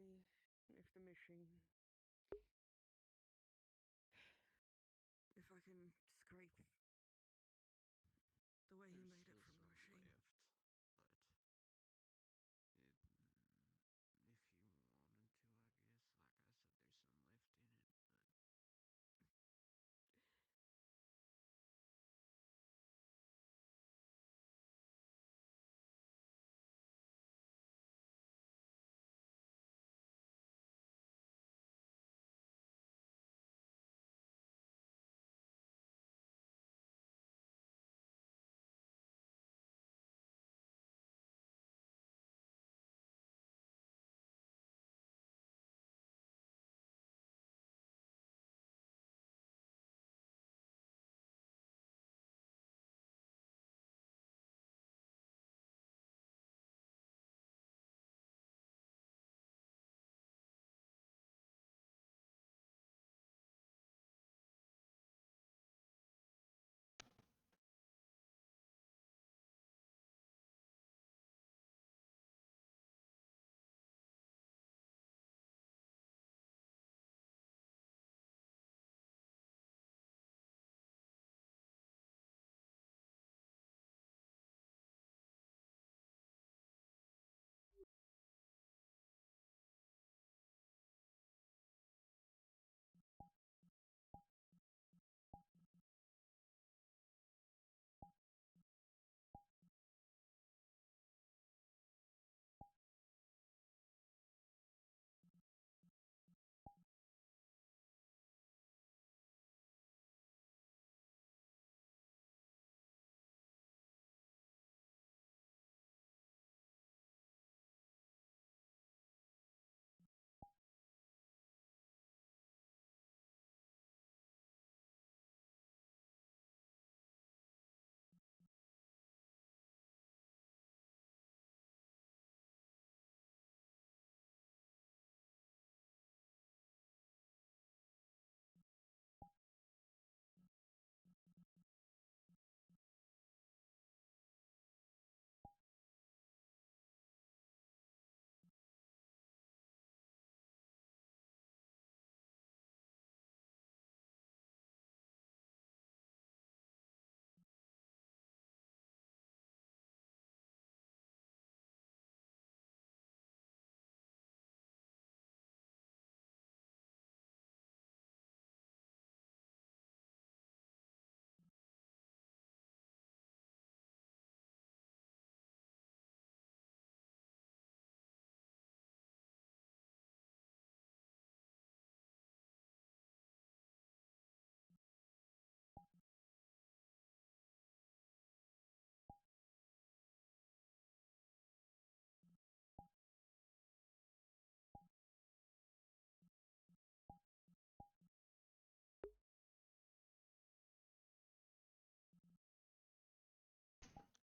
see if the machine. If I can scrape the way he made it from the machine.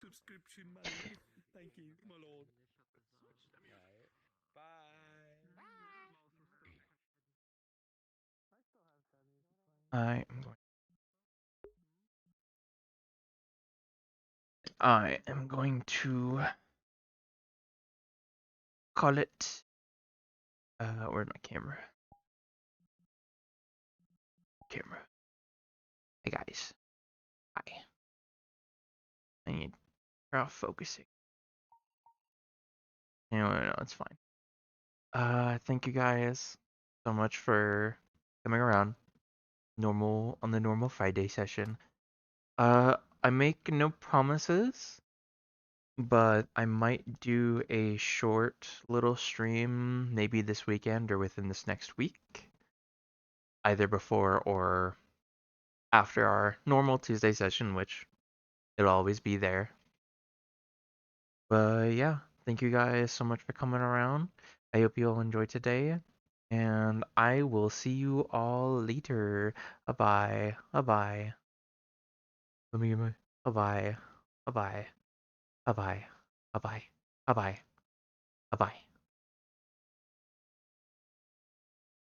Subscription money. Thank you, my lord. Bye. I am going. I am going to call it. Where's my camera? Camera. Hey guys. Hi. I need to turn off focusing. No, it's fine. Thank you guys so much for coming around. On the normal Friday session. I make no promises, but I might do a short little stream maybe this weekend or within this next week. Either before or after our normal Tuesday session, which it'll always be there. But yeah, thank you guys so much for coming around. I hope you all enjoyed today. And I will see you all later. Bye-bye. Bye-bye. Let me get my... Bye-bye. Bye-bye. Bye-bye. Bye-bye. Bye-bye. Bye-bye.